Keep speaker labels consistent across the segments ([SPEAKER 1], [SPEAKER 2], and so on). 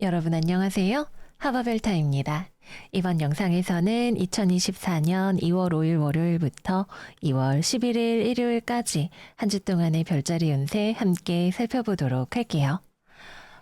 [SPEAKER 1] 여러분 안녕하세요. 하바벨타입니다. 이번 영상에서는 2024년 2월 5일 월요일부터 2월 11일 일요일까지 한 주 동안의 별자리 운세 함께 살펴보도록 할게요.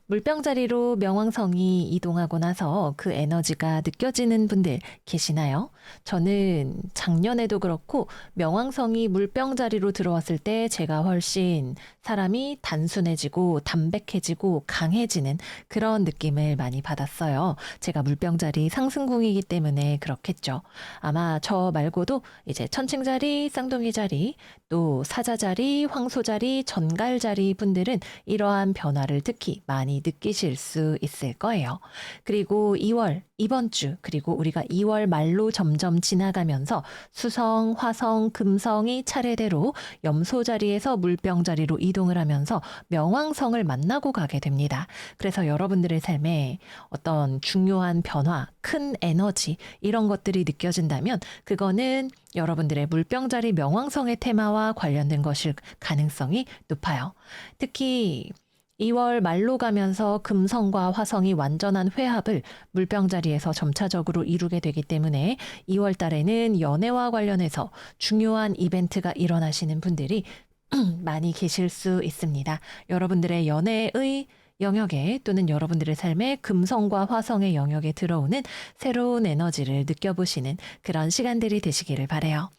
[SPEAKER 1] 물병자리로 명왕성이 이동하고 나서 그 에너지가 느껴지는 분들 계시나요? 저는 작년에도 그렇고 명왕성이 물병자리로 들어왔을 때 제가 훨씬 사람이 단순해지고 담백해지고 강해지는 그런 느낌을 많이 받았어요. 제가 물병자리 상승궁이기 때문에 그렇겠죠. 아마 저 말고도 이제 천칭자리, 쌍둥이자리, 또 사자자리, 황소자리, 전갈자리 분들은 이러한 변화를 특히 많이 느끼실 수 있을 거예요. 그리고 2월, 이번 주, 그리고 우리가 2월 말로 점점 지나가면서 수성, 화성, 금성이 차례대로 염소 자리에서 물병 자리로 이동을 하면서 명왕성을 만나고 가게 됩니다. 그래서 여러분들의 삶에 어떤 중요한 변화, 큰 에너지, 이런 것들이 느껴진다면 그거는 여러분들의 물병자리 명왕성의 테마와 관련된 것일 가능성이 높아요. 특히 2월 말로 가면서 금성과 화성이 완전한 회합을 물병자리에서 점차적으로 이루게 되기 때문에 2월 달에는 연애와 관련해서 중요한 이벤트가 일어나시는 분들이 많이 계실 수 있습니다. 여러분들의 연애의 영역에 또는 여러분들의 삶의 금성과 화성의 영역에 들어오는 새로운 에너지를 느껴보시는 그런 시간들이 되시기를 바라요.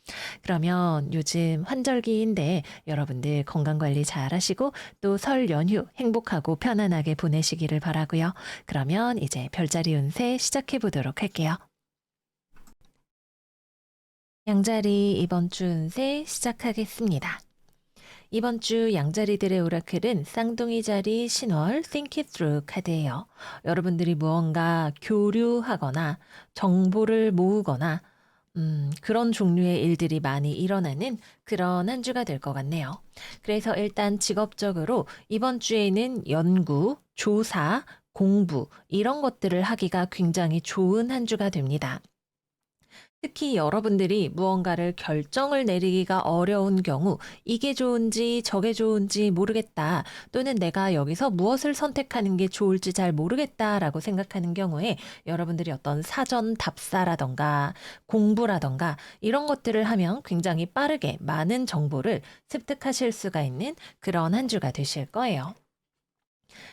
[SPEAKER 1] 그러면 요즘 환절기인데 여러분들 건강관리 잘 하시고 또 설 연휴 행복하고 편안하게 보내시기를 바라고요. 그러면 이제 별자리 운세 시작해 보도록 할게요. 양자리 이번 주 운세 시작하겠습니다. 이번 주 양자리들의 오라클은 쌍둥이 자리 신월 Think It Through 카드예요. 여러분들이 무언가 교류하거나 정보를 모으거나 그런 종류의 일들이 많이 일어나는 그런 한 주가 될 것 같네요. 그래서 일단 직업적으로 이번 주에는 연구, 조사, 공부 이런 것들을 하기가 굉장히 좋은 한 주가 됩니다. 특히 여러분들이 무언가를 결정을 내리기가 어려운 경우 이게 좋은지 저게 좋은지 모르겠다 또는 내가 여기서 무엇을 선택하는 게 좋을지 잘 모르겠다라고 생각하는 경우에 여러분들이 어떤 사전 답사라던가 공부라던가 이런 것들을 하면 굉장히 빠르게 많은 정보를 습득하실 수가 있는 그런 한 주가 되실 거예요.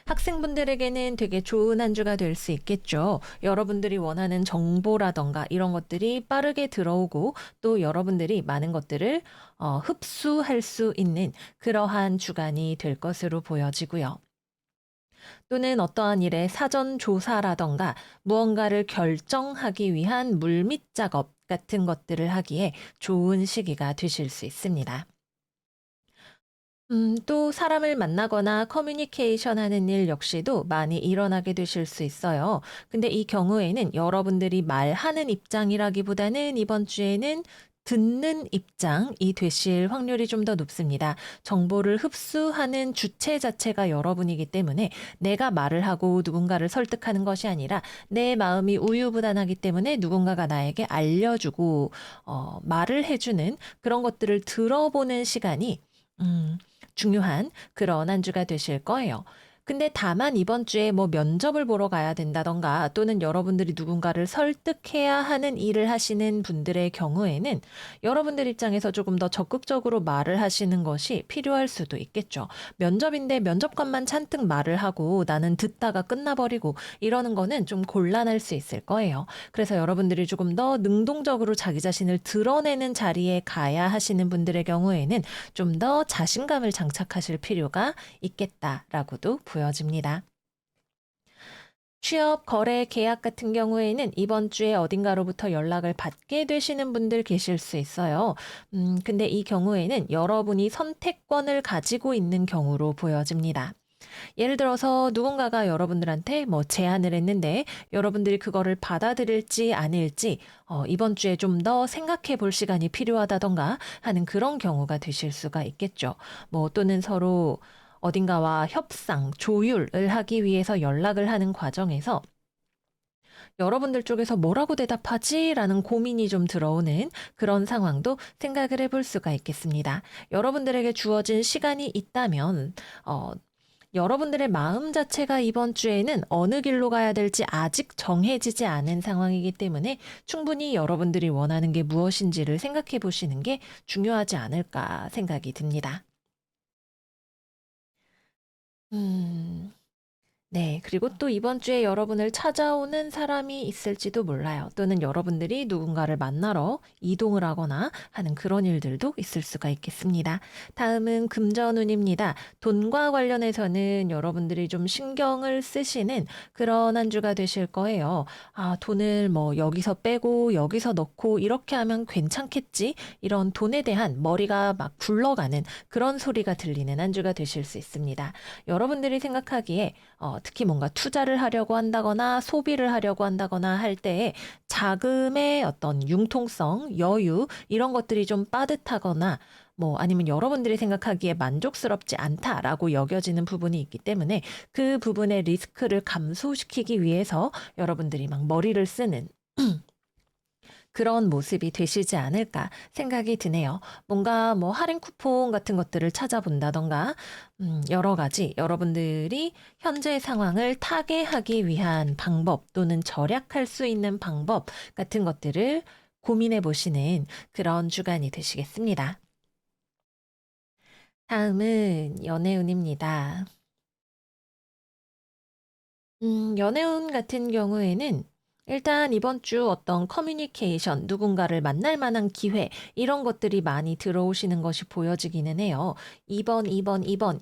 [SPEAKER 1] 학생분들에게는 되게 좋은 한 주가 될 수 있겠죠. 여러분들이 원하는 정보라던가 이런 것들이 빠르게 들어오고 또 여러분들이 많은 것들을 흡수할 수 있는 그러한 주간이 될 것으로 보여지고요. 또는 어떠한 일의 사전 조사라던가 무언가를 결정하기 위한 물밑 작업 같은 것들을 하기에 좋은 시기가 되실 수 있습니다. 또 사람을 만나거나 커뮤니케이션 하는 일 역시도 많이 일어나게 되실 수 있어요. 근데 이 경우에는 여러분들이 말하는 입장이라기보다는 이번 주에는 듣는 입장이 되실 확률이 좀 더 높습니다. 정보를 흡수하는 주체 자체가 여러분이기 때문에 내가 말을 하고 누군가를 설득하는 것이 아니라 내 마음이 우유부단하기 때문에 누군가가 나에게 알려주고 말을 해주는 그런 것들을 들어보는 시간이 중요한 그런 한 주가 되실 거예요. 근데 다만 이번 주에 뭐 면접을 보러 가야 된다던가 또는 여러분들이 누군가를 설득해야 하는 일을 하시는 분들의 경우에는 여러분들 입장에서 조금 더 적극적으로 말을 하시는 것이 필요할 수도 있겠죠. 면접인데 면접관만 잔뜩 말을 하고 나는 듣다가 끝나버리고 이러는 거는 좀 곤란할 수 있을 거예요. 그래서 여러분들이 조금 더 능동적으로 자기 자신을 드러내는 자리에 가야 하시는 분들의 경우에는 좀 더 자신감을 장착하실 필요가 있겠다라고도 보여집니다. 취업, 거래, 계약 같은 경우에는 이번 주에 어딘가로부터 연락을 받게 되시는 분들 계실 수 있어요. 근데 이 경우에는 여러분이 선택권을 가지고 있는 경우로 보여집니다. 예를 들어서 누군가가 여러분들한테 뭐 제안을 했는데 여러분들이 그거를 받아들일지 아닐지 이번 주에 좀 더 생각해 볼 시간이 필요하다던가 하는 그런 경우가 되실 수가 있겠죠. 뭐 또는 서로 어딘가와 협상, 조율을 하기 위해서 연락을 하는 과정에서 여러분들 쪽에서 뭐라고 대답하지? 라는 고민이 좀 들어오는 그런 상황도 생각을 해볼 수가 있겠습니다. 여러분들에게 주어진 시간이 있다면, 여러분들의 마음 자체가 이번 주에는 어느 길로 가야 될지 아직 정해지지 않은 상황이기 때문에 충분히 여러분들이 원하는 게 무엇인지를 생각해 보시는 게 중요하지 않을까 생각이 듭니다. 음. 네. 그리고 또 이번 주에 여러분을 찾아오는 사람이 있을지도 몰라요. 또는 여러분들이 누군가를 만나러 이동을 하거나 하는 그런 일들도 있을 수가 있겠습니다. 다음은 금전운입니다. 돈과 관련해서는 여러분들이 좀 신경을 쓰시는 그런 한 주가 되실 거예요. 아, 돈을 뭐 여기서 빼고 여기서 넣고 이렇게 하면 괜찮겠지? 이런 돈에 대한 머리가 막 굴러가는 그런 소리가 들리는 한 주가 되실 수 있습니다. 여러분들이 생각하기에 특히 뭔가 투자를 하려고 한다거나 소비를 하려고 한다거나 할 때에 자금의 어떤 융통성, 여유 이런 것들이 좀 빠듯하거나 뭐 아니면 여러분들이 생각하기에 만족스럽지 않다라고 여겨지는 부분이 있기 때문에 그 부분의 리스크를 감소시키기 위해서 여러분들이 막 머리를 쓰는 그런 모습이 되시지 않을까 생각이 드네요. 뭔가 뭐 할인 쿠폰 같은 것들을 찾아본다던가, 여러 가지 여러분들이 현재 상황을 타개하기 위한 방법 또는 절약할 수 있는 방법 같은 것들을 고민해 보시는 그런 주간이 되시겠습니다. 다음은 연애운입니다. 연애운 같은 경우에는 일단 이번 주 어떤 커뮤니케이션, 누군가를 만날 만한 기회, 이런 것들이 많이 들어오시는 것이 보여지기는 해요. 이번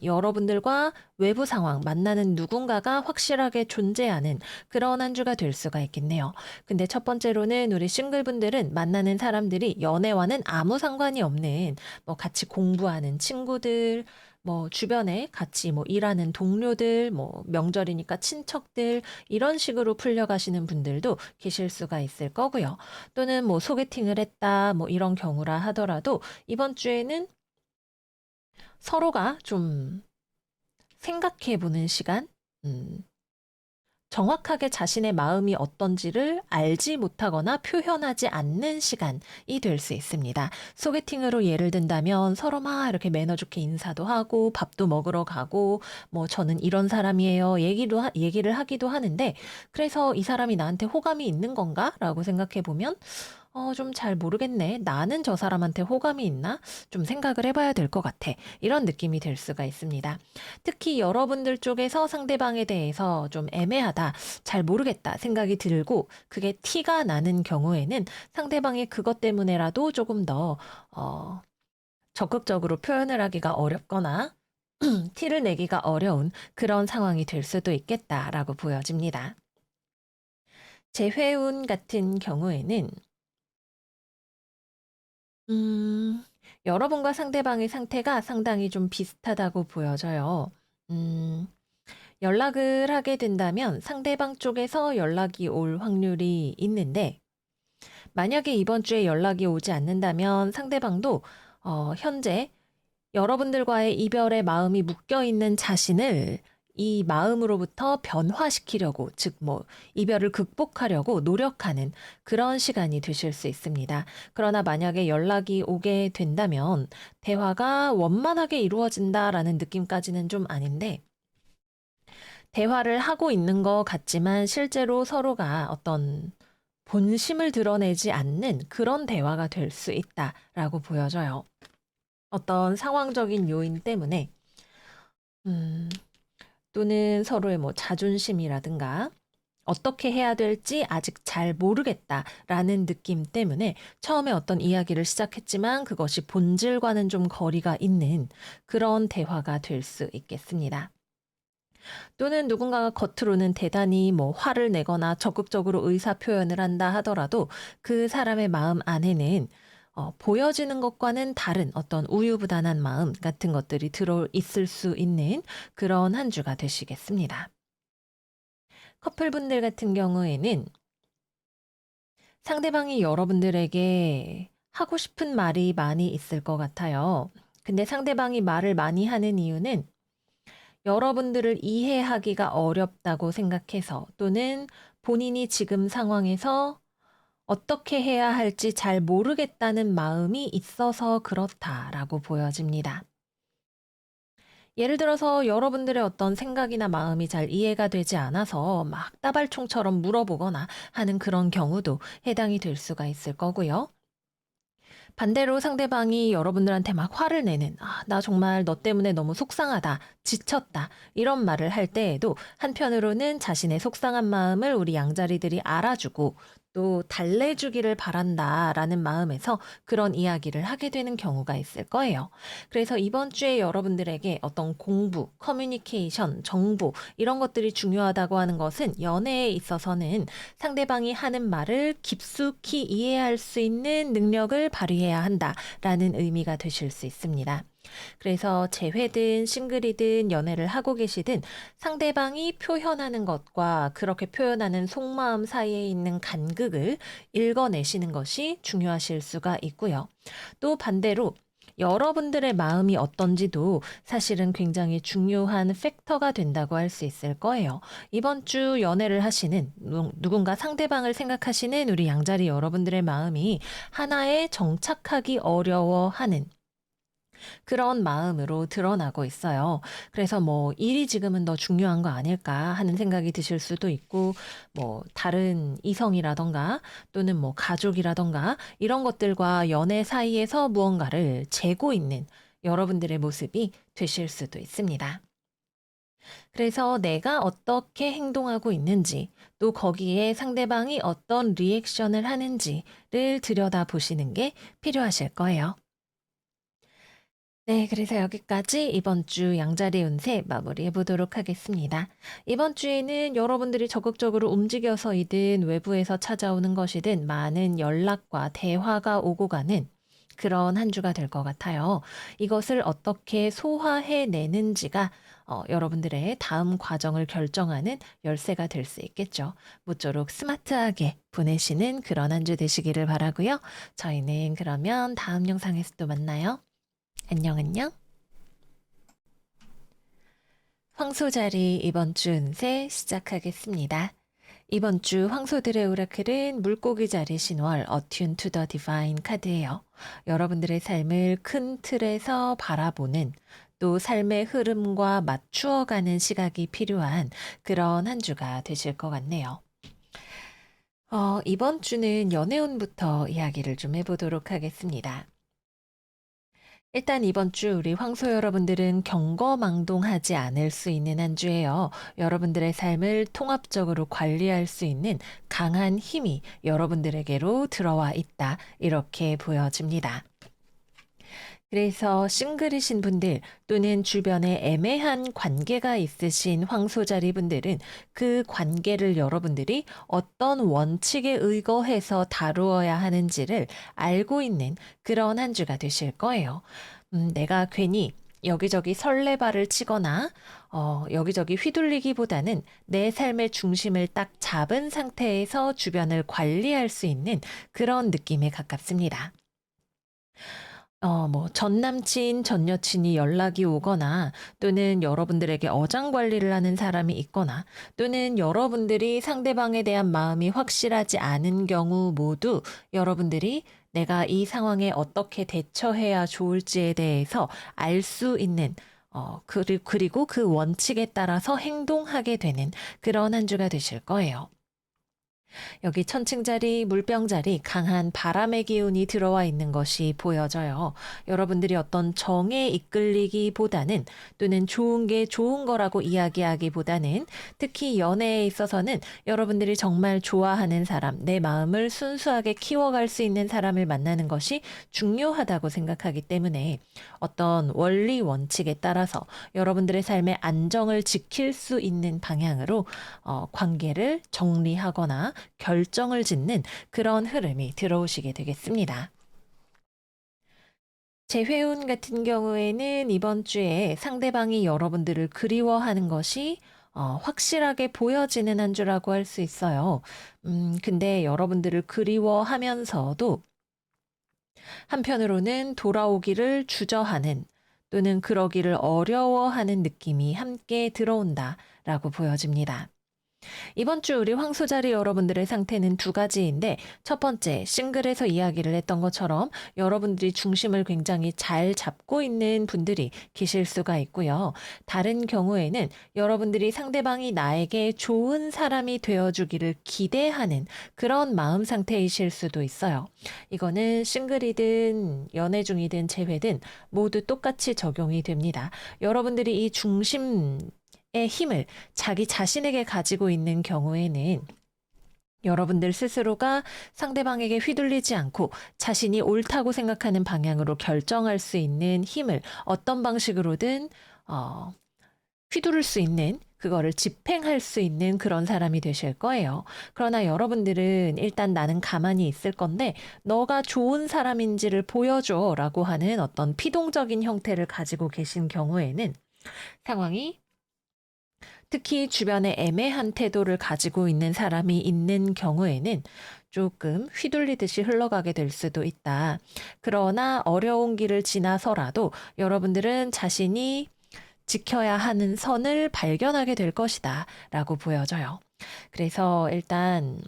[SPEAKER 1] 여러분들과 외부 상황, 만나는 누군가가 확실하게 존재하는 그런 한 주가 될 수가 있겠네요. 근데 첫 번째로는 우리 싱글분들은 만나는 사람들이 연애와는 아무 상관이 없는 뭐 같이 공부하는 친구들, 뭐 주변에 같이 뭐 일하는 동료들, 뭐 명절이니까 친척들 이런 식으로 풀려가시는 분들도 계실 수가 있을 거고요. 또는 뭐 소개팅을 했다 뭐 이런 경우라 하더라도 이번 주에는 서로가 좀 생각해 보는 시간, 음, 정확하게 자신의 마음이 어떤지를 알지 못하거나 표현하지 않는 시간이 될 수 있습니다. 소개팅으로 예를 든다면 서로 막 이렇게 매너 좋게 인사도 하고 밥도 먹으러 가고 뭐 저는 이런 사람이에요. 얘기를 하기도 하는데 그래서 이 사람이 나한테 호감이 있는 건가라고 생각해 보면 좀 잘 모르겠네. 나는 저 사람한테 호감이 있나? 좀 생각을 해봐야 될 것 같아. 이런 느낌이 들 수가 있습니다. 특히 여러분들 쪽에서 상대방에 대해서 좀 애매하다, 잘 모르겠다 생각이 들고 그게 티가 나는 경우에는 상대방이 그것 때문에라도 조금 더 어, 적극적으로 표현을 하기가 어렵거나 티를 내기가 어려운 그런 상황이 될 수도 있겠다라고 보여집니다. 재회운 같은 경우에는 음, 여러분과 상대방의 상태가 상당히 좀 비슷하다고 보여져요. 음, 연락을 하게 된다면 상대방 쪽에서 연락이 올 확률이 있는데, 만약에 이번 주에 연락이 오지 않는다면 상대방도 현재 여러분들과의 이별의 마음이 묶여 있는 자신을 이 마음으로부터 변화시키려고, 즉, 뭐, 이별을 극복하려고 노력하는 그런 시간이 되실 수 있습니다. 그러나 만약에 연락이 오게 된다면 대화가 원만하게 이루어진다라는 느낌까지는 좀 아닌데, 대화를 하고 있는 것 같지만 실제로 서로가 어떤 본심을 드러내지 않는 그런 대화가 될 수 있다라고 보여져요. 어떤 상황적인 요인 때문에 음, 또는 서로의 뭐 자존심이라든가 어떻게 해야 될지 아직 잘 모르겠다라는 느낌 때문에 처음에 어떤 이야기를 시작했지만 그것이 본질과는 좀 거리가 있는 그런 대화가 될 수 있겠습니다. 또는 누군가가 겉으로는 대단히 뭐 화를 내거나 적극적으로 의사 표현을 한다 하더라도 그 사람의 마음 안에는 보여지는 것과는 다른 어떤 우유부단한 마음 같은 것들이 들어 있을 수 있는 그런 한 주가 되시겠습니다. 커플분들 같은 경우에는 상대방이 여러분들에게 하고 싶은 말이 많이 있을 것 같아요. 근데 상대방이 말을 많이 하는 이유는 여러분들을 이해하기가 어렵다고 생각해서 또는 본인이 지금 상황에서 어떻게 해야 할지 잘 모르겠다는 마음이 있어서 그렇다라고 보여집니다. 예를 들어서 여러분들의 어떤 생각이나 마음이 잘 이해가 되지 않아서 막 따발총처럼 물어보거나 하는 그런 경우도 해당이 될 수가 있을 거고요. 반대로 상대방이 여러분들한테 막 화를 내는, 아, 나 정말 너 때문에 너무 속상하다, 지쳤다, 이런 말을 할 때에도 한편으로는 자신의 속상한 마음을 우리 양자리들이 알아주고 또 달래주기를 바란다라는 마음에서 그런 이야기를 하게 되는 경우가 있을 거예요. 그래서 이번 주에 여러분들에게 어떤 공부, 커뮤니케이션, 정보, 이런 것들이 중요하다고 하는 것은 연애에 있어서는 상대방이 하는 말을 깊숙이 이해할 수 있는 능력을 발휘해야 한다라는 의미가 되실 수 있습니다. 그래서 재회든 싱글이든 연애를 하고 계시든 상대방이 표현하는 것과 그렇게 표현하는 속마음 사이에 있는 간극을 읽어내시는 것이 중요하실 수가 있고요. 또 반대로 여러분들의 마음이 어떤지도 사실은 굉장히 중요한 팩터가 된다고 할 수 있을 거예요. 이번 주 연애를 하시는 누군가 상대방을 생각하시는 우리 양자리 여러분들의 마음이 하나에 정착하기 어려워하는 그런 마음으로 드러나고 있어요. 그래서 뭐 일이 지금은 더 중요한 거 아닐까 하는 생각이 드실 수도 있고, 뭐 다른 이성이라던가 또는 뭐 가족이라던가 이런 것들과 연애 사이에서 무언가를 재고 있는 여러분들의 모습이 되실 수도 있습니다. 그래서 내가 어떻게 행동하고 있는지, 또 거기에 상대방이 어떤 리액션을 하는지를 들여다보시는 게 필요하실 거예요. 네, 그래서 여기까지 이번 주 양자리 운세 마무리해 보도록 하겠습니다. 이번 주에는 여러분들이 적극적으로 움직여서이든 외부에서 찾아오는 것이든 많은 연락과 대화가 오고 가는 그런 한 주가 될 것 같아요. 이것을 어떻게 소화해 내는지가 여러분들의 다음 과정을 결정하는 열쇠가 될 수 있겠죠. 모쪼록 스마트하게 보내시는 그런 한 주 되시기를 바라고요. 저희는 그러면 다음 영상에서 또 만나요. 안녕, 안녕. 황소자리 이번 주 운세 시작하겠습니다. 이번 주 황소들의 오라클은 물고기 자리 신월 Attune to the Divine 카드예요. 여러분들의 삶을 큰 틀에서 바라보는 또 삶의 흐름과 맞추어가는 시각이 필요한 그런 한 주가 되실 것 같네요. 이번 주는 연애운부터 이야기를 좀 해보도록 하겠습니다. 일단 이번 주 우리 황소 여러분들은 경거망동하지 않을 수 있는 한 주예요. 여러분들의 삶을 통합적으로 관리할 수 있는 강한 힘이 여러분들에게로 들어와 있다. 이렇게 보여집니다. 그래서 싱글이신 분들 또는 주변에 애매한 관계가 있으신 황소자리 분들은 그 관계를 여러분들이 어떤 원칙에 의거해서 다루어야 하는지를 알고 있는 그런 한 주가 되실 거예요. 내가 괜히 여기저기 설레발을 치거나 여기저기 휘둘리기보다는 내 삶의 중심을 딱 잡은 상태에서 주변을 관리할 수 있는 그런 느낌에 가깝습니다. 뭐 전 남친, 전 여친이 연락이 오거나 또는 여러분들에게 어장 관리를 하는 사람이 있거나 또는 여러분들이 상대방에 대한 마음이 확실하지 않은 경우 모두 여러분들이 내가 이 상황에 어떻게 대처해야 좋을지에 대해서 알 수 있는 그리고 그 원칙에 따라서 행동하게 되는 그런 한 주가 되실 거예요. 여기 천칭자리, 물병자리 강한 바람의 기운이 들어와 있는 것이 보여져요. 여러분들이 어떤 정에 이끌리기보다는 또는 좋은 게 좋은 거라고 이야기하기보다는 특히 연애에 있어서는 여러분들이 정말 좋아하는 사람, 내 마음을 순수하게 키워갈 수 있는 사람을 만나는 것이 중요하다고 생각하기 때문에 어떤 원리 원칙에 따라서 여러분들의 삶의 안정을 지킬 수 있는 방향으로 관계를 정리하거나 결정을 짓는 그런 흐름이 들어오시게 되겠습니다. 재회운 같은 경우에는 이번 주에 상대방이 여러분들을 그리워하는 것이 확실하게 보여지는 한 주라고 할 수 있어요. 근데 여러분들을 그리워하면서도 한편으로는 돌아오기를 주저하는 또는 그러기를 어려워하는 느낌이 함께 들어온다라고 보여집니다. 이번 주 우리 황소자리 여러분들의 상태는 두 가지인데 첫 번째, 싱글에서 이야기를 했던 것처럼 여러분들이 중심을 굉장히 잘 잡고 있는 분들이 계실 수가 있고요. 다른 경우에는 여러분들이 상대방이 나에게 좋은 사람이 되어주기를 기대하는 그런 마음 상태이실 수도 있어요. 이거는 싱글이든 연애 중이든 재회든 모두 똑같이 적용이 됩니다. 여러분들이 이 중심 의 힘을 자기 자신에게 가지고 있는 경우에는 여러분들 스스로가 상대방에게 휘둘리지 않고 자신이 옳다고 생각하는 방향으로 결정할 수 있는 힘을 어떤 방식으로든 어, 휘두를 수 있는 그거를 집행할 수 있는 그런 사람이 되실 거예요. 그러나 여러분들은 일단 나는 가만히 있을 건데 너가 좋은 사람인지를 보여줘라고 하는 어떤 피동적인 형태를 가지고 계신 경우에는 상황이 특히 주변에 애매한 태도를 가지고 있는 사람이 있는 경우에는 조금 휘둘리듯이 흘러가게 될 수도 있다. 그러나 어려운 길을 지나서라도 여러분들은 자신이 지켜야 하는 선을 발견하게 될 것이다. 라고 보여져요. 그래서 일단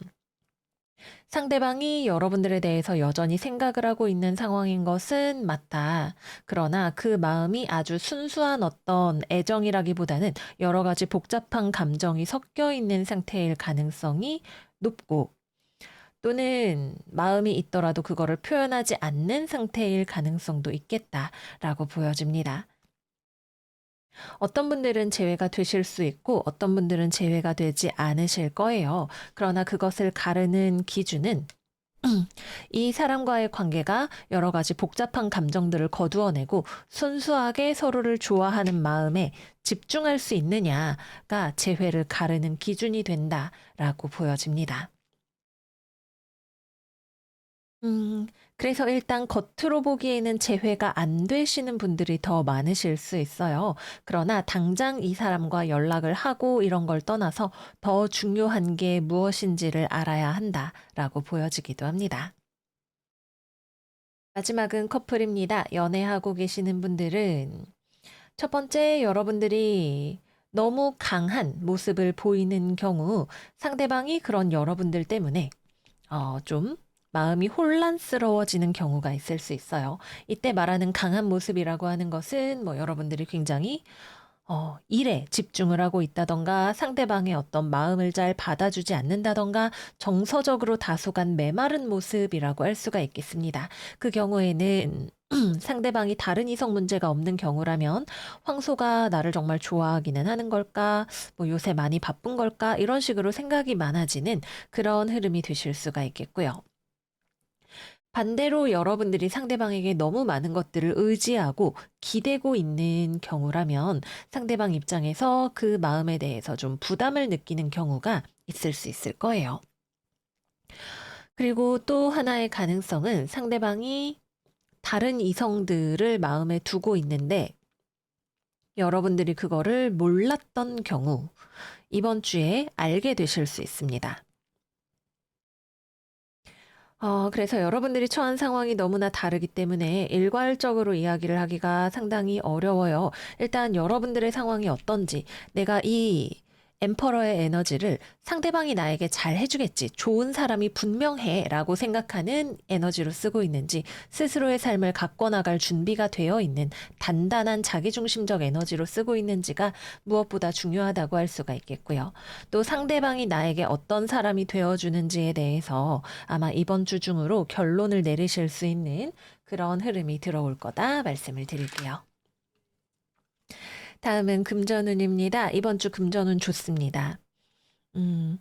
[SPEAKER 1] 상대방이 여러분들에 대해서 여전히 생각을 하고 있는 상황인 것은 맞다. 그러나 그 마음이 아주 순수한 어떤 애정이라기보다는 여러 가지 복잡한 감정이 섞여 있는 상태일 가능성이 높고 또는 마음이 있더라도 그거를 표현하지 않는 상태일 가능성도 있겠다라고 보여집니다. 어떤 분들은 재회가 되실 수 있고 어떤 분들은 재회가 되지 않으실 거예요. 그러나 그것을 가르는 기준은 이 사람과의 관계가 여러 가지 복잡한 감정들을 거두어내고 순수하게 서로를 좋아하는 마음에 집중할 수 있느냐가 재회를 가르는 기준이 된다라고 보여집니다. 그래서 일단 겉으로 보기에는 재회가 안 되시는 분들이 더 많으실 수 있어요. 그러나 당장 이 사람과 연락을 하고 이런 걸 떠나서 더 중요한 게 무엇인지를 알아야 한다라고 보여지기도 합니다. 마지막은 커플입니다. 연애하고 계시는 분들은 첫 번째, 여러분들이 너무 강한 모습을 보이는 경우 상대방이 그런 여러분들 때문에 좀 마음이 혼란스러워지는 경우가 있을 수 있어요. 이때 말하는 강한 모습이라고 하는 것은 뭐 여러분들이 굉장히 일에 집중을 하고 있다던가 상대방의 어떤 마음을 잘 받아주지 않는다던가 정서적으로 다소간 메마른 모습이라고 할 수가 있겠습니다. 그 경우에는 상대방이 다른 이성 문제가 없는 경우라면 황소가 나를 정말 좋아하기는 하는 걸까? 뭐 요새 많이 바쁜 걸까? 이런 식으로 생각이 많아지는 그런 흐름이 되실 수가 있겠고요. 반대로 여러분들이 상대방에게 너무 많은 것들을 의지하고 기대고 있는 경우라면 상대방 입장에서 그 마음에 대해서 좀 부담을 느끼는 경우가 있을 수 있을 거예요. 그리고 또 하나의 가능성은 상대방이 다른 이성들을 마음에 두고 있는데 여러분들이 그거를 몰랐던 경우 이번 주에 알게 되실 수 있습니다. 그래서 여러분들이 처한 상황이 너무나 다르기 때문에 일괄적으로 이야기를 하기가 상당히 어려워요. 일단 여러분들의 상황이 어떤지, 내가 이 엠퍼러의 에너지를 상대방이 나에게 잘 해주겠지, 좋은 사람이 분명해 라고 생각하는 에너지로 쓰고 있는지, 스스로의 삶을 가꿔나갈 준비가 되어 있는 단단한 자기중심적 에너지로 쓰고 있는지가 무엇보다 중요하다고 할 수가 있겠고요. 또 상대방이 나에게 어떤 사람이 되어주는지에 대해서 아마 이번 주 중으로 결론을 내리실 수 있는 그런 흐름이 들어올 거다 말씀을 드릴게요. 다음은 금전운입니다. 이번 주 금전운 좋습니다. 음,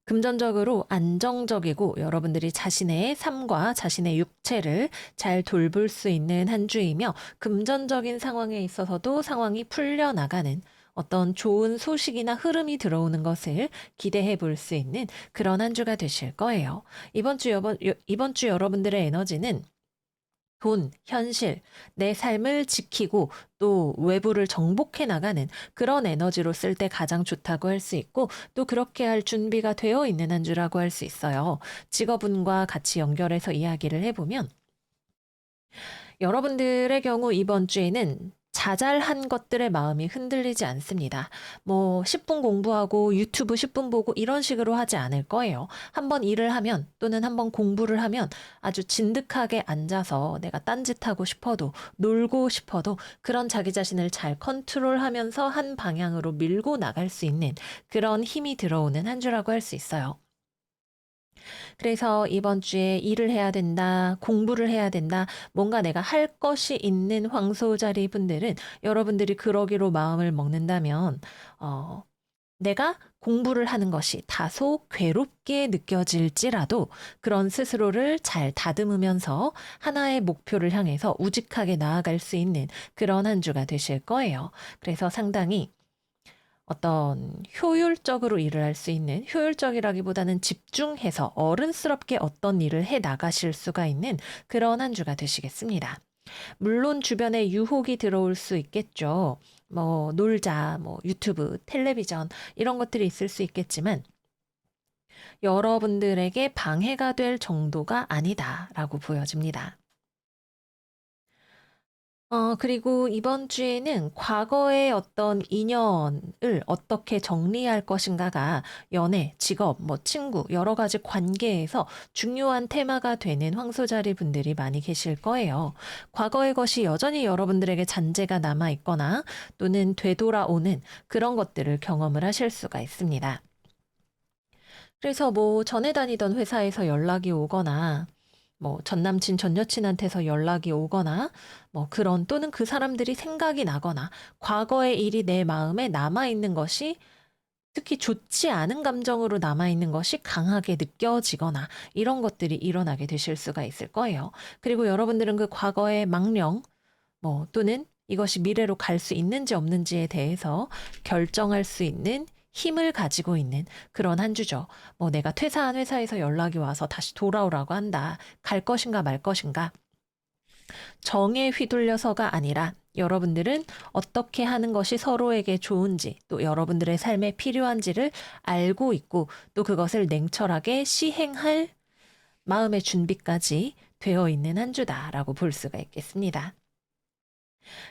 [SPEAKER 1] 금전적으로 안정적이고 여러분들이 자신의 삶과 자신의 육체를 잘 돌볼 수 있는 한 주이며 금전적인 상황에 있어서도 상황이 풀려나가는 어떤 좋은 소식이나 흐름이 들어오는 것을 기대해 볼 수 있는 그런 한 주가 되실 거예요. 이번 주 여러분들의 에너지는 돈, 현실, 내 삶을 지키고 또 외부를 정복해 나가는 그런 에너지로 쓸 때 가장 좋다고 할 수 있고 또 그렇게 할 준비가 되어 있는 한 주라고 할 수 있어요. 직업운과 같이 연결해서 이야기를 해보면 여러분들의 경우 이번 주에는 자잘한 것들의 마음이 흔들리지 않습니다. 뭐 10분 공부하고 유튜브 10분 보고 이런 식으로 하지 않을 거예요. 한번 일을 하면 또는 한번 공부를 하면 아주 진득하게 앉아서 내가 딴짓하고 싶어도 놀고 싶어도 그런 자기 자신을 잘 컨트롤하면서 한 방향으로 밀고 나갈 수 있는 그런 힘이 들어오는 한 주라고 할 수 있어요. 그래서 이번 주에 일을 해야 된다, 공부를 해야 된다, 뭔가 내가 할 것이 있는 황소자리 분들은 여러분들이 그러기로 마음을 먹는다면, 내가 공부를 하는 것이 다소 괴롭게 느껴질지라도 그런 스스로를 잘 다듬으면서 하나의 목표를 향해서 우직하게 나아갈 수 있는 그런 한 주가 되실 거예요. 그래서 상당히 어떤 효율적으로 일을 할 수 있는 효율적이라기보다는 집중해서 어른스럽게 어떤 일을 해 나가실 수가 있는 그런 한 주가 되시겠습니다. 물론 주변에 유혹이 들어올 수 있겠죠. 뭐 놀자, 뭐 유튜브, 텔레비전 이런 것들이 있을 수 있겠지만 여러분들에게 방해가 될 정도가 아니다라고 보여집니다. 그리고 이번 주에는 과거의 어떤 인연을 어떻게 정리할 것인가가 연애, 직업, 뭐 친구, 여러 가지 관계에서 중요한 테마가 되는 황소자리 분들이 많이 계실 거예요. 과거의 것이 여전히 여러분들에게 잔재가 남아 있거나 또는 되돌아오는 그런 것들을 경험을 하실 수가 있습니다. 그래서 뭐 전에 다니던 회사에서 연락이 오거나 뭐 전 남친, 전 여친한테서 연락이 오거나 뭐 그런 또는 그 사람들이 생각이 나거나 과거의 일이 내 마음에 남아 있는 것이 특히 좋지 않은 감정으로 남아 있는 것이 강하게 느껴지거나 이런 것들이 일어나게 되실 수가 있을 거예요. 그리고 여러분들은 그 과거의 망령 뭐 또는 이것이 미래로 갈 수 있는지 없는지에 대해서 결정할 수 있는 힘을 가지고 있는 그런 한 주죠. 뭐 내가 퇴사한 회사에서 연락이 와서 다시 돌아오라고 한다. 갈 것인가 말 것인가. 정에 휘둘려서가 아니라 여러분들은 어떻게 하는 것이 서로에게 좋은지 또 여러분들의 삶에 필요한지를 알고 있고 또 그것을 냉철하게 시행할 마음의 준비까지 되어 있는 한 주다라고 볼 수가 있겠습니다.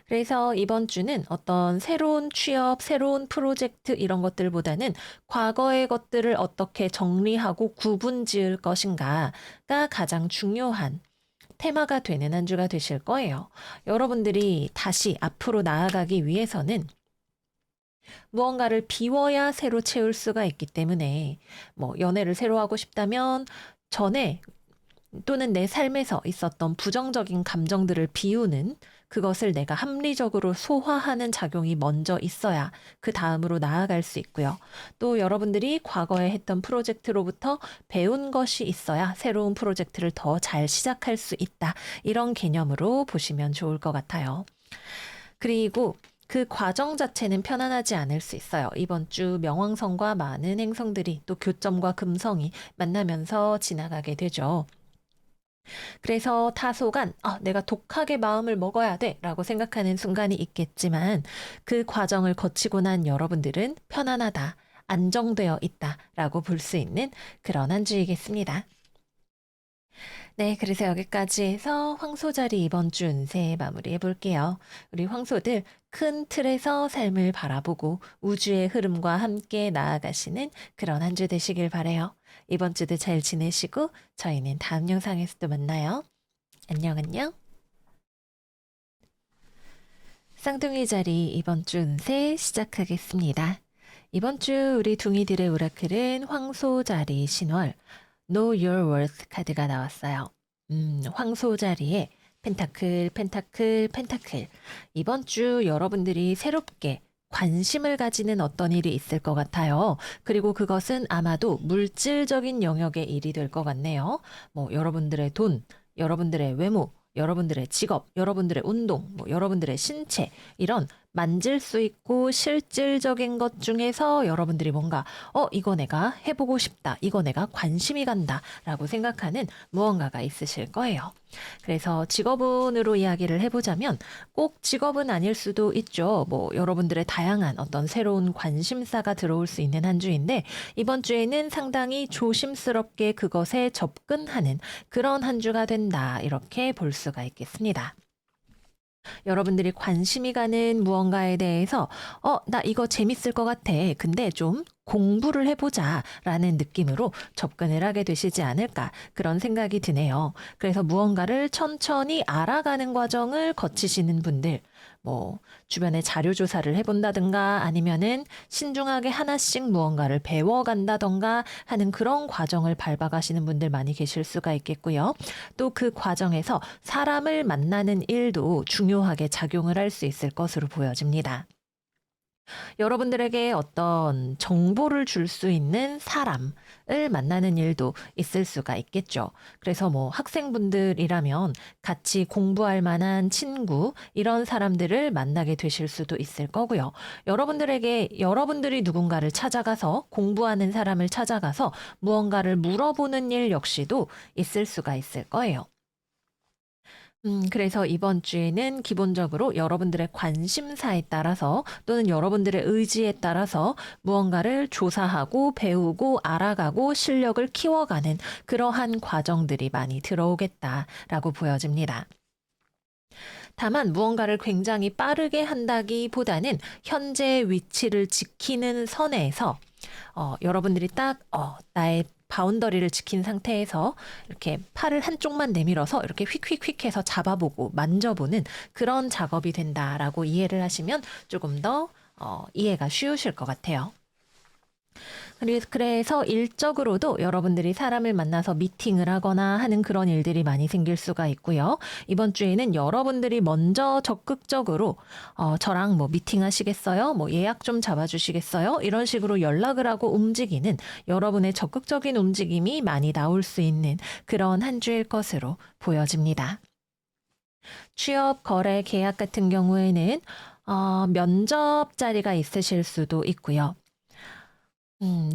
[SPEAKER 1] 그래서 이번 주는 어떤 새로운 취업, 새로운 프로젝트 이런 것들보다는 과거의 것들을 어떻게 정리하고 구분 지을 것인가가 가장 중요한 테마가 되는 한 주가 되실 거예요. 여러분들이 다시 앞으로 나아가기 위해서는 무언가를 비워야 새로 채울 수가 있기 때문에 뭐 연애를 새로 하고 싶다면 전에 또는 내 삶에서 있었던 부정적인 감정들을 비우는 그것을 내가 합리적으로 소화하는 작용이 먼저 있어야 그 다음으로 나아갈 수 있고요. 또 여러분들이 과거에 했던 프로젝트로부터 배운 것이 있어야 새로운 프로젝트를 더 잘 시작할 수 있다. 이런 개념으로 보시면 좋을 것 같아요. 그리고 그 과정 자체는 편안하지 않을 수 있어요. 이번 주 명왕성과 많은 행성들이 또 교점과 금성이 만나면서 지나가게 되죠. 그래서 타소간 내가 독하게 마음을 먹어야 돼 라고 생각하는 순간이 있겠지만 그 과정을 거치고 난 여러분들은 편안하다, 안정되어 있다 라고 볼 수 있는 그런 한 주이겠습니다. 네, 그래서 여기까지 해서 황소자리 이번 주 운세 마무리해 볼게요. 우리 황소들 큰 틀에서 삶을 바라보고 우주의 흐름과 함께 나아가시는 그런 한 주 되시길 바래요. 이번 주도 잘 지내시고 저희는 다음 영상에서 또 만나요. 안녕, 안녕. 쌍둥이 자리 이번 주 운세 시작하겠습니다. 이번 주 우리 둥이들의 오라클은 황소 자리 신월 Know Your Worth 카드가 나왔어요. 황소 자리에 펜타클, 펜타클, 펜타클. 이번 주 여러분들이 새롭게 관심을 가지는 어떤 일이 있을 것 같아요. 그리고 그것은 아마도 물질적인 영역의 일이 될 것 같네요. 뭐 여러분들의 돈, 여러분들의 외모, 여러분들의 직업, 여러분들의 운동, 뭐 여러분들의 신체 이런 만질 수 있고 실질적인 것 중에서 여러분들이 뭔가 이거 내가 해보고 싶다. 이거 내가 관심이 간다. 라고 생각하는 무언가가 있으실 거예요. 그래서 직업운으로 이야기를 해보자면 꼭 직업은 아닐 수도 있죠. 뭐 여러분들의 다양한 어떤 새로운 관심사가 들어올 수 있는 한 주인데 이번 주에는 상당히 조심스럽게 그것에 접근하는 그런 한 주가 된다. 이렇게 볼 수가 있겠습니다. 여러분들이 관심이 가는 무언가에 대해서 나 이거 재밌을 것 같아. 근데 좀 공부를 해보자 라는 느낌으로 접근을 하게 되시지 않을까 그런 생각이 드네요. 그래서 무언가를 천천히 알아가는 과정을 거치시는 분들, 뭐 주변에 자료 조사를 해본다든가 아니면은 신중하게 하나씩 무언가를 배워간다던가 하는 그런 과정을 밟아가시는 분들 많이 계실 수가 있겠고요. 또 그 과정에서 사람을 만나는 일도 중요하게 작용을 할 수 있을 것으로 보여집니다. 여러분들에게 어떤 정보를 줄 수 있는 사람을 만나는 일도 있을 수가 있겠죠. 그래서 뭐 학생분들이라면 같이 공부할 만한 친구, 이런 사람들을 만나게 되실 수도 있을 거고요. 여러분들에게 여러분들이 누군가를 찾아가서 공부하는 사람을 찾아가서 무언가를 물어보는 일 역시도 있을 수가 있을 거예요. 그래서 이번 주에는 기본적으로 여러분들의 관심사에 따라서 또는 여러분들의 의지에 따라서 무언가를 조사하고 배우고 알아가고 실력을 키워가는 그러한 과정들이 많이 들어오겠다라고 보여집니다. 다만 무언가를 굉장히 빠르게 한다기보다는 현재 위치를 지키는 선에서 여러분들이 딱 나의 바운더리를 지킨 상태에서 이렇게 팔을 한쪽만 내밀어서 이렇게 휙휙휙 해서 잡아보고 만져보는 그런 작업이 된다라고 이해를 하시면 조금 더 이해가 쉬우실 것 같아요. 그래서 일적으로도 여러분들이 사람을 만나서 미팅을 하거나 하는 그런 일들이 많이 생길 수가 있고요. 이번 주에는 여러분들이 먼저 적극적으로 저랑 뭐 미팅 하시겠어요? 뭐 예약 좀 잡아주시겠어요? 이런 식으로 연락을 하고 움직이는 여러분의 적극적인 움직임이 많이 나올 수 있는 그런 한 주일 것으로 보여집니다. 취업, 거래, 계약 같은 경우에는 면접 자리가 있으실 수도 있고요.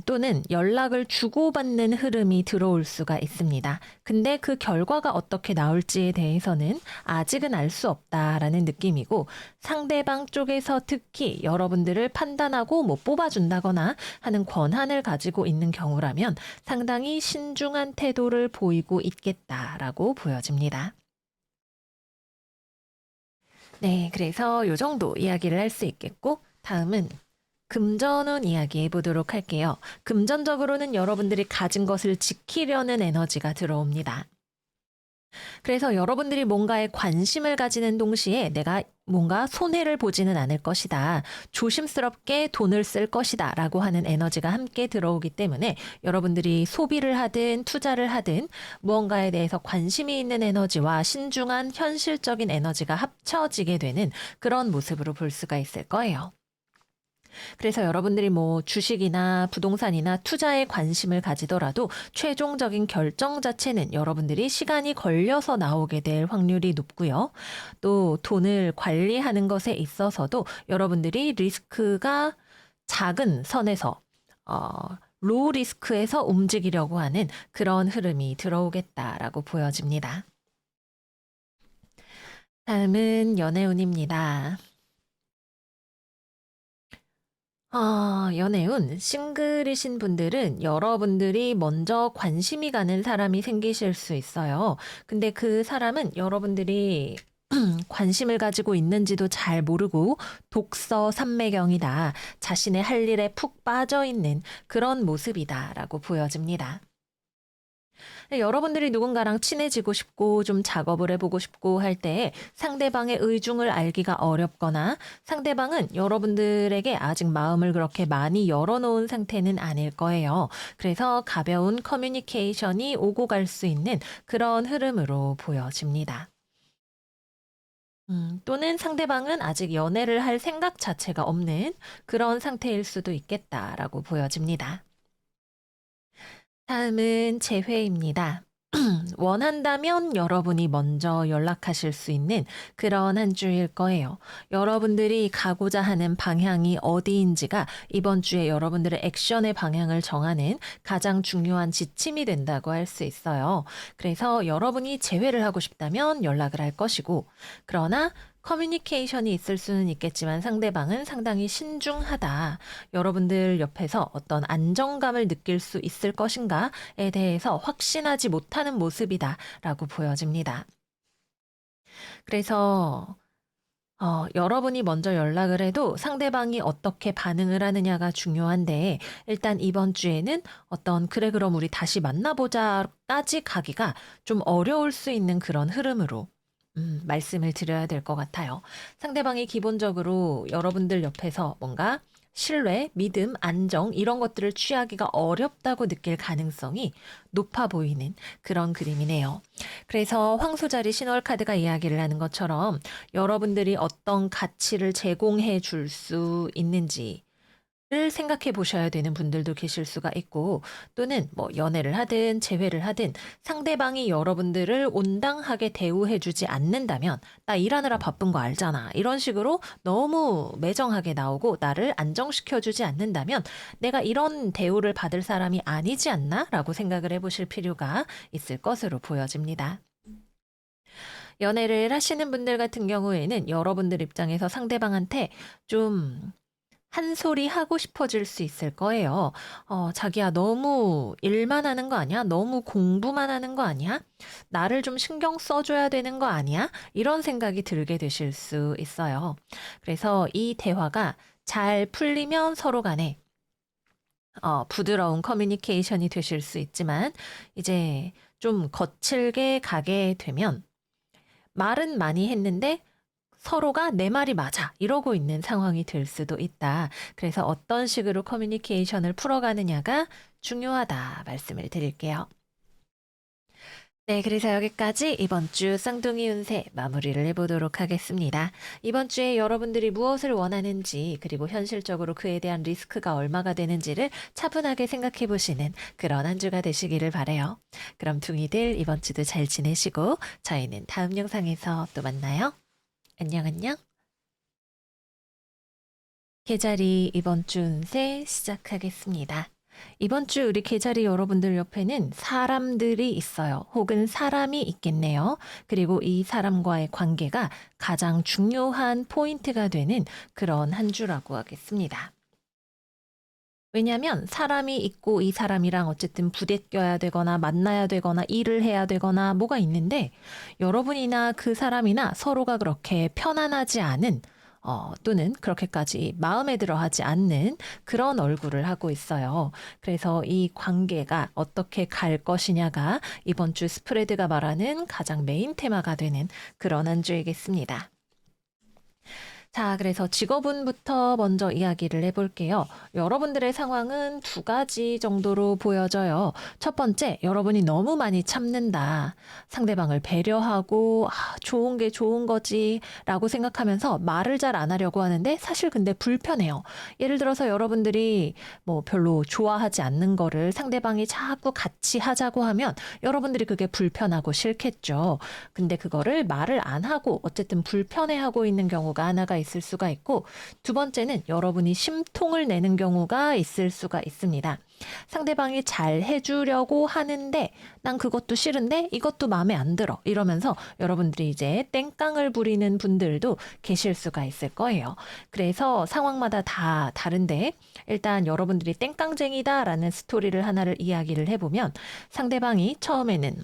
[SPEAKER 1] 또는 연락을 주고받는 흐름이 들어올 수가 있습니다. 근데 그 결과가 어떻게 나올지에 대해서는 아직은 알 수 없다라는 느낌이고, 상대방 쪽에서 특히 여러분들을 판단하고 뭐 뽑아준다거나 하는 권한을 가지고 있는 경우라면 상당히 신중한 태도를 보이고 있겠다라고 보여집니다. 네, 그래서 요 정도 이야기를 할 수 있겠고, 다음은 금전운 이야기해 보도록 할게요. 금전적으로는 여러분들이 가진 것을 지키려는 에너지가 들어옵니다. 그래서 여러분들이 뭔가에 관심을 가지는 동시에 내가 뭔가 손해를 보지는 않을 것이다. 조심스럽게 돈을 쓸 것이다. 라고 하는 에너지가 함께 들어오기 때문에 여러분들이 소비를 하든 투자를 하든 무언가에 대해서 관심이 있는 에너지와 신중한 현실적인 에너지가 합쳐지게 되는 그런 모습으로 볼 수가 있을 거예요. 그래서 여러분들이 뭐 주식이나 부동산이나 투자에 관심을 가지더라도 최종적인 결정 자체는 여러분들이 시간이 걸려서 나오게 될 확률이 높고요. 또 돈을 관리하는 것에 있어서도 여러분들이 리스크가 작은 선에서 로우 리스크에서 움직이려고 하는 그런 흐름이 들어오겠다라고 보여집니다. 다음은 연애운입니다. 연애운, 싱글이신 분들은 여러분들이 먼저 관심이 가는 사람이 생기실 수 있어요. 근데 그 사람은 여러분들이 관심을 가지고 있는지도 잘 모르고 독서 삼매경이다. 자신의 할 일에 푹 빠져 있는 그런 모습이다라고 보여집니다. 여러분들이 누군가랑 친해지고 싶고 좀 작업을 해보고 싶고 할 때에 상대방의 의중을 알기가 어렵거나 상대방은 여러분들에게 아직 마음을 그렇게 많이 열어놓은 상태는 아닐 거예요. 그래서 가벼운 커뮤니케이션이 오고 갈 수 있는 그런 흐름으로 보여집니다. 또는 상대방은 아직 연애를 할 생각 자체가 없는 그런 상태일 수도 있겠다라고 보여집니다. 다음은 재회입니다. 원한다면 여러분이 먼저 연락하실 수 있는 그런 한 주일 거예요. 여러분들이 가고자 하는 방향이 어디인지가 이번 주에 여러분들의 액션의 방향을 정하는 가장 중요한 지침이 된다고 할 수 있어요. 그래서 여러분이 재회를 하고 싶다면 연락을 할 것이고, 그러나 커뮤니케이션이 있을 수는 있겠지만 상대방은 상당히 신중하다. 여러분들 옆에서 어떤 안정감을 느낄 수 있을 것인가에 대해서 확신하지 못하는 모습이다 라고 보여집니다. 그래서 여러분이 먼저 연락을 해도 상대방이 어떻게 반응을 하느냐가 중요한데, 일단 이번 주에는 어떤 그래, 그럼 우리 다시 만나보자까지 가기가 좀 어려울 수 있는 그런 흐름으로 말씀을 드려야 될 것 같아요. 상대방이 기본적으로 여러분들 옆에서 뭔가 신뢰, 믿음, 안정 이런 것들을 취하기가 어렵다고 느낄 가능성이 높아 보이는 그런 그림이네요. 그래서 황소자리 신월 카드가 이야기를 하는 것처럼 여러분들이 어떤 가치를 제공해 줄 수 있는지 를 생각해 보셔야 되는 분들도 계실 수가 있고, 또는 뭐 연애를 하든 재회를 하든 상대방이 여러분들을 온당하게 대우해 주지 않는다면 "나 일하느라 바쁜 거 알잖아." 이런 식으로 너무 매정하게 나오고 나를 안정시켜 주지 않는다면 '내가 이런 대우를 받을 사람이 아니지 않나?'라고 생각을 해 보실 필요가 있을 것으로 보여집니다. 연애를 하시는 분들 같은 경우에는 여러분들 입장에서 상대방한테 좀 한 소리 하고 싶어질 수 있을 거예요. 자기야, 너무 일만 하는 거 아니야? 너무 공부만 하는 거 아니야? 나를 좀 신경 써줘야 되는 거 아니야?" 이런 생각이 들게 되실 수 있어요. 그래서 이 대화가 잘 풀리면 서로 간에 부드러운 커뮤니케이션이 되실 수 있지만, 이제 좀 거칠게 가게 되면 말은 많이 했는데 서로가 "내 말이 맞아." 이러고 있는 상황이 될 수도 있다. 그래서 어떤 식으로 커뮤니케이션을 풀어가느냐가 중요하다 말씀을 드릴게요. 네, 그래서 여기까지 이번 주 쌍둥이 운세 마무리를 해보도록 하겠습니다. 이번 주에 여러분들이 무엇을 원하는지, 그리고 현실적으로 그에 대한 리스크가 얼마가 되는지를 차분하게 생각해 보시는 그런 한 주가 되시기를 바래요. 그럼 둥이들 이번 주도 잘 지내시고 저희는 다음 영상에서 또 만나요. 안녕, 안녕. 계자리 이번 주 운세 시작하겠습니다. 이번 주 우리 계자리 여러분들 옆에는 사람들이 있어요. 혹은 사람이 있겠네요. 그리고 이 사람과의 관계가 가장 중요한 포인트가 되는 그런 한 주라고 하겠습니다. 왜냐하면 사람이 있고 이 사람이랑 어쨌든 부대껴야 되거나 만나야 되거나 일을 해야 되거나 뭐가 있는데, 여러분이나 그 사람이나 서로가 그렇게 편안하지 않은, 또는 그렇게까지 마음에 들어 하지 않는 그런 얼굴을 하고 있어요. 그래서 이 관계가 어떻게 갈 것이냐가 이번 주 스프레드가 말하는 가장 메인 테마가 되는 그런 한 주이겠습니다. 자, 그래서 직업운부터 먼저 이야기를 해볼게요. 여러분들의 상황은 두 가지 정도로 보여져요. 첫 번째, 여러분이 너무 많이 참는다. 상대방을 배려하고, 좋은 게 좋은 거지 라고 생각하면서 말을 잘 안 하려고 하는데, 사실 근데 불편해요. 예를 들어서 여러분들이 뭐 별로 좋아하지 않는 거를 상대방이 자꾸 같이 하자고 하면 여러분들이 그게 불편하고 싫겠죠. 근데 그거를 말을 안 하고 어쨌든 불편해하고 있는 경우가 하나가 있을 수가 있고, 두 번째는 여러분이 심통을 내는 경우가 있을 수가 있습니다. 상대방이 잘 해주려고 하는데 난 그것도 싫은데 이것도 마음에 안 들어 이러면서 여러분들이 이제 땡깡을 부리는 분들도 계실 수가 있을 거예요. 그래서 상황마다 다 다른데, 일단 여러분들이 땡깡쟁이다라는 스토리를 하나를 이야기를 해보면, 상대방이 처음에는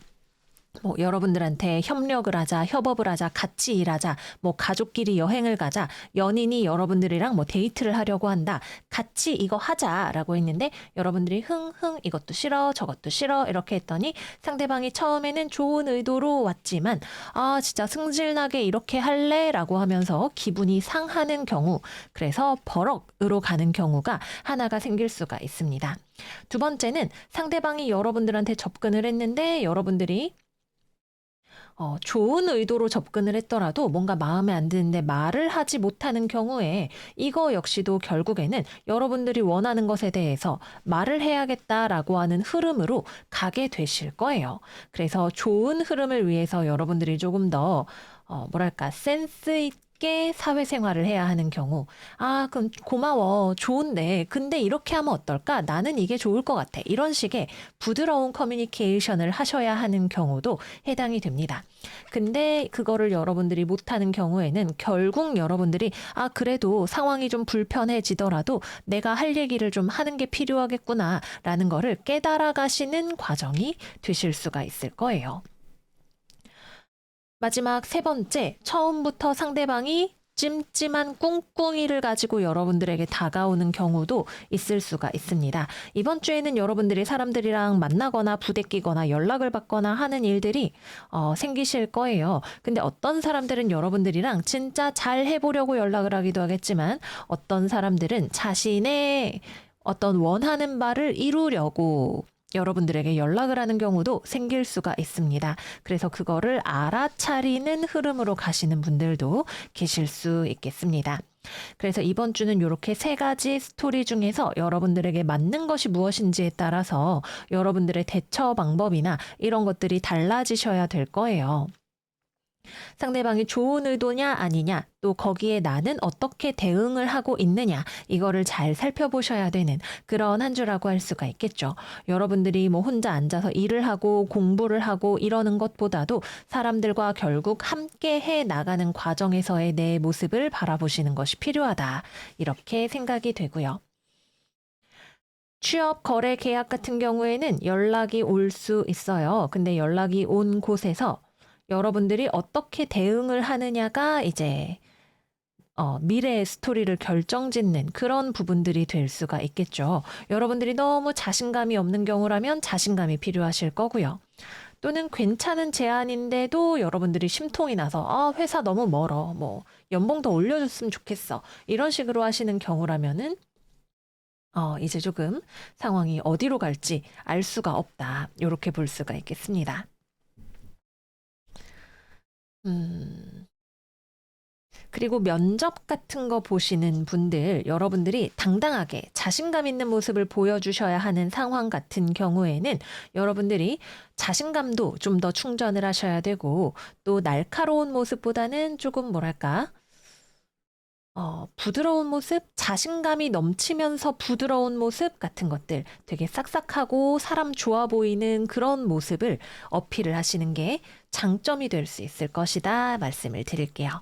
[SPEAKER 1] 뭐 여러분들한테 협력을 하자, 협업을 하자, 같이 일하자, 뭐 가족끼리 여행을 가자, 연인이 여러분들이랑 뭐 데이트를 하려고 한다, 같이 이거 하자라고 했는데 여러분들이 흥흥 이것도 싫어, 저것도 싫어 이렇게 했더니 상대방이 처음에는 좋은 의도로 왔지만 진짜 승질나게 이렇게 할래라고 하면서 기분이 상하는 경우, 그래서 버럭으로 가는 경우가 하나가 생길 수가 있습니다. 두 번째는 상대방이 여러분들한테 접근을 했는데 여러분들이 좋은 의도로 접근을 했더라도 뭔가 마음에 안 드는데 말을 하지 못하는 경우에, 이거 역시도 결국에는 여러분들이 원하는 것에 대해서 말을 해야겠다라고 하는 흐름으로 가게 되실 거예요. 그래서 좋은 흐름을 위해서 여러분들이 조금 더 뭐랄까 센스 있게 사회생활을 해야 하는 경우, 그럼 고마워, 좋은데 근데 이렇게 하면 어떨까? 나는 이게 좋을 것 같아. 이런 식의 부드러운 커뮤니케이션을 하셔야 하는 경우도 해당이 됩니다. 근데 그거를 여러분들이 못하는 경우에는 결국 여러분들이 그래도 상황이 좀 불편해지더라도 내가 할 얘기를 좀 하는 게 필요하겠구나라는 거를 깨달아 가시는 과정이 되실 수가 있을 거예요. 마지막 세 번째, 처음부터 상대방이 찜찜한 꿍꿍이를 가지고 여러분들에게 다가오는 경우도 있을 수가 있습니다. 이번 주에는 여러분들이 사람들이랑 만나거나 부대끼거나 연락을 받거나 하는 일들이 생기실 거예요. 근데 어떤 사람들은 여러분들이랑 진짜 잘 해보려고 연락을 하기도 하겠지만 어떤 사람들은 자신의 어떤 원하는 바를 이루려고 여러분들에게 연락을 하는 경우도 생길 수가 있습니다. 그래서 그거를 알아차리는 흐름으로 가시는 분들도 계실 수 있겠습니다. 그래서 이번 주는 이렇게 세 가지 스토리 중에서 여러분들에게 맞는 것이 무엇인지에 따라서 여러분들의 대처 방법이나 이런 것들이 달라지셔야 될 거예요. 상대방이 좋은 의도냐 아니냐, 또 거기에 나는 어떻게 대응을 하고 있느냐, 이거를 잘 살펴보셔야 되는 그런 한 주라고 할 수가 있겠죠. 여러분들이 뭐 혼자 앉아서 일을 하고 공부를 하고 이러는 것보다도 사람들과 결국 함께 해 나가는 과정에서의 내 모습을 바라보시는 것이 필요하다. 이렇게 생각이 되고요. 취업, 거래, 계약 같은 경우에는 연락이 올 수 있어요. 근데 연락이 온 곳에서 여러분들이 어떻게 대응을 하느냐가 이제 미래의 스토리를 결정짓는 그런 부분들이 될 수가 있겠죠. 여러분들이 너무 자신감이 없는 경우라면 자신감이 필요하실 거고요. 또는 괜찮은 제안인데도 여러분들이 심통이 나서 회사 너무 멀어. 뭐 연봉 더 올려줬으면 좋겠어. 이런 식으로 하시는 경우라면은 이제 조금 상황이 어디로 갈지 알 수가 없다. 이렇게 볼 수가 있겠습니다. 그리고 면접 같은 거 보시는 분들, 여러분들이 당당하게 자신감 있는 모습을 보여주셔야 하는 상황 같은 경우에는 여러분들이 자신감도 좀 더 충전을 하셔야 되고, 또 날카로운 모습보다는 조금 뭐랄까, 부드러운 모습, 자신감이 넘치면서 부드러운 모습 같은 것들, 되게 싹싹하고 사람 좋아 보이는 그런 모습을 어필을 하시는 게 장점이 될 수 있을 것이다 말씀을 드릴게요.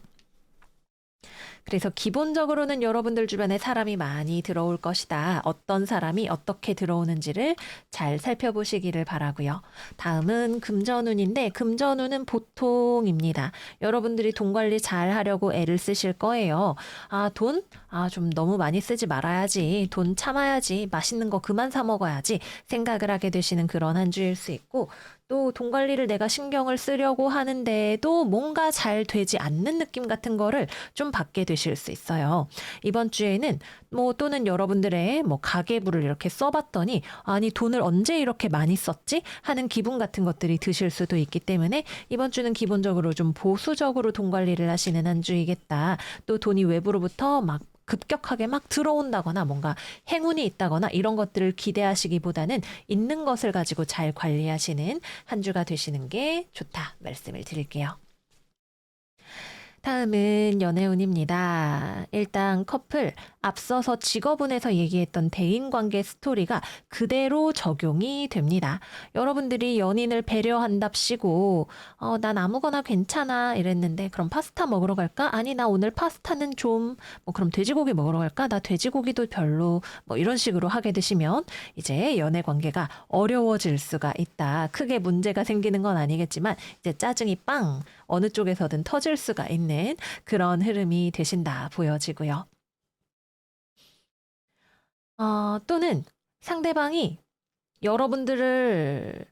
[SPEAKER 1] 그래서 기본적으로는 여러분들 주변에 사람이 많이 들어올 것이다. 어떤 사람이 어떻게 들어오는지를 잘 살펴보시기를 바라고요. 다음은 금전운인데 금전운은 보통입니다. 여러분들이 돈 관리 잘 하려고 애를 쓰실 거예요. 돈? 좀 너무 많이 쓰지 말아야지. 돈 참아야지. 맛있는 거 그만 사 먹어야지. 생각을 하게 되시는 그런 한 주일 수 있고, 또 돈 관리를 내가 신경을 쓰려고 하는데도 뭔가 잘 되지 않는 느낌 같은 거를 좀 받게 되실 수 있어요. 이번 주에는 또는 여러분들의 가계부를 이렇게 써봤더니 아니 돈을 언제 이렇게 많이 썼지? 하는 기분 같은 것들이 드실 수도 있기 때문에 이번 주는 기본적으로 좀 보수적으로 돈 관리를 하시는 한 주이겠다. 또 돈이 외부로부터 급격하게 들어온다거나 뭔가 행운이 있다거나 이런 것들을 기대하시기보다는 있는 것을 가지고 잘 관리하시는 한 주가 되시는 게 좋다 말씀을 드릴게요. 다음은 연애운입니다. 일단 커플, 앞서서 직업운에서 얘기했던 대인관계 스토리가 그대로 적용이 됩니다. 여러분들이 연인을 배려한답시고 난 아무거나 괜찮아 이랬는데 그럼 파스타 먹으러 갈까? 아니 나 오늘 파스타는 좀 그럼 돼지고기 먹으러 갈까? 나 돼지고기도 별로 이런 식으로 하게 되시면 이제 연애 관계가 어려워질 수가 있다. 크게 문제가 생기는 건 아니겠지만 이제 짜증이 빵 어느 쪽에서든 터질 수가 있는 그런 흐름이 되신다 보여지고요. 또는 상대방이 여러분들을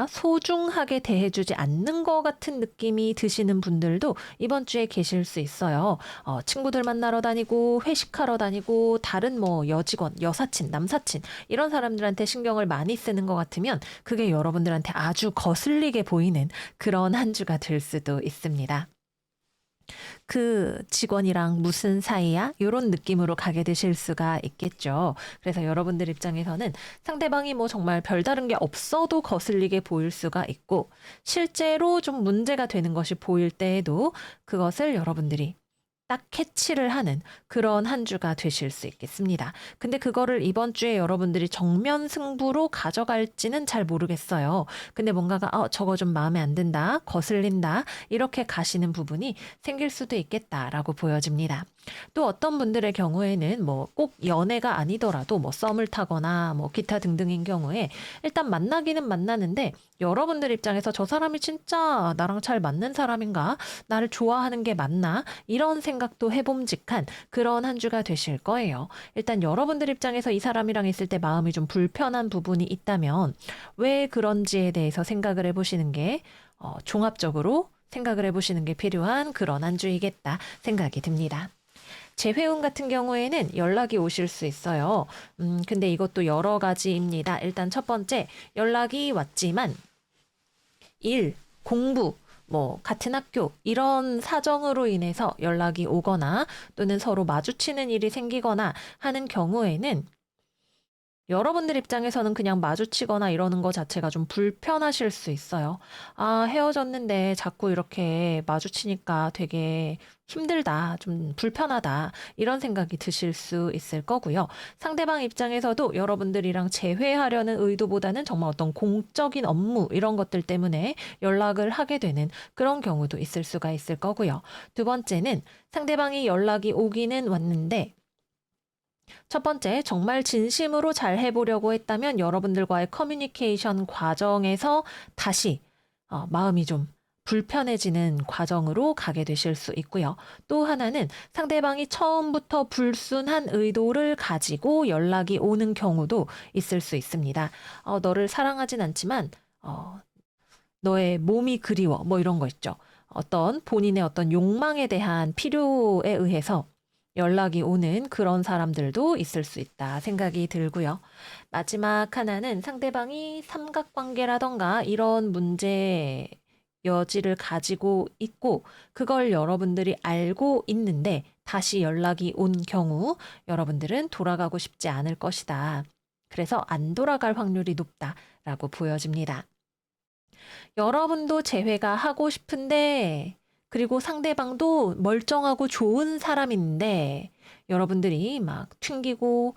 [SPEAKER 1] 소중하게 대해주지 않는 것 같은 느낌이 드시는 분들도 이번 주에 계실 수 있어요. 친구들 만나러 다니고 회식하러 다니고 다른 여직원, 여사친, 남사친 이런 사람들한테 신경을 많이 쓰는 것 같으면 그게 여러분들한테 아주 거슬리게 보이는 그런 한 주가 될 수도 있습니다. 그 직원이랑 무슨 사이야? 이런 느낌으로 가게 되실 수가 있겠죠. 그래서 여러분들 입장에서는 상대방이 정말 별다른 게 없어도 거슬리게 보일 수가 있고 실제로 좀 문제가 되는 것이 보일 때에도 그것을 여러분들이 딱 캐치를 하는 그런 한 주가 되실 수 있겠습니다. 근데 그거를 이번 주에 여러분들이 정면 승부로 가져갈지는 잘 모르겠어요. 근데 뭔가가 저거 좀 마음에 안 든다, 거슬린다 이렇게 가시는 부분이 생길 수도 있겠다라고 보여집니다. 또 어떤 분들의 경우에는 뭐 꼭 연애가 아니더라도 뭐 썸을 타거나 뭐 기타 등등인 경우에 일단 만나기는 만나는데 여러분들 입장에서 저 사람이 진짜 나랑 잘 맞는 사람인가? 나를 좋아하는 게 맞나? 이런 생각도 해봄직한 그런 한 주가 되실 거예요. 일단 여러분들 입장에서 이 사람이랑 있을 때 마음이 좀 불편한 부분이 있다면 왜 그런지에 대해서 생각을 해보시는 게 종합적으로 생각을 해보시는 게 필요한 그런 한 주이겠다 생각이 듭니다. 재회운 같은 경우에는 연락이 오실 수 있어요. 근데 이것도 여러 가지입니다. 일단 첫 번째, 연락이 왔지만 일, 공부, 뭐 같은 학교 이런 사정으로 인해서 연락이 오거나 또는 서로 마주치는 일이 생기거나 하는 경우에는 여러분들 입장에서는 그냥 마주치거나 이러는 거 자체가 좀 불편하실 수 있어요. 아, 헤어졌는데 자꾸 이렇게 마주치니까 되게 힘들다, 좀 불편하다, 이런 생각이 드실 수 있을 거고요. 상대방 입장에서도 여러분들이랑 재회하려는 의도보다는 정말 어떤 공적인 업무, 이런 것들 때문에 연락을 하게 되는 그런 경우도 있을 수가 있을 거고요. 두 번째는 상대방이 연락이 오기는 왔는데, 첫 번째, 정말 진심으로 잘 해보려고 했다면 여러분들과의 커뮤니케이션 과정에서 다시 마음이 좀 불편해지는 과정으로 가게 되실 수 있고요. 또 하나는 상대방이 처음부터 불순한 의도를 가지고 연락이 오는 경우도 있을 수 있습니다. 너를 사랑하진 않지만 너의 몸이 그리워 뭐 이런 거 있죠. 어떤 본인의 어떤 욕망에 대한 필요에 의해서 연락이 오는 그런 사람들도 있을 수 있다 생각이 들고요. 마지막 하나는 상대방이 삼각관계라던가 이런 문제 여지를 가지고 있고 그걸 여러분들이 알고 있는데 다시 연락이 온 경우 여러분들은 돌아가고 싶지 않을 것이다. 그래서 안 돌아갈 확률이 높다라고 보여집니다. 여러분도 재회가 하고 싶은데, 그리고 상대방도 멀쩡하고 좋은 사람인데, 여러분들이 막 튕기고,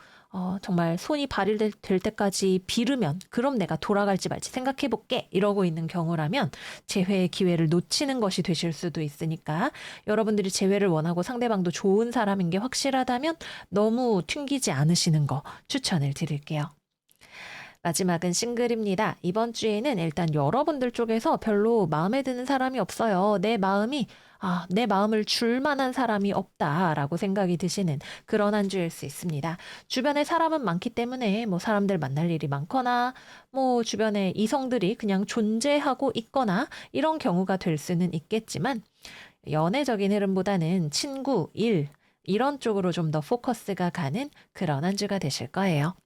[SPEAKER 1] 정말 손이 발휘될 때까지 비르면, 그럼 내가 돌아갈지 말지 생각해 볼게. 이러고 있는 경우라면, 재회의 기회를 놓치는 것이 되실 수도 있으니까, 여러분들이 재회를 원하고 상대방도 좋은 사람인 게 확실하다면, 너무 튕기지 않으시는 거 추천을 드릴게요. 마지막은 싱글입니다. 이번 주에는 일단 여러분들 쪽에서 별로 마음에 드는 사람이 없어요. 내 마음을 줄 만한 사람이 없다라고 생각이 드시는 그런 한 주일 수 있습니다. 주변에 사람은 많기 때문에 뭐 사람들 만날 일이 많거나 뭐 주변에 이성들이 그냥 존재하고 있거나 이런 경우가 될 수는 있겠지만 연애적인 흐름보다는 친구, 일, 이런 쪽으로 좀 더 포커스가 가는 그런 한 주가 되실 거예요.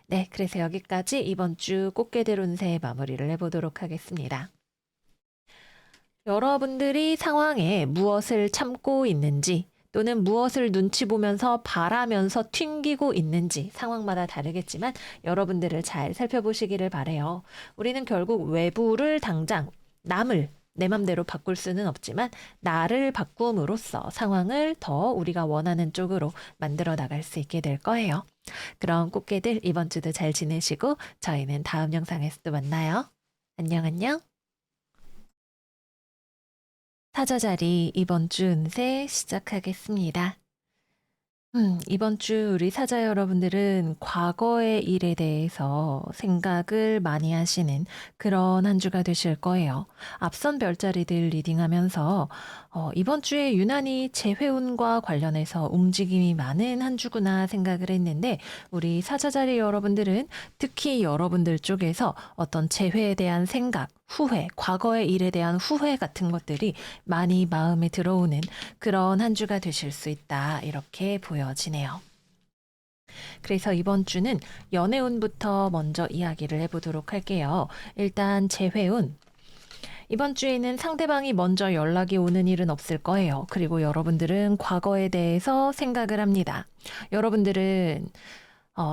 [SPEAKER 1] 네, 그래서 여기까지 이번 주 꽃게들 운세 마무리를 해보도록 하겠습니다. 여러분들이 상황에 무엇을 참고 있는지 또는 무엇을 눈치 보면서 바라면서 튕기고 있는지 상황마다 다르겠지만 여러분들을 잘 살펴보시기를 바래요. 우리는 결국 외부를 당장 남을 내 맘대로 바꿀 수는 없지만 나를 바꿈으로써 상황을 더 우리가 원하는 쪽으로 만들어 나갈 수 있게 될 거예요. 그럼 꽃게들 이번 주도 잘 지내시고 저희는 다음 영상에서 또 만나요. 안녕 안녕. 사자자리 이번 주 운세 시작하겠습니다. 이번 주 우리 사자 여러분들은 과거의 일에 대해서 생각을 많이 하시는 그런 한 주가 되실 거예요. 앞선 별자리들 리딩하면서 이번 주에 유난히 재회운과 관련해서 움직임이 많은 한 주구나 생각을 했는데 우리 사자자리 여러분들은 특히 여러분들 쪽에서 어떤 재회에 대한 생각, 후회, 과거의 일에 대한 후회 같은 것들이 많이 마음에 들어오는 그런 한 주가 되실 수 있다. 이렇게 보여지네요. 그래서 이번 주는 연애운부터 먼저 이야기를 해보도록 할게요. 일단 재회운. 이번 주에는 상대방이 먼저 연락이 오는 일은 없을 거예요. 그리고 여러분들은 과거에 대해서 생각을 합니다. 여러분들은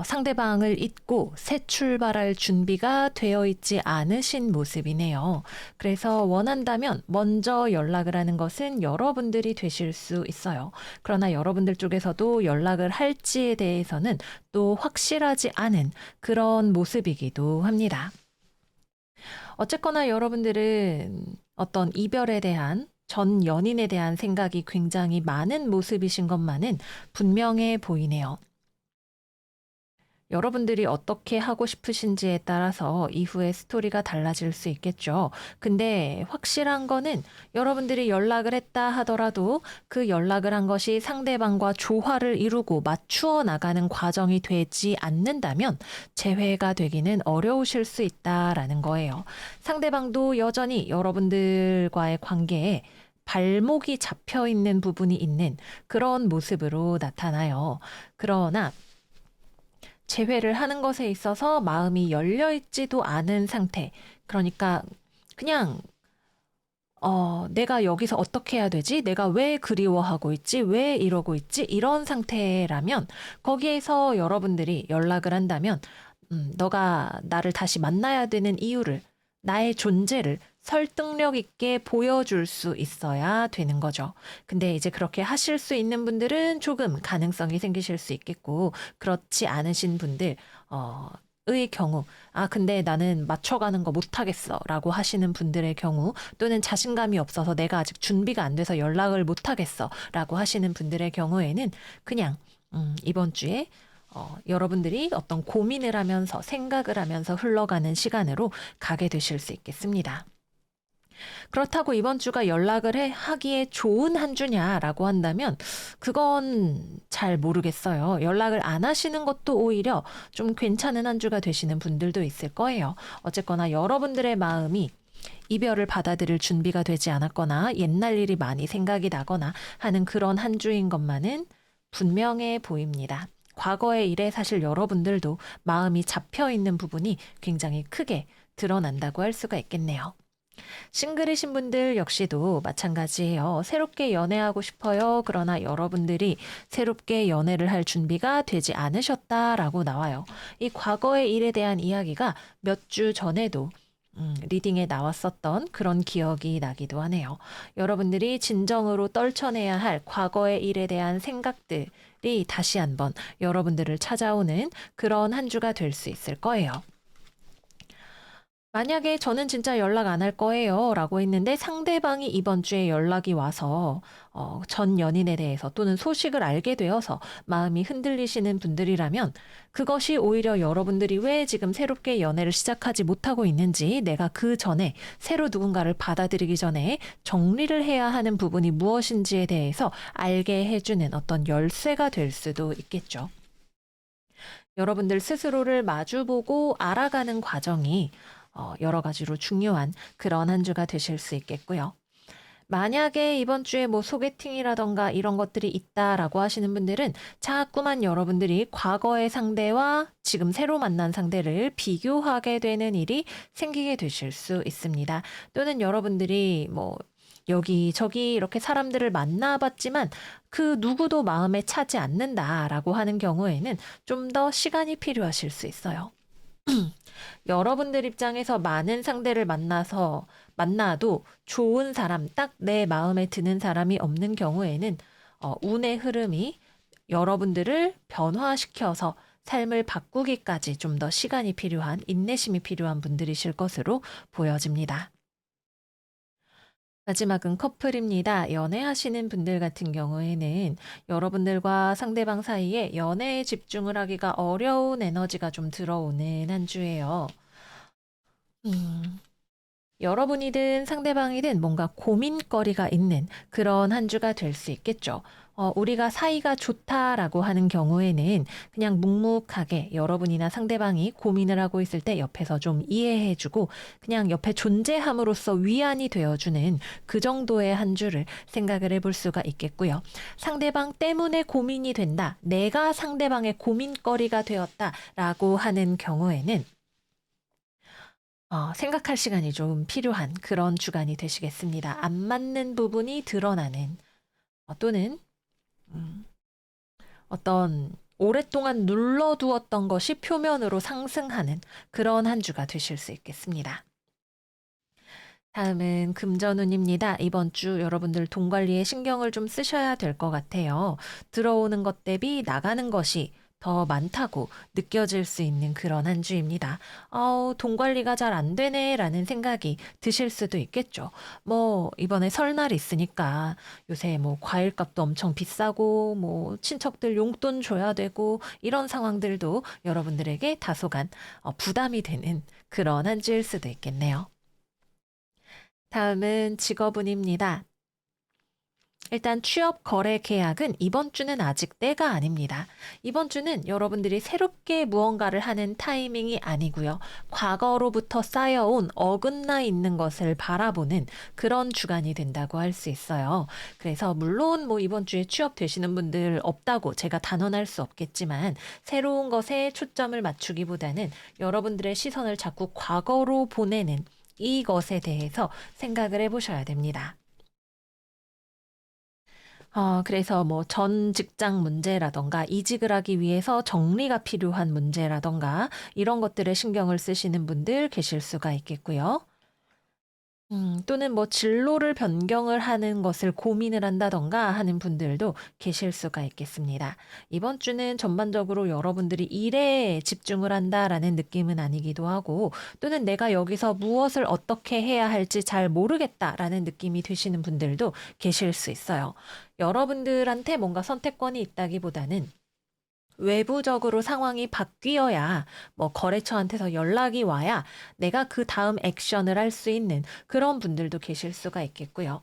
[SPEAKER 1] 상대방을 잊고 새 출발할 준비가 되어 있지 않으신 모습이네요. 그래서 원한다면 먼저 연락을 하는 것은 여러분들이 되실 수 있어요. 그러나 여러분들 쪽에서도 연락을 할지에 대해서는 또 확실하지 않은 그런 모습이기도 합니다. 어쨌거나 여러분들은 어떤 이별에 대한 전 연인에 대한 생각이 굉장히 많은 모습이신 것만은 분명해 보이네요. 여러분들이 어떻게 하고 싶으신지에 따라서 이후의 스토리가 달라질 수 있겠죠. 근데 확실한 거는 여러분들이 연락을 했다 하더라도 그 연락을 한 것이 상대방과 조화를 이루고 맞추어 나가는 과정이 되지 않는다면 재회가 되기는 어려우실 수 있다라는 거예요. 상대방도 여전히 여러분들과의 관계에 발목이 잡혀 있는 부분이 있는 그런 모습으로 나타나요. 그러나 재회를 하는 것에 있어서 마음이 열려 있지도 않은 상태. 그러니까 그냥 내가 여기서 어떻게 해야 되지? 내가 왜 그리워하고 있지? 왜 이러고 있지? 이런 상태라면 거기에서 여러분들이 연락을 한다면 너가 나를 다시 만나야 되는 이유를 나의 존재를 설득력 있게 보여줄 수 있어야 되는 거죠. 근데 이제 그렇게 하실 수 있는 분들은 조금 가능성이 생기실 수 있겠고, 그렇지 않으신 분들, 의 경우, 근데 나는 맞춰가는 거 못하겠어 라고 하시는 분들의 경우, 또는 자신감이 없어서 내가 아직 준비가 안 돼서 연락을 못하겠어 라고 하시는 분들의 경우에는 그냥, 이번 주에 여러분들이 어떤 고민을 하면서 생각을 하면서 흘러가는 시간으로 가게 되실 수 있겠습니다. 그렇다고 이번 주가 연락을 하기에 좋은 한 주냐라고 한다면 그건 잘 모르겠어요. 연락을 안 하시는 것도 오히려 좀 괜찮은 한 주가 되시는 분들도 있을 거예요. 어쨌거나 여러분들의 마음이 이별을 받아들일 준비가 되지 않았거나 옛날 일이 많이 생각이 나거나 하는 그런 한 주인 것만은 분명해 보입니다. 과거의 일에 사실 여러분들도 마음이 잡혀 있는 부분이 굉장히 크게 드러난다고 할 수가 있겠네요. 싱글이신 분들 역시도 마찬가지예요. 새롭게 연애하고 싶어요. 그러나 여러분들이 새롭게 연애를 할 준비가 되지 않으셨다라고 나와요. 이 과거의 일에 대한 이야기가 몇 주 전에도 리딩에 나왔었던 그런 기억이 나기도 하네요. 여러분들이 진정으로 떨쳐내야 할 과거의 일에 대한 생각들이 다시 한번 여러분들을 찾아오는 그런 한 주가 될 수 있을 거예요. 만약에 저는 진짜 연락 안 할 거예요 라고 했는데 상대방이 이번 주에 연락이 와서 전 연인에 대해서 또는 소식을 알게 되어서 마음이 흔들리시는 분들이라면 그것이 오히려 여러분들이 왜 지금 새롭게 연애를 시작하지 못하고 있는지, 내가 그 전에 새로 누군가를 받아들이기 전에 정리를 해야 하는 부분이 무엇인지에 대해서 알게 해주는 어떤 열쇠가 될 수도 있겠죠. 여러분들 스스로를 마주보고 알아가는 과정이 여러 가지로 중요한 그런 한 주가 되실 수 있겠고요. 만약에 이번 주에 뭐 소개팅이라던가 이런 것들이 있다라고 하시는 분들은 자꾸만 여러분들이 과거의 상대와 지금 새로 만난 상대를 비교하게 되는 일이 생기게 되실 수 있습니다. 또는 여러분들이 뭐 여기저기 이렇게 사람들을 만나봤지만 그 누구도 마음에 차지 않는다라고 하는 경우에는 좀 더 시간이 필요하실 수 있어요. 여러분들 입장에서 많은 상대를 만나도 좋은 사람, 딱 내 마음에 드는 사람이 없는 경우에는 운의 흐름이 여러분들을 변화시켜서 삶을 바꾸기까지 좀 더 시간이 필요한, 인내심이 필요한 분들이실 것으로 보여집니다. 마지막은 커플입니다. 연애하시는 분들 같은 경우에는 여러분들과 상대방 사이에 연애에 집중을 하기가 어려운 에너지가 좀 들어오는 한 주예요. 음, 여러분이든 상대방이든 뭔가 고민거리가 있는 그런 한 주가 될 수 있겠죠. 우리가 사이가 좋다라고 하는 경우에는 그냥 묵묵하게 여러분이나 상대방이 고민을 하고 있을 때 옆에서 좀 이해해주고 그냥 옆에 존재함으로써 위안이 되어주는 그 정도의 한 주를 생각을 해볼 수가 있겠고요. 상대방 때문에 고민이 된다, 내가 상대방의 고민거리가 되었다라고 하는 경우에는 생각할 시간이 좀 필요한 그런 주간이 되시겠습니다. 안 맞는 부분이 드러나는 또는 음, 어떤 오랫동안 눌러두었던 것이 표면으로 상승하는 그런 한 주가 되실 수 있겠습니다. 다음은 금전운입니다. 이번 주 여러분들 돈 관리에 신경을 좀 쓰셔야 될 것 같아요. 들어오는 것 대비 나가는 것이 더 많다고 느껴질 수 있는 그런 한 주입니다. 돈 관리가 잘 안 되네 라는 생각이 드실 수도 있겠죠. 뭐 이번에 설날 있으니까 요새 뭐 과일값도 엄청 비싸고 뭐 친척들 용돈 줘야 되고 이런 상황들도 여러분들에게 다소간 부담이 되는 그런 한 주일 수도 있겠네요. 다음은 직업운입니다. 일단 취업 거래 계약은 이번 주는 아직 때가 아닙니다. 이번 주는 여러분들이 새롭게 무언가를 하는 타이밍이 아니고요. 과거로부터 쌓여온 어긋나 있는 것을 바라보는 그런 주간이 된다고 할 수 있어요. 그래서 물론 뭐 이번 주에 취업되시는 분들 없다고 제가 단언할 수 없겠지만 새로운 것에 초점을 맞추기보다는 여러분들의 시선을 자꾸 과거로 보내는 이것에 대해서 생각을 해보셔야 됩니다. 그래서 뭐 전 직장 문제라던가 이직을 하기 위해서 정리가 필요한 문제라던가 이런 것들에 신경을 쓰시는 분들 계실 수가 있겠고요. 또는 뭐 진로를 변경을 하는 것을 고민을 한다던가 하는 분들도 계실 수가 있겠습니다. 이번 주는 전반적으로 여러분들이 일에 집중을 한다라는 느낌은 아니기도 하고, 또는 내가 여기서 무엇을 어떻게 해야 할지 잘 모르겠다라는 느낌이 드시는 분들도 계실 수 있어요. 여러분들한테 뭔가 선택권이 있다기보다는 외부적으로 상황이 바뀌어야 뭐 거래처한테서 연락이 와야 내가 그 다음 액션을 할 수 있는 그런 분들도 계실 수가 있겠고요.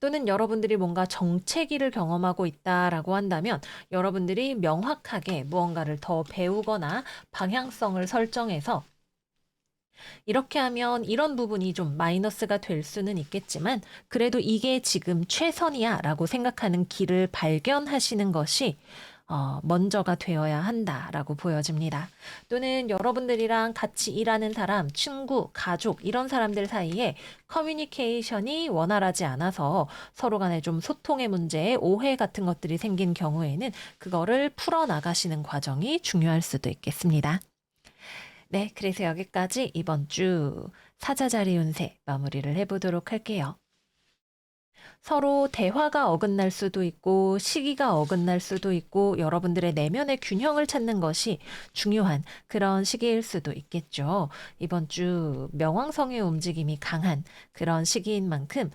[SPEAKER 1] 또는 여러분들이 뭔가 정체기를 경험하고 있다라고 한다면 여러분들이 명확하게 무언가를 더 배우거나 방향성을 설정해서 이렇게 하면 이런 부분이 좀 마이너스가 될 수는 있겠지만 그래도 이게 지금 최선이야 라고 생각하는 길을 발견하시는 것이 먼저가 되어야 한다라고 보여집니다. 또는 여러분들이랑 같이 일하는 사람, 친구, 가족 이런 사람들 사이에 커뮤니케이션이 원활하지 않아서 서로 간에 좀 소통의 문제, 오해 같은 것들이 생긴 경우에는 그거를 풀어나가시는 과정이 중요할 수도 있겠습니다. 네, 그래서 여기까지 이번 주 사자자리 운세 마무리를 해보도록 할게요. 서로 대화가 어긋날 수도 있고 시기가 어긋날 수도 있고 여러분들의 내면의 균형을 찾는 것이 중요한 그런 시기일 수도 있겠죠. 이번 주 명왕성의 움직임이 강한 그런 시기인 만큼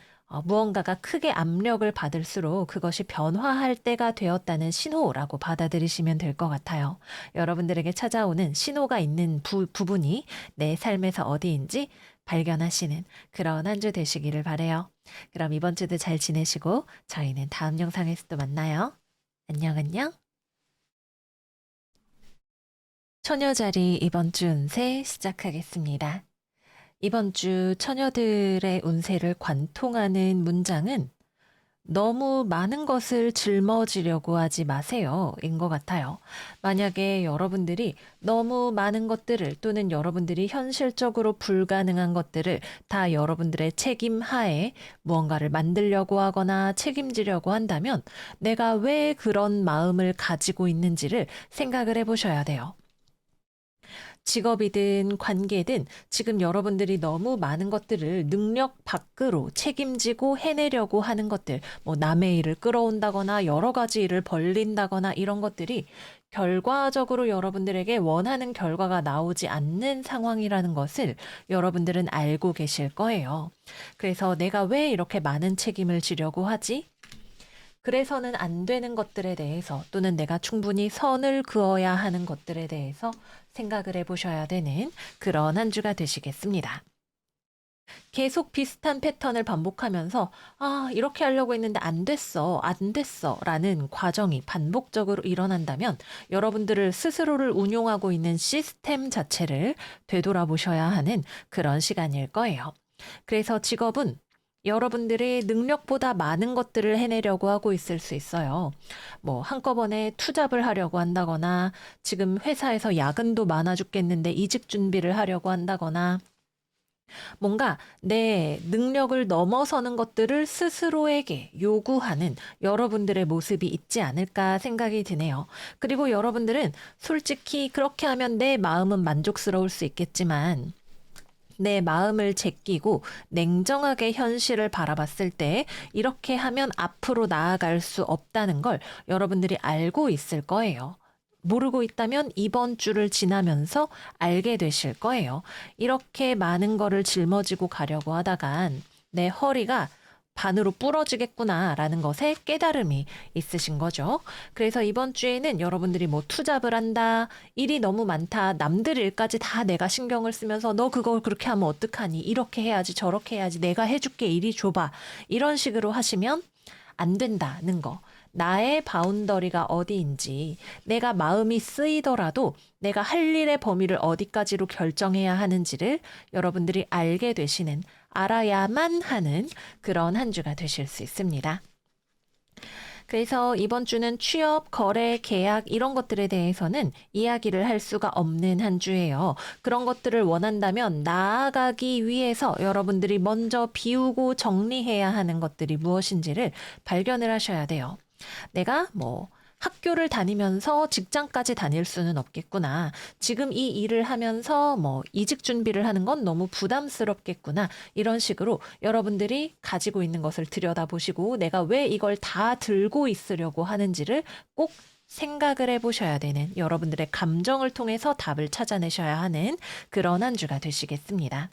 [SPEAKER 1] 무언가가 크게 압력을 받을수록 그것이 변화할 때가 되었다는 신호라고 받아들이시면 될 것 같아요. 여러분들에게 찾아오는 신호가 있는 부분이 내 삶에서 어디인지 발견하시는 그런 한 주 되시기를 바래요. 그럼 이번 주도 잘 지내시고 저희는 다음 영상에서 또 만나요. 안녕, 안녕. 처녀자리 이번 주 운세 시작하겠습니다. 이번 주 처녀들의 운세를 관통하는 문장은 너무 많은 것을 짊어지려고 하지 마세요. 인 것 같아요. 만약에 여러분들이 너무 많은 것들을 또는 여러분들이 현실적으로 불가능한 것들을 다 여러분들의 책임 하에 무언가를 만들려고 하거나 책임지려고 한다면 내가 왜 그런 마음을 가지고 있는지를 생각을 해보셔야 돼요. 직업이든 관계든 지금 여러분들이 너무 많은 것들을 능력 밖으로 책임지고 해내려고 하는 것들, 뭐 남의 일을 끌어온다거나 여러 가지 일을 벌린다거나 이런 것들이 결과적으로 여러분들에게 원하는 결과가 나오지 않는 상황이라는 것을 여러분들은 알고 계실 거예요. 그래서 내가 왜 이렇게 많은 책임을 지려고 하지? 그래서는 안 되는 것들에 대해서 또는 내가 충분히 선을 그어야 하는 것들에 대해서 생각을 해보셔야 되는 그런 한 주가 되시겠습니다. 계속 비슷한 패턴을 반복하면서 이렇게 하려고 했는데 안 됐어, 안 됐어 라는 과정이 반복적으로 일어난다면 여러분들을 스스로를 운용하고 있는 시스템 자체를 되돌아보셔야 하는 그런 시간일 거예요. 그래서 직업은 여러분들이 능력보다 많은 것들을 해내려고 하고 있을 수 있어요. 뭐 한꺼번에 투잡을 하려고 한다거나 지금 회사에서 야근도 많아 죽겠는데 이직 준비를 하려고 한다거나 뭔가 내 능력을 넘어서는 것들을 스스로에게 요구하는 여러분들의 모습이 있지 않을까 생각이 드네요. 그리고 여러분들은 솔직히 그렇게 하면 내 마음은 만족스러울 수 있겠지만 내 마음을 제끼고 냉정하게 현실을 바라봤을 때 이렇게 하면 앞으로 나아갈 수 없다는 걸 여러분들이 알고 있을 거예요. 모르고 있다면 이번 주를 지나면서 알게 되실 거예요. 이렇게 많은 거를 짊어지고 가려고 하다간 내 허리가 반으로 부러지겠구나라는 것에 깨달음이 있으신 거죠. 그래서 이번 주에는 여러분들이 뭐 투잡을 한다, 일이 너무 많다, 남들 일까지 다 내가 신경을 쓰면서 너 그걸 그렇게 하면 어떡하니? 이렇게 해야지, 저렇게 해야지, 내가 해줄게, 이리 줘봐. 이런 식으로 하시면 안 된다는 거. 나의 바운더리가 어디인지, 내가 마음이 쓰이더라도 내가 할 일의 범위를 어디까지로 결정해야 하는지를 여러분들이 알게 되시는, 알아야만 하는 그런 한 주가 되실 수 있습니다. 그래서 이번 주는 취업, 거래, 계약 이런 것들에 대해서는 이야기를 할 수가 없는 한 주예요. 그런 것들을 원한다면 나아가기 위해서 여러분들이 먼저 비우고 정리해야 하는 것들이 무엇인지를 발견을 하셔야 돼요. 내가 뭐 학교를 다니면서 직장까지 다닐 수는 없겠구나. 지금 이 일을 하면서 뭐 이직 준비를 하는 건 너무 부담스럽겠구나. 이런 식으로 여러분들이 가지고 있는 것을 들여다보시고 내가 왜 이걸 다 들고 있으려고 하는지를 꼭 생각을 해보셔야 되는, 여러분들의 감정을 통해서 답을 찾아내셔야 하는 그런 한 주가 되시겠습니다.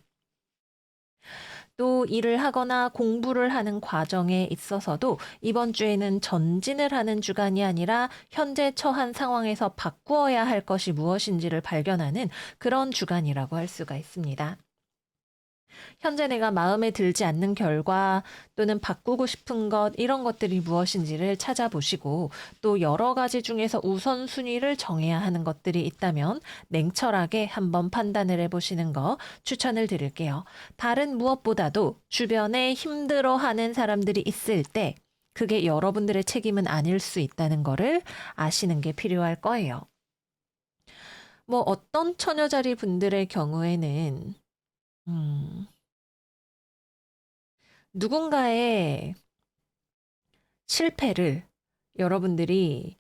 [SPEAKER 1] 또 일을 하거나 공부를 하는 과정에 있어서도 이번 주에는 전진을 하는 주간이 아니라 현재 처한 상황에서 바꾸어야 할 것이 무엇인지를 발견하는 그런 주간이라고 할 수가 있습니다. 현재 내가 마음에 들지 않는 결과 또는 바꾸고 싶은 것, 이런 것들이 무엇인지를 찾아보시고 또 여러 가지 중에서 우선순위를 정해야 하는 것들이 있다면 냉철하게 한번 판단을 해보시는 거 추천을 드릴게요. 다른 무엇보다도 주변에 힘들어하는 사람들이 있을 때 그게 여러분들의 책임은 아닐 수 있다는 거를 아시는 게 필요할 거예요. 뭐 어떤 처녀자리 분들의 경우에는 음, 누군가의 실패를 여러분들이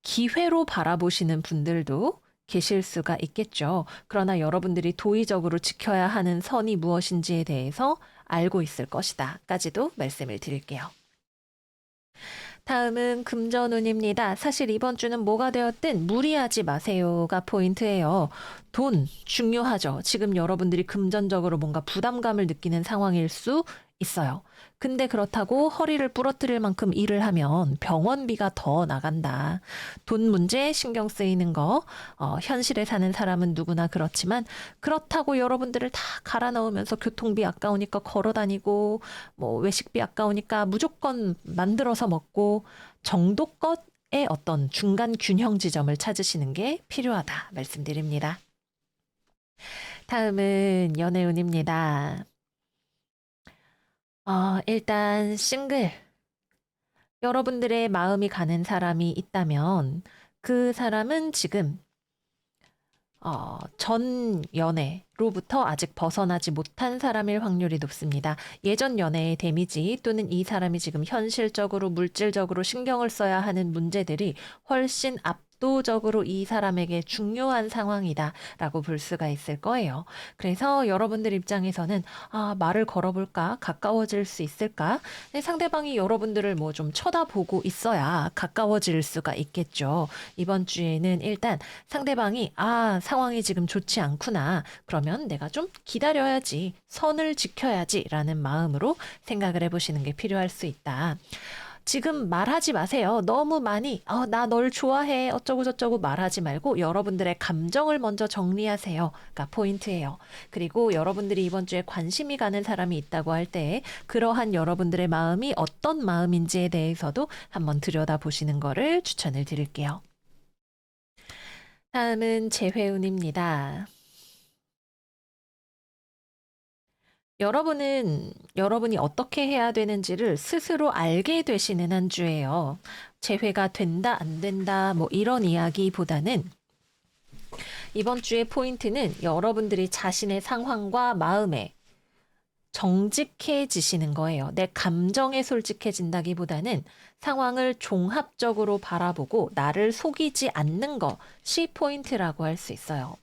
[SPEAKER 1] 기회로 바라보시는 분들도 계실 수가 있겠죠. 그러나 여러분들이 도의적으로 지켜야 하는 선이 무엇인지에 대해서 알고 있을 것이다까지도 말씀을 드릴게요. 다음은 금전운입니다. 사실 이번 주는 뭐가 되었든 무리하지 마세요가 포인트예요. 돈 중요하죠. 지금 여러분들이 금전적으로 뭔가 부담감을 느끼는 상황일 수 있어요. 근데 그렇다고 허리를 부러뜨릴 만큼 일을 하면 병원비가 더 나간다. 돈 문제 신경 쓰이는 거, 현실에 사는 사람은 누구나 그렇지만 그렇다고 여러분들을 다 갈아 넣으면서 교통비 아까우니까 걸어 다니고 뭐 외식비 아까우니까 무조건 만들어서 먹고 정도껏의 어떤 중간 균형 지점을 찾으시는 게 필요하다 말씀드립니다. 다음은 연애운입니다. 일단 싱글. 여러분들의 마음이 가는 사람이 있다면 그 사람은 지금 전 연애로부터 아직 벗어나지 못한 사람일 확률이 높습니다. 예전 연애의 데미지 또는 이 사람이 지금 현실적으로 물질적으로 신경을 써야 하는 문제들이 훨씬 압도적으로 이 사람에게 중요한 상황이다라고 볼 수가 있을 거예요. 그래서 여러분들 입장에서는 말을 걸어볼까? 가까워질 수 있을까? 상대방이 여러분들을 뭐 좀 쳐다보고 있어야 가까워질 수가 있겠죠. 이번 주에는 일단 상대방이 상황이 지금 좋지 않구나. 그러면 내가 좀 기다려야지. 선을 지켜야지라는 마음으로 생각을 해보시는 게 필요할 수 있다. 지금 말하지 마세요. 너무 많이 나 널 좋아해 어쩌고 저쩌고 말하지 말고 여러분들의 감정을 먼저 정리하세요가 포인트예요. 그리고 여러분들이 이번 주에 관심이 가는 사람이 있다고 할 때 그러한 여러분들의 마음이 어떤 마음인지에 대해서도 한번 들여다보시는 거를 추천을 드릴게요. 다음은 재회운입니다. 여러분이 어떻게 해야 되는지를 스스로 알게 되시는 한 주예요. 재회가 된다, 안 된다, 뭐 이런 이야기보다는 이번 주의 포인트는 여러분들이 자신의 상황과 마음에 정직해지시는 거예요. 내 감정에 솔직해진다기보다는 상황을 종합적으로 바라보고 나를 속이지 않는 것이 포인트라고 할 수 있어요.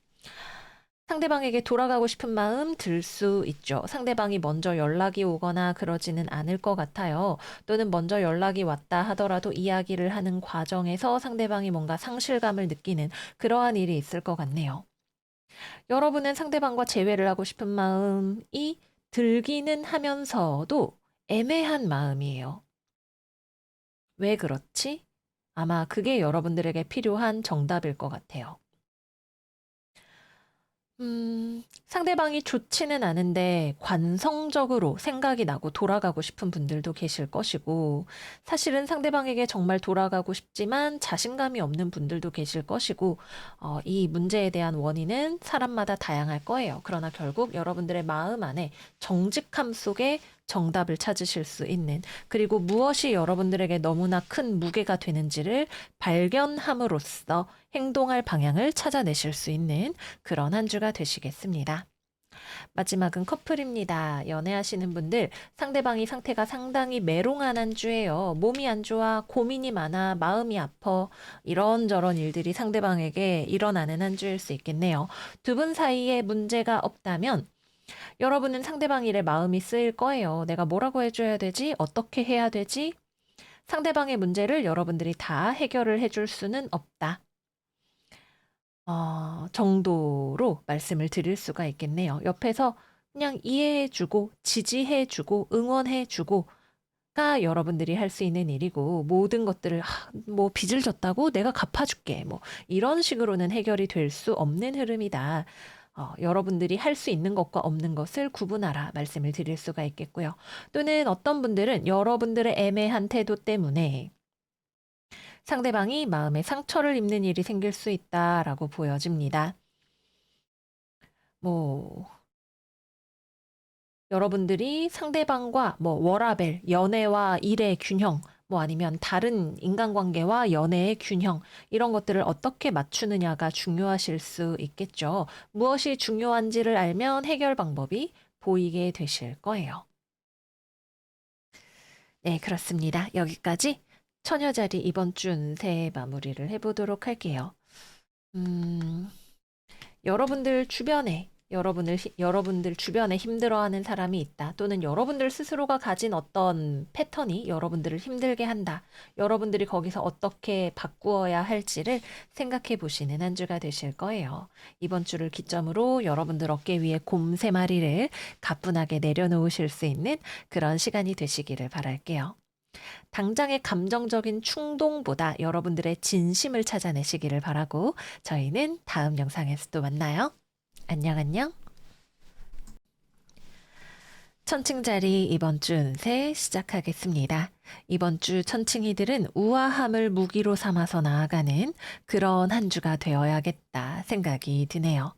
[SPEAKER 1] 상대방에게 돌아가고 싶은 마음 들 수 있죠. 상대방이 먼저 연락이 오거나 그러지는 않을 것 같아요. 또는 먼저 연락이 왔다 하더라도 이야기를 하는 과정에서 상대방이 뭔가 상실감을 느끼는 그러한 일이 있을 것 같네요. 여러분은 상대방과 재회를 하고 싶은 마음이 들기는 하면서도 애매한 마음이에요. 왜 그렇지? 아마 그게 여러분들에게 필요한 정답일 것 같아요. 상대방이 좋지는 않은데 관성적으로 생각이 나고 돌아가고 싶은 분들도 계실 것이고, 사실은 상대방에게 정말 돌아가고 싶지만 자신감이 없는 분들도 계실 것이고, 이 문제에 대한 원인은 사람마다 다양할 거예요. 그러나 결국 여러분들의 마음 안에 정직함 속에 정답을 찾으실 수 있는, 그리고 무엇이 여러분들에게 너무나 큰 무게가 되는지를 발견함으로써 행동할 방향을 찾아내실 수 있는 그런 한 주가 되시겠습니다. 마지막은 커플입니다. 연애하시는 분들, 상대방이 상태가 상당히 메롱한 한 주예요. 몸이 안 좋아, 고민이 많아, 마음이 아파, 이런저런 일들이 상대방에게 일어나는 한 주일 수 있겠네요. 두 분 사이에 문제가 없다면 여러분은 상대방 일에 마음이 쓰일 거예요. 내가 뭐라고 해줘야 되지? 어떻게 해야 되지? 상대방의 문제를 여러분들이 다 해결을 해줄 수는 없다. 정도로 말씀을 드릴 수가 있겠네요. 옆에서 그냥 이해해주고, 지지해주고, 응원해주고가 여러분들이 할 수 있는 일이고, 모든 것들을, 뭐, 빚을 졌다고 내가 갚아줄게. 뭐, 이런 식으로는 해결이 될 수 없는 흐름이다. 여러분들이 할 수 있는 것과 없는 것을 구분하라 말씀을 드릴 수가 있겠고요. 또는 어떤 분들은 여러분들의 애매한 태도 때문에 상대방이 마음에 상처를 입는 일이 생길 수 있다라고 보여집니다. 뭐, 여러분들이 상대방과 뭐 워라밸, 연애와 일의 균형, 뭐 아니면 다른 인간관계와 연애의 균형, 이런 것들을 어떻게 맞추느냐가 중요하실 수 있겠죠. 무엇이 중요한지를 알면 해결 방법이 보이게 되실 거예요. 네, 그렇습니다. 여기까지 처녀자리 이번 주 운세 마무리를 해보도록 할게요. 여러분들 주변에 힘들어하는 사람이 있다. 또는 여러분들 스스로가 가진 어떤 패턴이 여러분들을 힘들게 한다. 여러분들이 거기서 어떻게 바꾸어야 할지를 생각해 보시는 한 주가 되실 거예요. 이번 주를 기점으로 여러분들 어깨 위에 곰 3마리를 가뿐하게 내려놓으실 수 있는 그런 시간이 되시기를 바랄게요. 당장의 감정적인 충동보다 여러분들의 진심을 찾아내시기를 바라고 저희는 다음 영상에서 또 만나요. 안녕, 안녕. 천칭자리 이번 주 운세 시작하겠습니다. 이번 주 천칭이들은 우아함을 무기로 삼아서 나아가는 그런 한 주가 되어야겠다 생각이 드네요.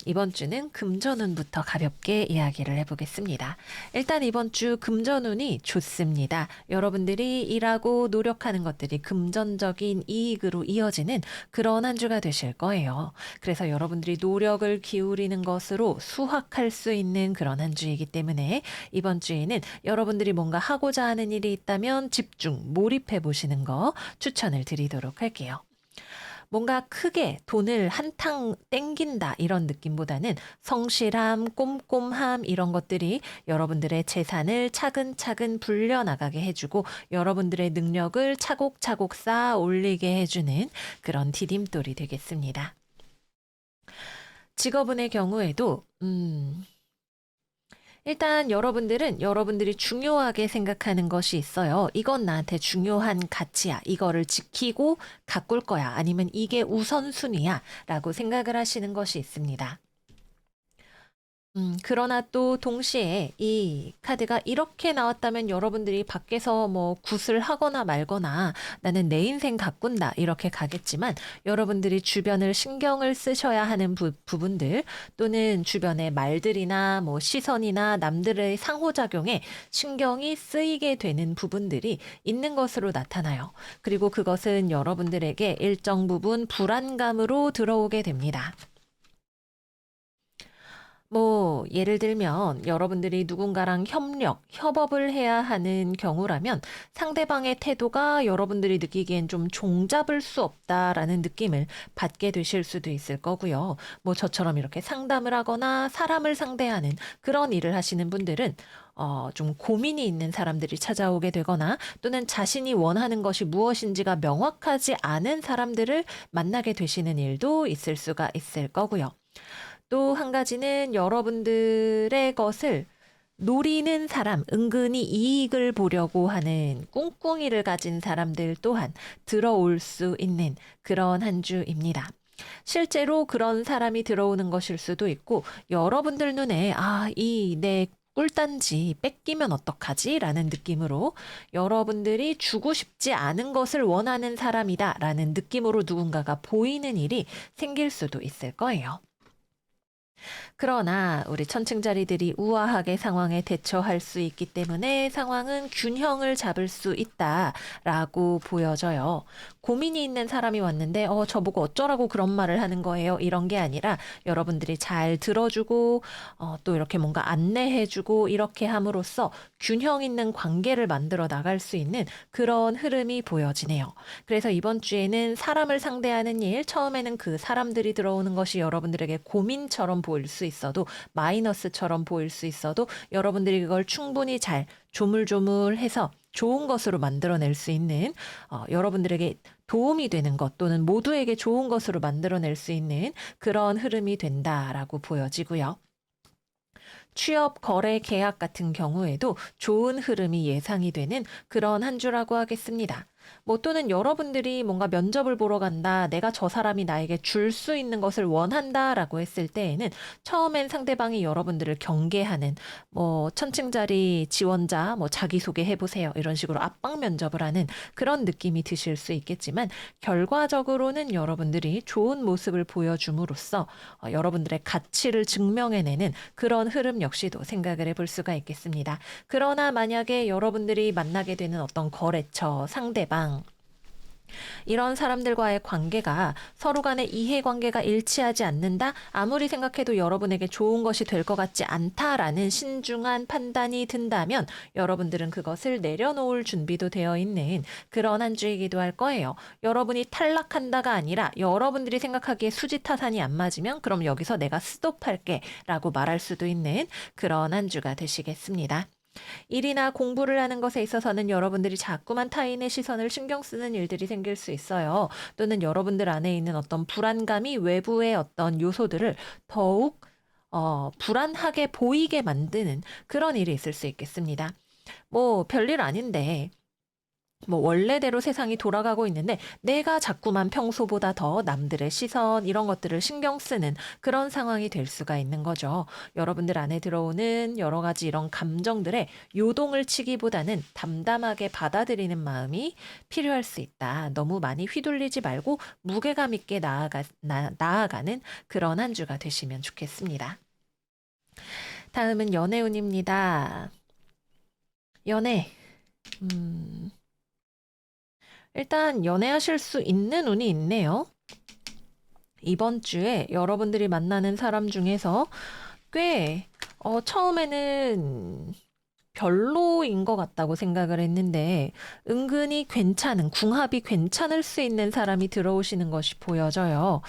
[SPEAKER 1] 이번 주는 금전운부터 가볍게 이야기를 해보겠습니다. 일단 이번 주 금전운이 좋습니다. 여러분들이 일하고 노력하는 것들이 금전적인 이익으로 이어지는 그런 한 주가 되실 거예요. 그래서 여러분들이 노력을 기울이는 것으로 수확할 수 있는 그런 한 주이기 때문에 이번 주에는 여러분들이 뭔가 하고자 하는 일이 있다면 집중, 몰입해 보시는 거 추천을 드리도록 할게요. 뭔가 크게 돈을 한탕 땡긴다 이런 느낌보다는 성실함, 꼼꼼함 이런 것들이 여러분들의 재산을 차근차근 불려나가게 해주고 여러분들의 능력을 차곡차곡 쌓아 올리게 해주는 그런 디딤돌이 되겠습니다. 직업운의 경우에도 일단 여러분들은 여러분들이 중요하게 생각하는 것이 있어요. 이건 나한테 중요한 가치야. 이거를 지키고 가꿀 거야. 아니면 이게 우선순위야. 라고 생각을 하시는 것이 있습니다. 그러나 또 동시에 이 카드가 이렇게 나왔다면 여러분들이 밖에서 뭐 굿을 하거나 말거나 나는 내 인생 가꾼다 이렇게 가겠지만 여러분들이 주변을 신경을 쓰셔야 하는 부분들 또는 주변의 말들이나 뭐 시선이나 남들의 상호작용에 신경이 쓰이게 되는 부분들이 있는 것으로 나타나요. 그리고 그것은 여러분들에게 일정 부분 불안감으로 들어오게 됩니다. 뭐 예를 들면 여러분들이 누군가랑 협업을 해야 하는 경우라면 상대방의 태도가 여러분들이 느끼기엔 좀 종잡을 수 없다라는 느낌을 받게 되실 수도 있을 거고요. 뭐 저처럼 이렇게 상담을 하거나 사람을 상대하는 그런 일을 하시는 분들은 좀 고민이 있는 사람들이 찾아오게 되거나 또는 자신이 원하는 것이 무엇인지가 명확하지 않은 사람들을 만나게 되시는 일도 있을 수가 있을 거고요. 또 한 가지는 여러분들의 것을 노리는 사람, 은근히 이익을 보려고 하는 꿍꿍이를 가진 사람들 또한 들어올 수 있는 그런 한 주입니다. 실제로 그런 사람이 들어오는 것일 수도 있고, 여러분들 눈에, 이 내 꿀단지 뺏기면 어떡하지? 라는 느낌으로 여러분들이 주고 싶지 않은 것을 원하는 사람이다 라는 느낌으로 누군가가 보이는 일이 생길 수도 있을 거예요. 그러나 우리 천칭자리들이 우아하게 상황에 대처할 수 있기 때문에 상황은 균형을 잡을 수 있다라고 보여져요. 고민이 있는 사람이 왔는데 저보고 어쩌라고 그런 말을 하는 거예요. 이런 게 아니라 여러분들이 잘 들어주고 또 이렇게 뭔가 안내해주고 이렇게 함으로써 균형 있는 관계를 만들어 나갈 수 있는 그런 흐름이 보여지네요. 그래서 이번 주에는 사람을 상대하는 일, 처음에는 그 사람들이 들어오는 것이 여러분들에게 고민처럼 보일 수 있어도 마이너스처럼 보일 수 있어도 여러분들이 그걸 충분히 잘 조물조물해서 좋은 것으로 만들어낼 수 있는 여러분들에게 도움이 되는 것 또는 모두에게 좋은 것으로 만들어낼 수 있는 그런 흐름이 된다라고 보여지고요. 취업, 거래, 계약 같은 경우에도 좋은 흐름이 예상이 되는 그런 한 주라고 하겠습니다. 뭐 또는 여러분들이 뭔가 면접을 보러 간다, 내가 저 사람이 나에게 줄 수 있는 것을 원한다라고 했을 때에는 처음엔 상대방이 여러분들을 경계하는 뭐 천칭자리 지원자 뭐 자기소개 해보세요 이런 식으로 압박 면접을 하는 그런 느낌이 드실 수 있겠지만 결과적으로는 여러분들이 좋은 모습을 보여줌으로써 여러분들의 가치를 증명해내는 그런 흐름 역시도 생각을 해볼 수가 있겠습니다. 그러나 만약에 여러분들이 만나게 되는 어떤 거래처, 상대방 이런 사람들과의 관계가 서로 간의 이해관계가 일치하지 않는다? 아무리 생각해도 여러분에게 좋은 것이 될 것 같지 않다라는 신중한 판단이 든다면 여러분들은 그것을 내려놓을 준비도 되어 있는 그런 한 주이기도 할 거예요. 여러분이 탈락한다가 아니라 여러분들이 생각하기에 수지타산이 안 맞으면 그럼 여기서 내가 스톱할게 라고 말할 수도 있는 그런 한 주가 되시겠습니다. 일이나 공부를 하는 것에 있어서는 여러분들이 자꾸만 타인의 시선을 신경 쓰는 일들이 생길 수 있어요. 또는 여러분들 안에 있는 어떤 불안감이 외부의 어떤 요소들을 더욱 불안하게 보이게 만드는 그런 일이 있을 수 있겠습니다. 뭐 별일 아닌데 뭐 원래대로 세상이 돌아가고 있는데 내가 자꾸만 평소보다 더 남들의 시선 이런 것들을 신경 쓰는 그런 상황이 될 수가 있는 거죠. 여러분들 안에 들어오는 여러 가지 이런 감정들에 요동을 치기보다는 담담하게 받아들이는 마음이 필요할 수 있다. 너무 많이 휘둘리지 말고 무게감 있게 나아가는 그런 한 주가 되시면 좋겠습니다. 다음은 연애운입니다. 연애. 일단 연애하실 수 있는 운이 있네요. 이번 주에 여러분들이 만나는 사람 중에서 꽤 처음에는 별로인 것 같다고 생각을 했는데 은근히 괜찮은 궁합이 괜찮을 수 있는 사람이 들어오시는 것이 보여져요.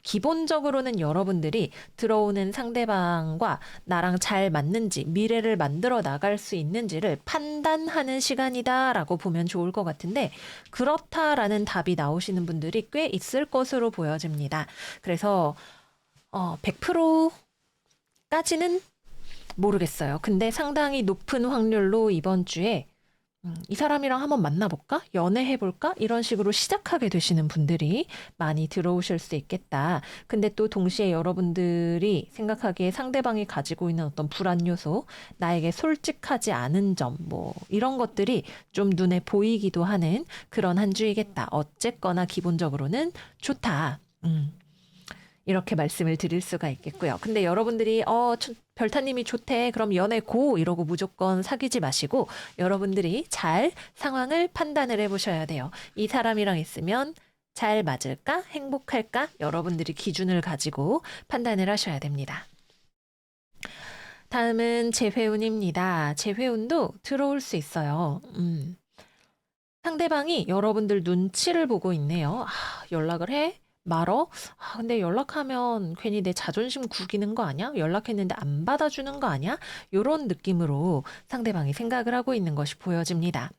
[SPEAKER 1] 기본적으로는 여러분들이 들어오는 상대방과 나랑 잘 맞는지 미래를 만들어 나갈 수 있는지를 판단하는 시간이다라고 보면 좋을 것 같은데 그렇다라는 답이 나오시는 분들이 꽤 있을 것으로 보여집니다. 그래서 100%까지는 모르겠어요. 근데 상당히 높은 확률로 이번 주에 이 사람이랑 한번 만나볼까? 연애해볼까? 이런 식으로 시작하게 되시는 분들이 많이 들어오실 수 있겠다. 근데 또 동시에 여러분들이 생각하기에 상대방이 가지고 있는 어떤 불안 요소, 나에게 솔직하지 않은 점, 뭐 이런 것들이 좀 눈에 보이기도 하는 그런 한 주이겠다. 어쨌거나 기본적으로는 좋다. 이렇게 말씀을 드릴 수가 있겠고요. 근데 여러분들이 별타님이 좋대. 그럼 연애 고 이러고 무조건 사귀지 마시고 여러분들이 잘 상황을 판단을 해보셔야 돼요. 이 사람이랑 있으면 잘 맞을까? 행복할까? 여러분들이 기준을 가지고 판단을 하셔야 됩니다. 다음은 재회운입니다. 재회운도 들어올 수 있어요. 상대방이 여러분들 눈치를 보고 있네요. 연락을 해? 말어? 근데 연락하면 괜히 내 자존심 구기는 거 아니야? 연락했는데 안 받아주는 거 아니야? 요런 느낌으로 상대방이 생각을 하고 있는 것이 보여집니다.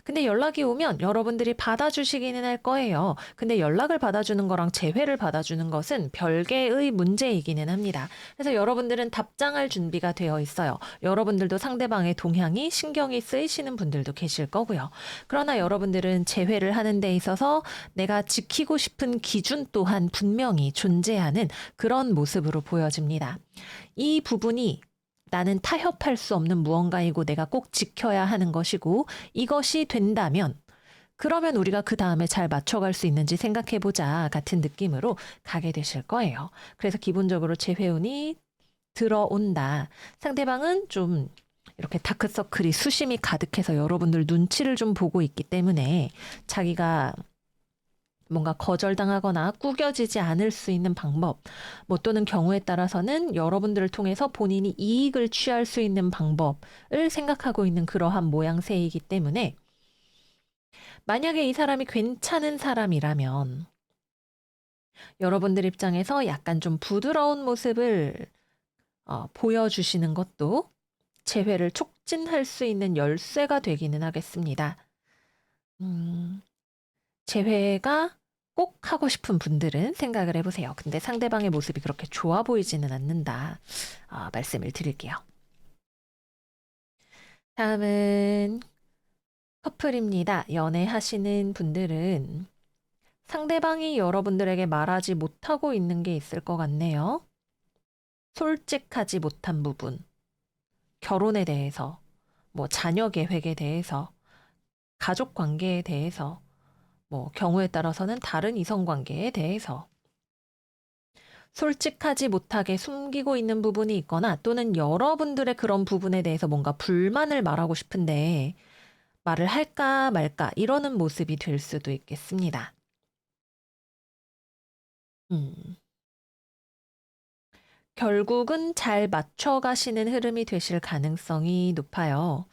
[SPEAKER 1] 근데 연락이 오면 여러분들이 받아주시기는 할 거예요. 근데 연락을 받아주는 거랑 재회를 받아주는 것은 별개의 문제이기는 합니다. 그래서 여러분들은 답장할 준비가 되어 있어요. 여러분들도 상대방의 동향이 신경이 쓰이시는 분들도 계실 거고요. 그러나 여러분들은 재회를 하는 데 있어서 내가 지키고 싶은 기준 또한 분명히 존재하는 그런 모습으로 보여집니다. 이 부분이 나는 타협할 수 없는 무언가이고 내가 꼭 지켜야 하는 것이고 이것이 된다면 그러면 우리가 그 다음에 잘 맞춰갈 수 있는지 생각해보자 같은 느낌으로 가게 되실 거예요. 그래서 기본적으로 재회운이 들어온다. 상대방은 좀 이렇게 다크서클이 수심이 가득해서 여러분들 눈치를 좀 보고 있기 때문에 자기가 뭔가 거절당하거나 꾸겨지지 않을 수 있는 방법, 뭐 또는 경우에 따라서는 여러분들을 통해서 본인이 이익을 취할 수 있는 방법을 생각하고 있는 그러한 모양새이기 때문에 만약에 이 사람이 괜찮은 사람이라면 여러분들 입장에서 약간 좀 부드러운 모습을 보여주시는 것도 재회를 촉진할 수 있는 열쇠가 되기는 하겠습니다. 재회가 꼭 하고 싶은 분들은 생각을 해보세요. 근데 상대방의 모습이 그렇게 좋아 보이지는 않는다. 말씀을 드릴게요. 다음은 커플입니다. 연애하시는 분들은 상대방이 여러분들에게 말하지 못하고 있는 게 있을 것 같네요. 솔직하지 못한 부분, 결혼에 대해서, 뭐 자녀 계획에 대해서, 가족 관계에 대해서, 뭐 경우에 따라서는 다른 이성 관계에 대해서 솔직하지 못하게 숨기고 있는 부분이 있거나 또는 여러분들의 그런 부분에 대해서 뭔가 불만을 말하고 싶은데 말을 할까 말까 이러는 모습이 될 수도 있겠습니다. 결국은 잘 맞춰가시는 흐름이 되실 가능성이 높아요.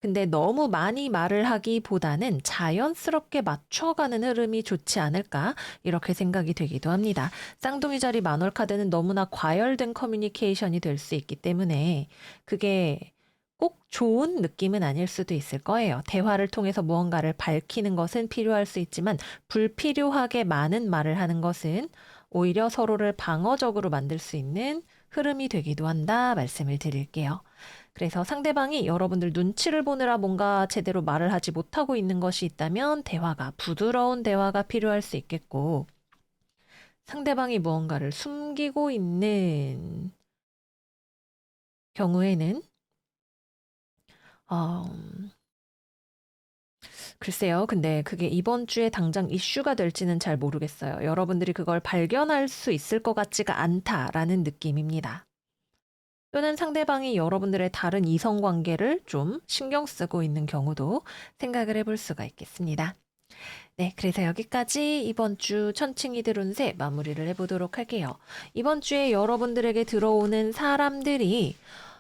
[SPEAKER 1] 근데 너무 많이 말을 하기보다는 자연스럽게 맞춰가는 흐름이 좋지 않을까 이렇게 생각이 되기도 합니다. 쌍둥이 자리 만월 카드는 너무나 과열된 커뮤니케이션이 될 수 있기 때문에 그게 꼭 좋은 느낌은 아닐 수도 있을 거예요. 대화를 통해서 무언가를 밝히는 것은 필요할 수 있지만 불필요하게 많은 말을 하는 것은 오히려 서로를 방어적으로 만들 수 있는 흐름이 되기도 한다 말씀을 드릴게요. 그래서 상대방이 여러분들 눈치를 보느라 뭔가 제대로 말을 하지 못하고 있는 것이 있다면 부드러운 대화가 필요할 수 있겠고, 상대방이 무언가를 숨기고 있는 경우에는, 어, 글쎄요. 근데 그게 이번 주에 당장 이슈가 될지는 잘 모르겠어요. 여러분들이 그걸 발견할 수 있을 것 같지가 않다라는 느낌입니다. 또는 상대방이 여러분들의 다른 이성 관계를 좀 신경 쓰고 있는 경우도 생각을 해볼 수가 있겠습니다. 네, 그래서 여기까지 이번 주 천칭이들 운세 마무리를 해보도록 할게요. 이번 주에 여러분들에게 들어오는 사람들이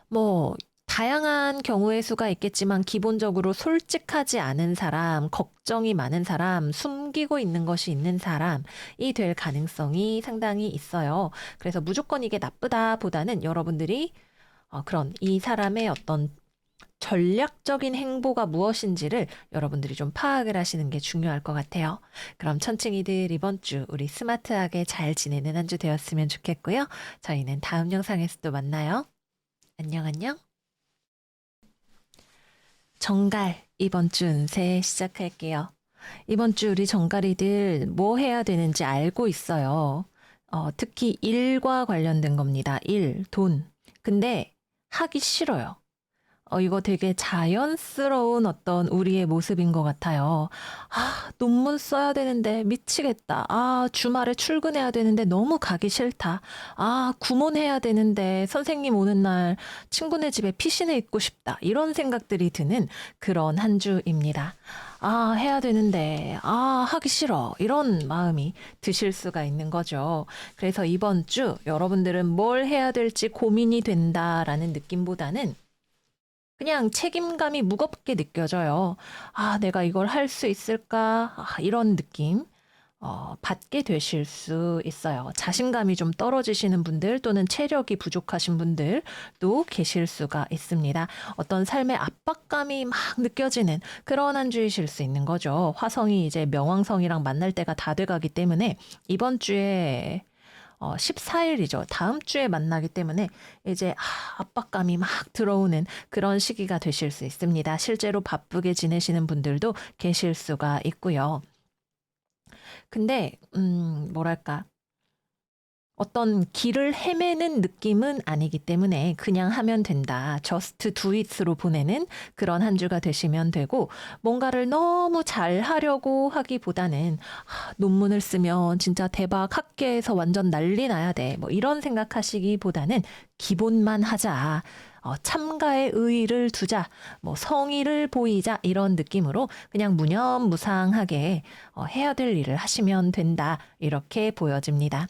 [SPEAKER 1] 뭐 다양한 경우의 수가 있겠지만 기본적으로 솔직하지 않은 사람, 걱정이 많은 사람, 숨기고 있는 것이 있는 사람이 될 가능성이 상당히 있어요. 그래서 무조건 이게 나쁘다 보다는 여러분들이 그런 이 사람의 어떤 전략적인 행보가 무엇인지를 여러분들이 좀 파악을 하시는 게 중요할 것 같아요. 그럼 천칭이들 이번 주 우리 스마트하게 잘 지내는 한 주 되었으면 좋겠고요. 저희는 다음 영상에서 또 만나요. 안녕, 안녕. 정갈 이번 주 운세 시작할게요. 이번 주 우리 정갈이들 뭐 해야 되는지 알고 있어요. 특히 일과 관련된 겁니다. 일, 돈. 근데 하기 싫어요. 이거 되게 자연스러운 어떤 우리의 모습인 것 같아요. 논문 써야 되는데 미치겠다. 주말에 출근해야 되는데 너무 가기 싫다. 구몬해야 되는데 선생님 오는 날 친구네 집에 피신해 있고 싶다. 이런 생각들이 드는 그런 한 주입니다. 해야 되는데, 하기 싫어. 이런 마음이 드실 수가 있는 거죠. 그래서 이번 주 여러분들은 뭘 해야 될지 고민이 된다라는 느낌보다는 그냥 책임감이 무겁게 느껴져요. 내가 이걸 할 수 있을까? 이런 느낌. 받게 되실 수 있어요. 자신감이 좀 떨어지시는 분들 또는 체력이 부족하신 분들도 계실 수가 있습니다. 어떤 삶의 압박감이 막 느껴지는 그런 한 주이실 수 있는 거죠. 화성이 이제 명왕성이랑 만날 때가 다 돼가기 때문에 이번 주에 14일이죠. 다음 주에 만나기 때문에 이제 압박감이 막 들어오는 그런 시기가 되실 수 있습니다. 실제로 바쁘게 지내시는 분들도 계실 수가 있고요. 근데 뭐랄까 어떤 길을 헤매는 느낌은 아니기 때문에 그냥 하면 된다. just do it로 보내는 그런 한 주가 되시면 되고 뭔가를 너무 잘 하려고 하기보다는 논문을 쓰면 진짜 대박 학계에서 완전 난리 나야 돼. 뭐 이런 생각하시기보다는 기본만 하자. 참가의 의의를 두자. 뭐 성의를 보이자. 이런 느낌으로 그냥 무념무상하게 해야 될 일을 하시면 된다. 이렇게 보여집니다.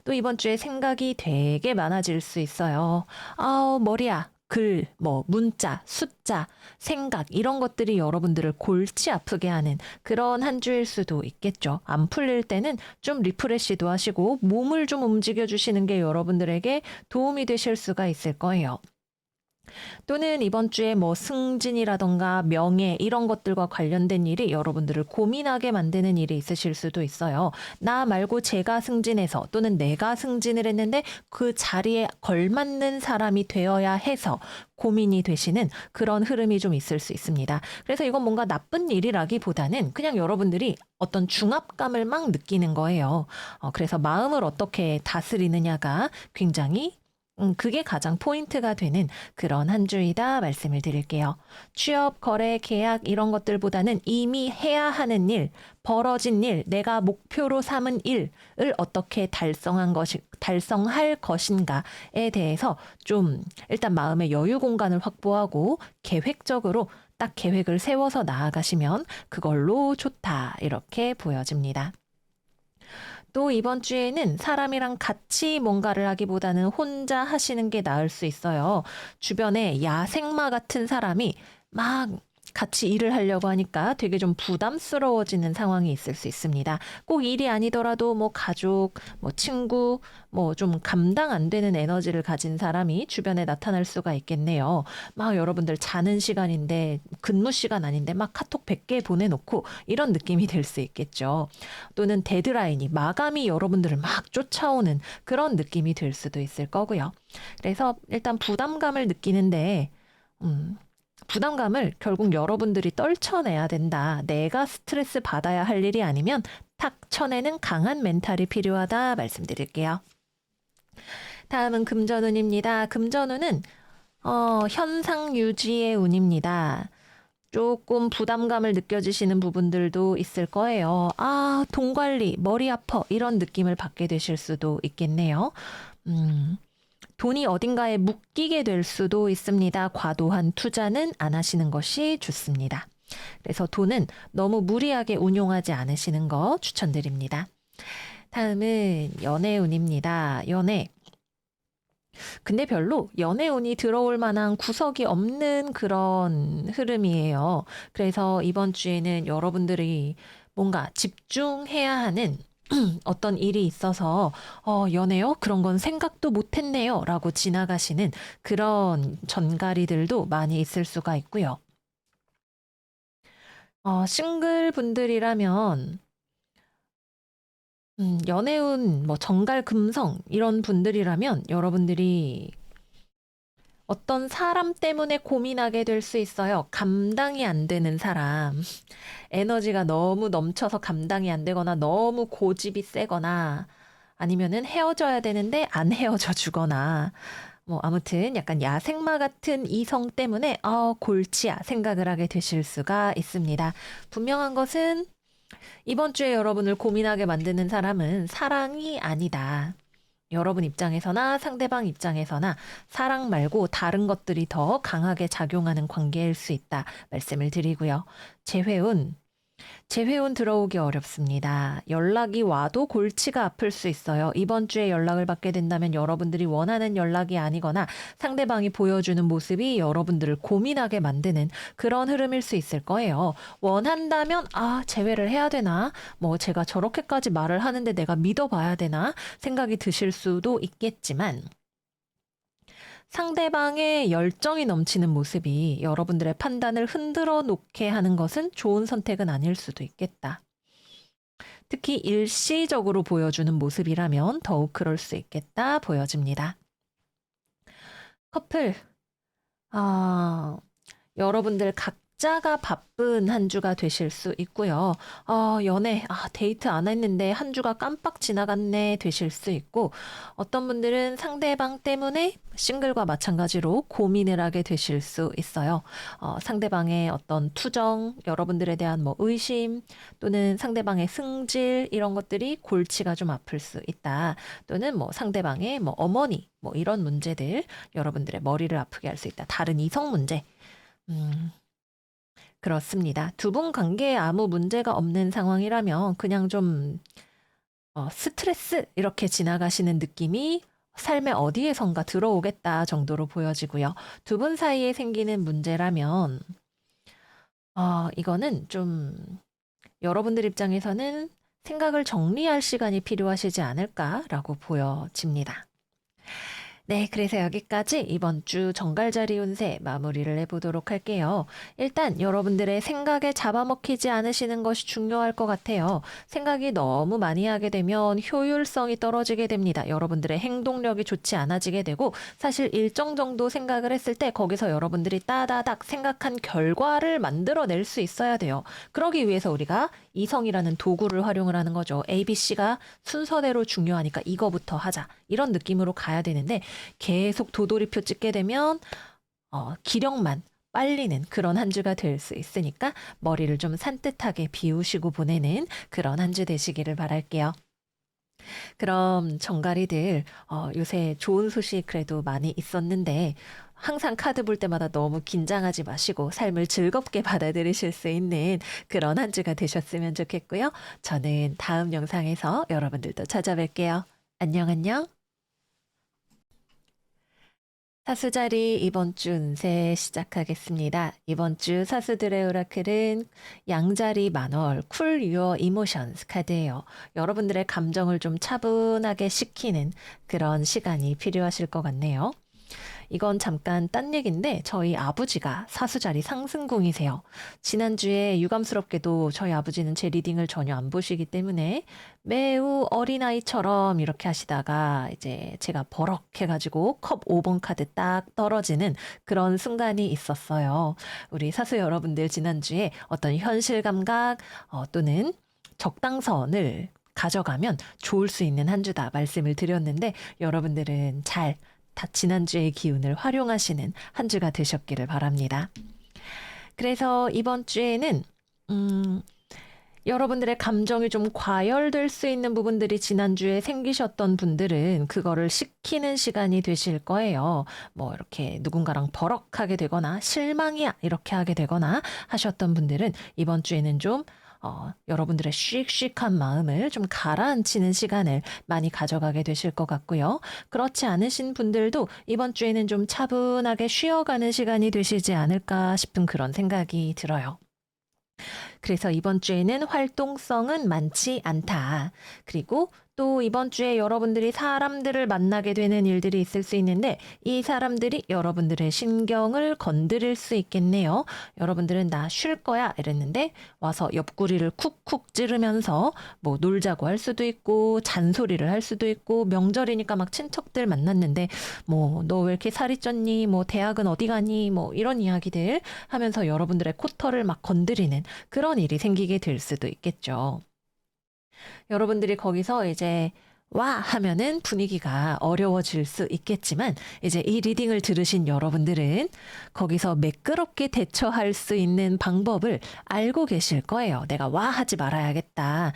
[SPEAKER 1] 또 이번 주에 생각이 되게 많아질 수 있어요. 머리야. 글, 문자, 숫자, 생각, 이런 것들이 여러분들을 골치 아프게 하는 그런 한 주일 수도 있겠죠. 안 풀릴 때는 좀 리프레시도 하시고 몸을 좀 움직여 주시는 게 여러분들에게 도움이 되실 수가 있을 거예요. 또는 이번 주에 승진이라던가 명예 이런 것들과 관련된 일이 여러분들을 고민하게 만드는 일이 있으실 수도 있어요. 나 말고 제가 승진해서 또는 내가 승진을 했는데 그 자리에 걸맞는 사람이 되어야 해서 고민이 되시는 그런 흐름이 좀 있을 수 있습니다. 그래서 이건 뭔가 나쁜 일이라기보다는 그냥 여러분들이 어떤 중압감을 막 느끼는 거예요. 그래서 마음을 어떻게 다스리느냐가 굉장히 그게 가장 포인트가 되는 그런 한 주이다 말씀을 드릴게요. 취업, 거래, 계약 이런 것들보다는 이미 해야 하는 일, 벌어진 일, 내가 목표로 삼은 일을 어떻게 달성할 것인가에 대해서 좀 일단 마음의 여유 공간을 확보하고 계획적으로 딱 계획을 세워서 나아가시면 그걸로 좋다 이렇게 보여집니다. 또 이번 주에는 사람이랑 같이 뭔가를 하기보다는 혼자 하시는 게 나을 수 있어요. 주변에 야생마 같은 사람이 막 같이 일을 하려고 하니까 되게 좀 부담스러워지는 상황이 있을 수 있습니다. 꼭 일이 아니더라도 가족, 친구, 좀 감당 안 되는 에너지를 가진 사람이 주변에 나타날 수가 있겠네요. 막 여러분들 자는 시간인데 근무 시간 아닌데 막 카톡 100개 보내놓고 이런 느낌이 들 수 있겠죠. 또는 데드라인이 마감이 여러분들을 막 쫓아오는 그런 느낌이 들 수도 있을 거고요. 그래서 일단 부담감을 느끼는데 부담감을 결국 여러분들이 떨쳐내야 된다. 내가 스트레스 받아야 할 일이 아니면 탁 쳐내는 강한 멘탈이 필요하다 말씀드릴게요. 다음은 금전운입니다. 금전운은 현상 유지의 운입니다. 조금 부담감을 느껴지시는 부분들도 있을 거예요. 돈 관리, 머리 아파 이런 느낌을 받게 되실 수도 있겠네요. 돈이 어딘가에 묶이게 될 수도 있습니다. 과도한 투자는 안 하시는 것이 좋습니다. 그래서 돈은 너무 무리하게 운용하지 않으시는 거 추천드립니다. 다음은 연애운입니다. 연애. 근데 별로 연애운이 들어올 만한 구석이 없는 그런 흐름이에요. 그래서 이번 주에는 여러분들이 뭔가 집중해야 하는 어떤 일이 있어서 연애요? 그런 건 생각도 못했네요. 라고 지나가시는 그런 전가리들도 많이 있을 수가 있고요. 싱글 분들이라면 연애운, 정갈 금성 이런 분들이라면 여러분들이 어떤 사람 때문에 고민하게 될 수 있어요. 감당이 안 되는 사람. 에너지가 너무 넘쳐서 감당이 안 되거나 너무 고집이 세거나 아니면은 헤어져야 되는데 안 헤어져 주거나 아무튼 약간 야생마 같은 이성 때문에 골치야 생각을 하게 되실 수가 있습니다. 분명한 것은 이번 주에 여러분을 고민하게 만드는 사람은 사랑이 아니다. 여러분 입장에서나 상대방 입장에서나 사랑 말고 다른 것들이 더 강하게 작용하는 관계일 수 있다 말씀을 드리고요. 재회운 재회원 들어오기 어렵습니다. 연락이 와도 골치가 아플 수 있어요. 이번 주에 연락을 받게 된다면 여러분들이 원하는 연락이 아니거나 상대방이 보여주는 모습이 여러분들을 고민하게 만드는 그런 흐름일 수 있을 거예요. 원한다면 재회를 해야 되나? 뭐 제가 저렇게까지 말을 하는데 내가 믿어봐야 되나? 생각이 드실 수도 있겠지만 상대방의 열정이 넘치는 모습이 여러분들의 판단을 흔들어 놓게 하는 것은 좋은 선택은 아닐 수도 있겠다. 특히 일시적으로 보여주는 모습이라면 더욱 그럴 수 있겠다 보여집니다. 커플, 아, 여러분들 각자가 바쁜 한 주가 되실 수 있고요. 연애, 데이트 안 했는데 한 주가 깜빡 지나갔네 되실 수 있고, 어떤 분들은 상대방 때문에 싱글과 마찬가지로 고민을 하게 되실 수 있어요. 상대방의 어떤 투정, 여러분들에 대한 뭐 의심, 또는 상대방의 승질, 이런 것들이 골치가 좀 아플 수 있다. 또는 뭐 상대방의 뭐 어머니, 뭐 이런 문제들, 여러분들의 머리를 아프게 할 수 있다. 다른 이성 문제. 그렇습니다. 두 분 관계에 아무 문제가 없는 상황이라면 그냥 좀 스트레스 이렇게 지나가시는 느낌이 삶의 어디에선가 들어오겠다 정도로 보여지고요. 두 분 사이에 생기는 문제라면 이거는 좀 여러분들 입장에서는 생각을 정리할 시간이 필요하시지 않을까라고 보여집니다. 네, 그래서 여기까지 이번 주 정갈자리 운세 마무리를 해보도록 할게요. 일단 여러분들의 생각에 잡아먹히지 않으시는 것이 중요할 것 같아요. 생각이 너무 많이 하게 되면 효율성이 떨어지게 됩니다. 여러분들의 행동력이 좋지 않아지게 되고 사실 일정 정도 생각을 했을 때 거기서 여러분들이 따다닥 생각한 결과를 만들어낼 수 있어야 돼요. 그러기 위해서 우리가 이성이라는 도구를 활용을 하는 거죠. ABC가 순서대로 중요하니까 이거부터 하자. 이런 느낌으로 가야 되는데 계속 도돌이표 찍게 되면 기력만 빨리는 그런 한 주가 될 수 있으니까 머리를 좀 산뜻하게 비우시고 보내는 그런 한 주 되시기를 바랄게요. 그럼 정갈이들 요새 좋은 소식 그래도 많이 있었는데 항상 카드 볼 때마다 너무 긴장하지 마시고 삶을 즐겁게 받아들이실 수 있는 그런 한 주가 되셨으면 좋겠고요. 저는 다음 영상에서 여러분들도 찾아뵐게요. 안녕 안녕. 사수자리 이번 주 운세 시작하겠습니다. 이번 주 사수들의 오라클은 양자리 만월 쿨 유어 이모션스 카드예요. 여러분들의 감정을 좀 차분하게 식히는 그런 시간이 필요하실 것 같네요. 이건 잠깐 딴 얘기인데 저희 아버지가 사수자리 상승궁이세요. 지난주에 유감스럽게도 저희 아버지는 제 리딩을 전혀 안 보시기 때문에 매우 어린아이처럼 이렇게 하시다가 이제 제가 버럭 해가지고 컵 5번 카드 딱 떨어지는 그런 순간이 있었어요. 우리 사수 여러분들 지난주에 어떤 현실 감각 또는 적당선을 가져가면 좋을 수 있는 한 주다 말씀을 드렸는데 여러분들은 잘 지난주의 기운을 활용하시는 한 주가 되셨기를 바랍니다. 그래서 이번 주에는 여러분들의 감정이 좀 과열될 수 있는 부분들이 지난주에 생기셨던 분들은 그거를 식히는 시간이 되실 거예요. 뭐 이렇게 누군가랑 버럭하게 되거나 실망이야 이렇게 하게 되거나 하셨던 분들은 이번 주에는 좀 여러분들의 씩씩한 마음을 좀 가라앉히는 시간을 많이 가져가게 되실 것 같고요. 그렇지 않으신 분들도 이번 주에는 좀 차분하게 쉬어가는 시간이 되시지 않을까 싶은 그런 생각이 들어요. 그래서 이번 주에는 활동성은 많지 않다. 그리고 또 이번 주에 여러분들이 사람들을 만나게 되는 일들이 있을 수 있는데 이 사람들이 여러분들의 신경을 건드릴 수 있겠네요. 여러분들은 나 쉴 거야 이랬는데 와서 옆구리를 쿡쿡 찌르면서 뭐 놀자고 할 수도 있고 잔소리를 할 수도 있고 명절이니까 막 친척들 만났는데 뭐 너 왜 이렇게 살이 쪘니? 뭐 대학은 어디 가니? 뭐 이런 이야기들 하면서 여러분들의 코털을 막 건드리는 그런 일이 생기게 될 수도 있겠죠. 여러분들이 거기서 이제 와 하면은 분위기가 어려워질 수 있겠지만 이제 이 리딩을 들으신 여러분들은 거기서 매끄럽게 대처할 수 있는 방법을 알고 계실 거예요. 내가 와 하지 말아야겠다.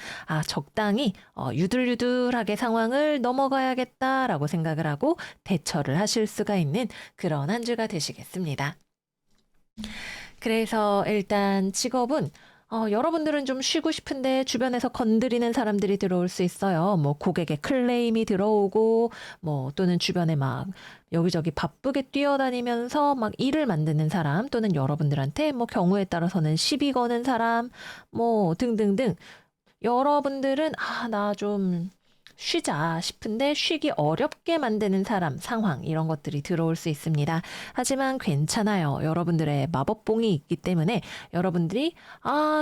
[SPEAKER 1] 적당히 유들유들하게 상황을 넘어가야겠다라고 생각을 하고 대처를 하실 수가 있는 그런 한 주가 되시겠습니다. 그래서 일단 직업은 여러분들은 좀 쉬고 싶은데 주변에서 건드리는 사람들이 들어올 수 있어요. 뭐 고객의 클레임이 들어오고 뭐 또는 주변에 막 여기저기 바쁘게 뛰어다니면서 막 일을 만드는 사람 또는 여러분들한테 뭐 경우에 따라서는 시비 거는 사람 뭐 등등등 여러분들은 나 좀 쉬자 싶은데 쉬기 어렵게 만드는 사람, 상황 이런 것들이 들어올 수 있습니다. 하지만 괜찮아요. 여러분들의 마법봉이 있기 때문에 여러분들이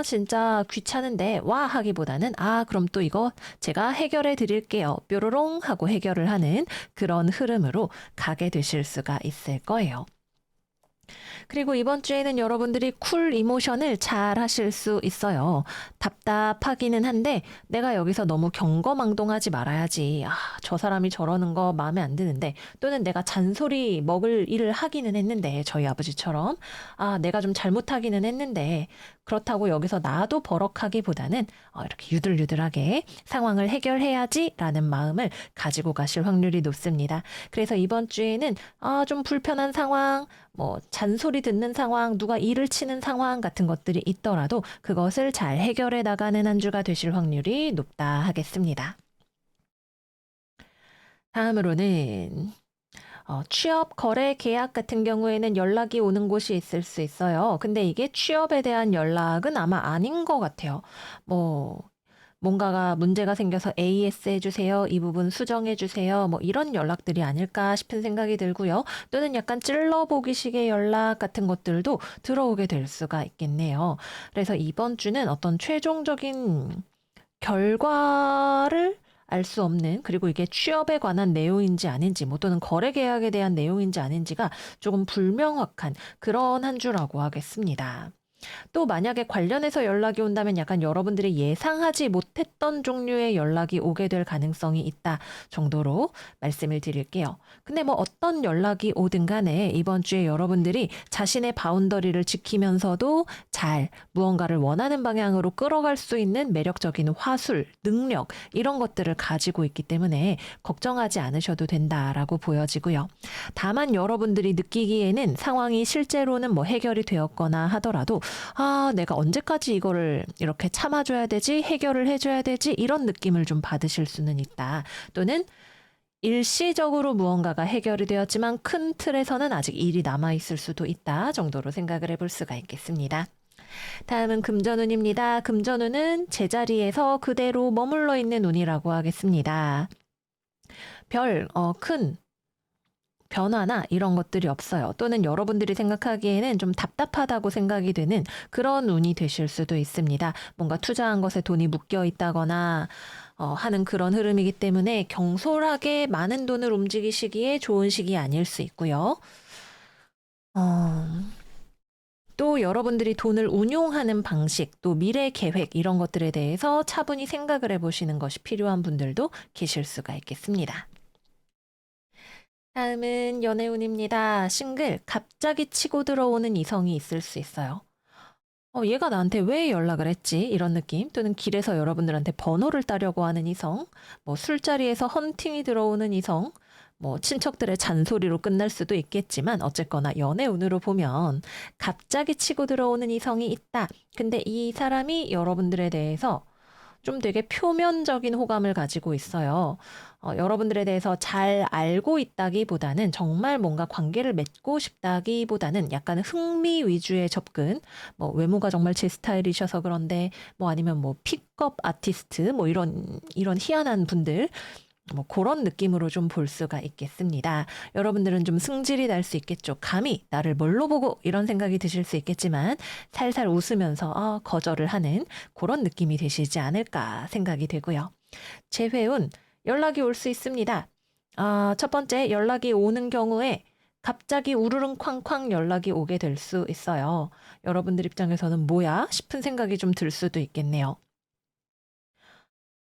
[SPEAKER 1] 진짜 귀찮은데 와 하기보다는 그럼 또 이거 제가 해결해 드릴게요. 뾰로롱 하고 해결을 하는 그런 흐름으로 가게 되실 수가 있을 거예요. 그리고 이번 주에는 여러분들이 쿨 이모션을 잘 하실 수 있어요. 답답하기는 한데 내가 여기서 너무 경거망동하지 말아야지. 저 사람이 저러는 거 마음에 안 드는데 또는 내가 잔소리 먹을 일을 하기는 했는데 저희 아버지처럼 내가 좀 잘못하기는 했는데 그렇다고 여기서 나도 버럭하기보다는 이렇게 유들유들하게 상황을 해결해야지라는 마음을 가지고 가실 확률이 높습니다. 그래서 이번 주에는 좀 불편한 상황, 뭐 잔소리 듣는 상황, 누가 일을 치는 상황 같은 것들이 있더라도 그것을 잘 해결해 나가는 한 주가 되실 확률이 높다 하겠습니다. 다음으로는 취업, 거래, 계약 같은 경우에는 연락이 오는 곳이 있을 수 있어요. 근데 이게 취업에 대한 연락은 아마 아닌 것 같아요. 뭐 뭔가가 문제가 생겨서 AS 해주세요. 이 부분 수정해주세요. 뭐 이런 연락들이 아닐까 싶은 생각이 들고요. 또는 약간 찔러보기식의 연락 같은 것들도 들어오게 될 수가 있겠네요. 그래서 이번 주는 어떤 최종적인 결과를 알 수 없는 그리고 이게 취업에 관한 내용인지 아닌지 뭐 또는 거래 계약에 대한 내용인지 아닌지가 조금 불명확한 그런 한 주라고 하겠습니다. 또 만약에 관련해서 연락이 온다면 약간 여러분들이 예상하지 못했던 종류의 연락이 오게 될 가능성이 있다 정도로 말씀을 드릴게요. 근데 뭐 어떤 연락이 오든 간에 이번 주에 여러분들이 자신의 바운더리를 지키면서도 잘 무언가를 원하는 방향으로 끌어갈 수 있는 매력적인 화술, 능력 이런 것들을 가지고 있기 때문에 걱정하지 않으셔도 된다라고 보여지고요. 다만 여러분들이 느끼기에는 상황이 실제로는 뭐 해결이 되었거나 하더라도 내가 언제까지 이거를 이렇게 참아줘야 되지? 해결을 해줘야 되지? 이런 느낌을 좀 받으실 수는 있다. 또는 일시적으로 무언가가 해결이 되었지만 큰 틀에서는 아직 일이 남아있을 수도 있다 정도로 생각을 해볼 수가 있겠습니다. 다음은 금전운입니다. 금전운은 제자리에서 그대로 머물러 있는 운이라고 하겠습니다. 큰 변화나 이런 것들이 없어요. 또는 여러분들이 생각하기에는 좀 답답하다고 생각이 되는 그런 운이 되실 수도 있습니다. 뭔가 투자한 것에 돈이 묶여 있다거나 하는 그런 흐름이기 때문에 경솔하게 많은 돈을 움직이시기에 좋은 시기 아닐 수 있고요. 또 여러분들이 돈을 운용하는 방식, 또 미래 계획 이런 것들에 대해서 차분히 생각을 해보시는 것이 필요한 분들도 계실 수가 있겠습니다. 다음은 연애운입니다. 싱글, 갑자기 치고 들어오는 이성이 있을 수 있어요. 얘가 나한테 왜 연락을 했지? 이런 느낌. 또는 길에서 여러분들한테 번호를 따려고 하는 이성, 뭐 술자리에서 헌팅이 들어오는 이성, 뭐 친척들의 잔소리로 끝날 수도 있겠지만 어쨌거나 연애운으로 보면 갑자기 치고 들어오는 이성이 있다. 근데 이 사람이 여러분들에 대해서 좀 되게 표면적인 호감을 가지고 있어요. 여러분들에 대해서 잘 알고 있다기보다는 정말 뭔가 관계를 맺고 싶다기보다는 약간 흥미 위주의 접근, 뭐 외모가 정말 제 스타일이셔서 그런데 뭐 아니면 뭐 픽업 아티스트 뭐 이런 희한한 분들 뭐 그런 느낌으로 좀 볼 수가 있겠습니다. 여러분들은 좀 승질이 날 수 있겠죠. 감히 나를 뭘로 보고 이런 생각이 드실 수 있겠지만 살살 웃으면서 거절을 하는 그런 느낌이 되시지 않을까 생각이 되고요. 재회운 연락이 올 수 있습니다. 첫 번째 연락이 오는 경우에 갑자기 우르릉 쾅쾅 연락이 오게 될 수 있어요. 여러분들 입장에서는 뭐야 싶은 생각이 좀 들 수도 있겠네요.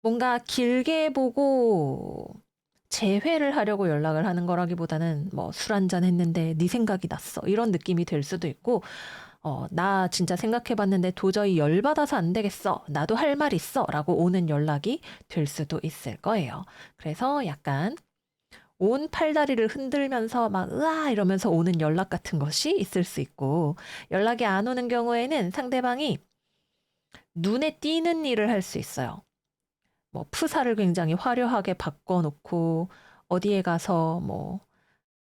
[SPEAKER 1] 뭔가 길게 보고 재회를 하려고 연락을 하는 거라기보다는 뭐 술 한잔 했는데 네 생각이 났어. 이런 느낌이 될 수도 있고 나 진짜 생각해봤는데 도저히 열받아서 안 되겠어. 나도 할 말 있어. 라고 오는 연락이 될 수도 있을 거예요. 그래서 약간 온 팔다리를 흔들면서 막 으아 이러면서 오는 연락 같은 것이 있을 수 있고 연락이 안 오는 경우에는 상대방이 눈에 띄는 일을 할 수 있어요. 뭐 프사를 굉장히 화려하게 바꿔놓고 어디에 가서 뭐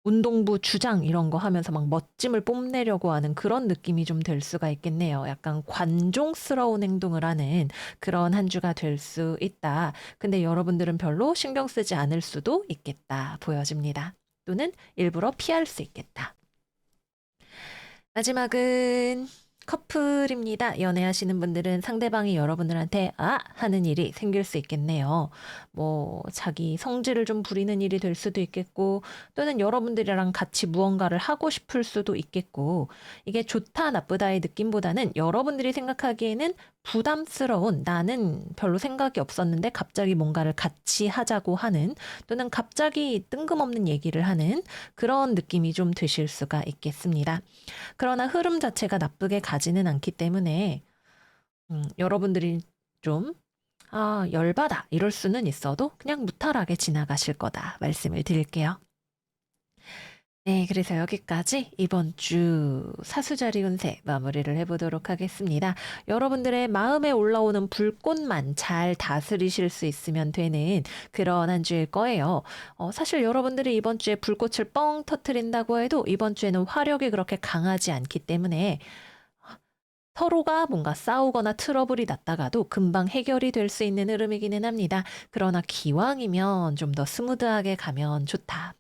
[SPEAKER 1] 운동부 주장 이런 거 하면서 막 멋짐을 뽐내려고 하는 그런 느낌이 좀 될 수가 있겠네요. 약간 관종스러운 행동을 하는 그런 한 주가 될 수 있다. 근데 여러분들은 별로 신경 쓰지 않을 수도 있겠다 보여집니다. 또는 일부러 피할 수 있겠다. 마지막은 커플입니다. 연애하시는 분들은 상대방이 여러분들한테 하는 일이 생길 수 있겠네요. 뭐 자기 성질을 좀 부리는 일이 될 수도 있겠고 또는 여러분들이랑 같이 무언가를 하고 싶을 수도 있겠고 이게 좋다 나쁘다의 느낌보다는 여러분들이 생각하기에는 부담스러운 나는 별로 생각이 없었는데 갑자기 뭔가를 같이 하자고 하는 또는 갑자기 뜬금없는 얘기를 하는 그런 느낌이 좀 드실 수가 있겠습니다. 그러나 흐름 자체가 나쁘게 가지는 않기 때문에 여러분들이 좀 열받아 이럴 수는 있어도 그냥 무탈하게 지나가실 거다 말씀을 드릴게요. 네, 그래서 여기까지 이번 주 사수자리 운세 마무리를 해보도록 하겠습니다. 여러분들의 마음에 올라오는 불꽃만 잘 다스리실 수 있으면 되는 그런 한 주일 거예요. 사실 여러분들이 이번 주에 불꽃을 뻥 터트린다고 해도 이번 주에는 화력이 그렇게 강하지 않기 때문에 서로가 뭔가 싸우거나 트러블이 났다가도 금방 해결이 될 수 있는 흐름이기는 합니다. 그러나 기왕이면 좀 더 스무드하게 가면 좋다.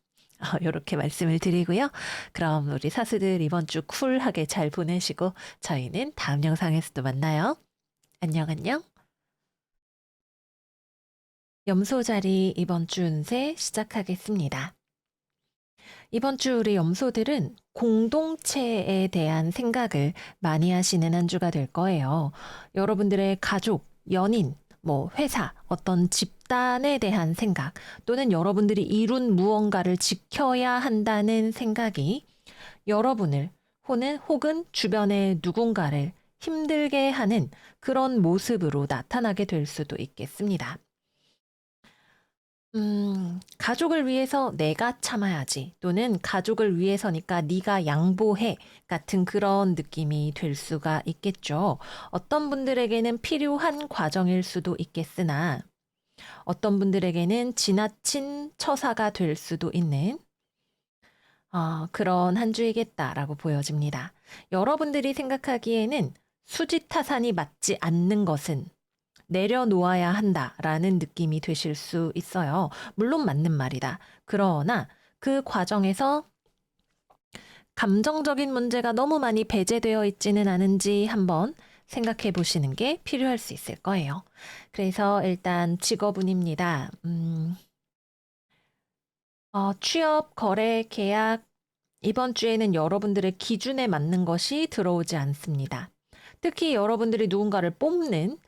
[SPEAKER 1] 이렇게 말씀을 드리고요. 그럼 우리 사수들 이번 주 쿨하게 잘 보내시고 저희는 다음 영상에서 또 만나요. 안녕, 안녕. 염소자리 이번 주 운세 시작하겠습니다. 이번 주 우리 염소들은 공동체에 대한 생각을 많이 하시는 한 주가 될 거예요. 여러분들의 가족, 연인, 뭐 회사, 어떤 집단에 대한 생각 또는 여러분들이 이룬 무언가를 지켜야 한다는 생각이 여러분을 혹은 주변의 누군가를 힘들게 하는 그런 모습으로 나타나게 될 수도 있겠습니다. 가족을 위해서 내가 참아야지 또는 가족을 위해서니까 네가 양보해 같은 그런 느낌이 될 수가 있겠죠. 어떤 분들에게는 필요한 과정일 수도 있겠으나 어떤 분들에게는 지나친 처사가 될 수도 있는 그런 한 주이겠다라고 보여집니다. 여러분들이 생각하기에는 수지타산이 맞지 않는 것은 내려놓아야 한다라는 느낌이 되실 수 있어요. 물론 맞는 말이다. 그러나 그 과정에서 감정적인 문제가 너무 많이 배제되어 있지는 않은지 한번 생각해 보시는 게 필요할 수 있을 거예요. 그래서 일단 직업운입니다. 취업, 거래, 계약, 이번 주에는 여러분들의 기준에 맞는 것이 들어오지 않습니다. 특히 여러분들이 누군가를 뽑는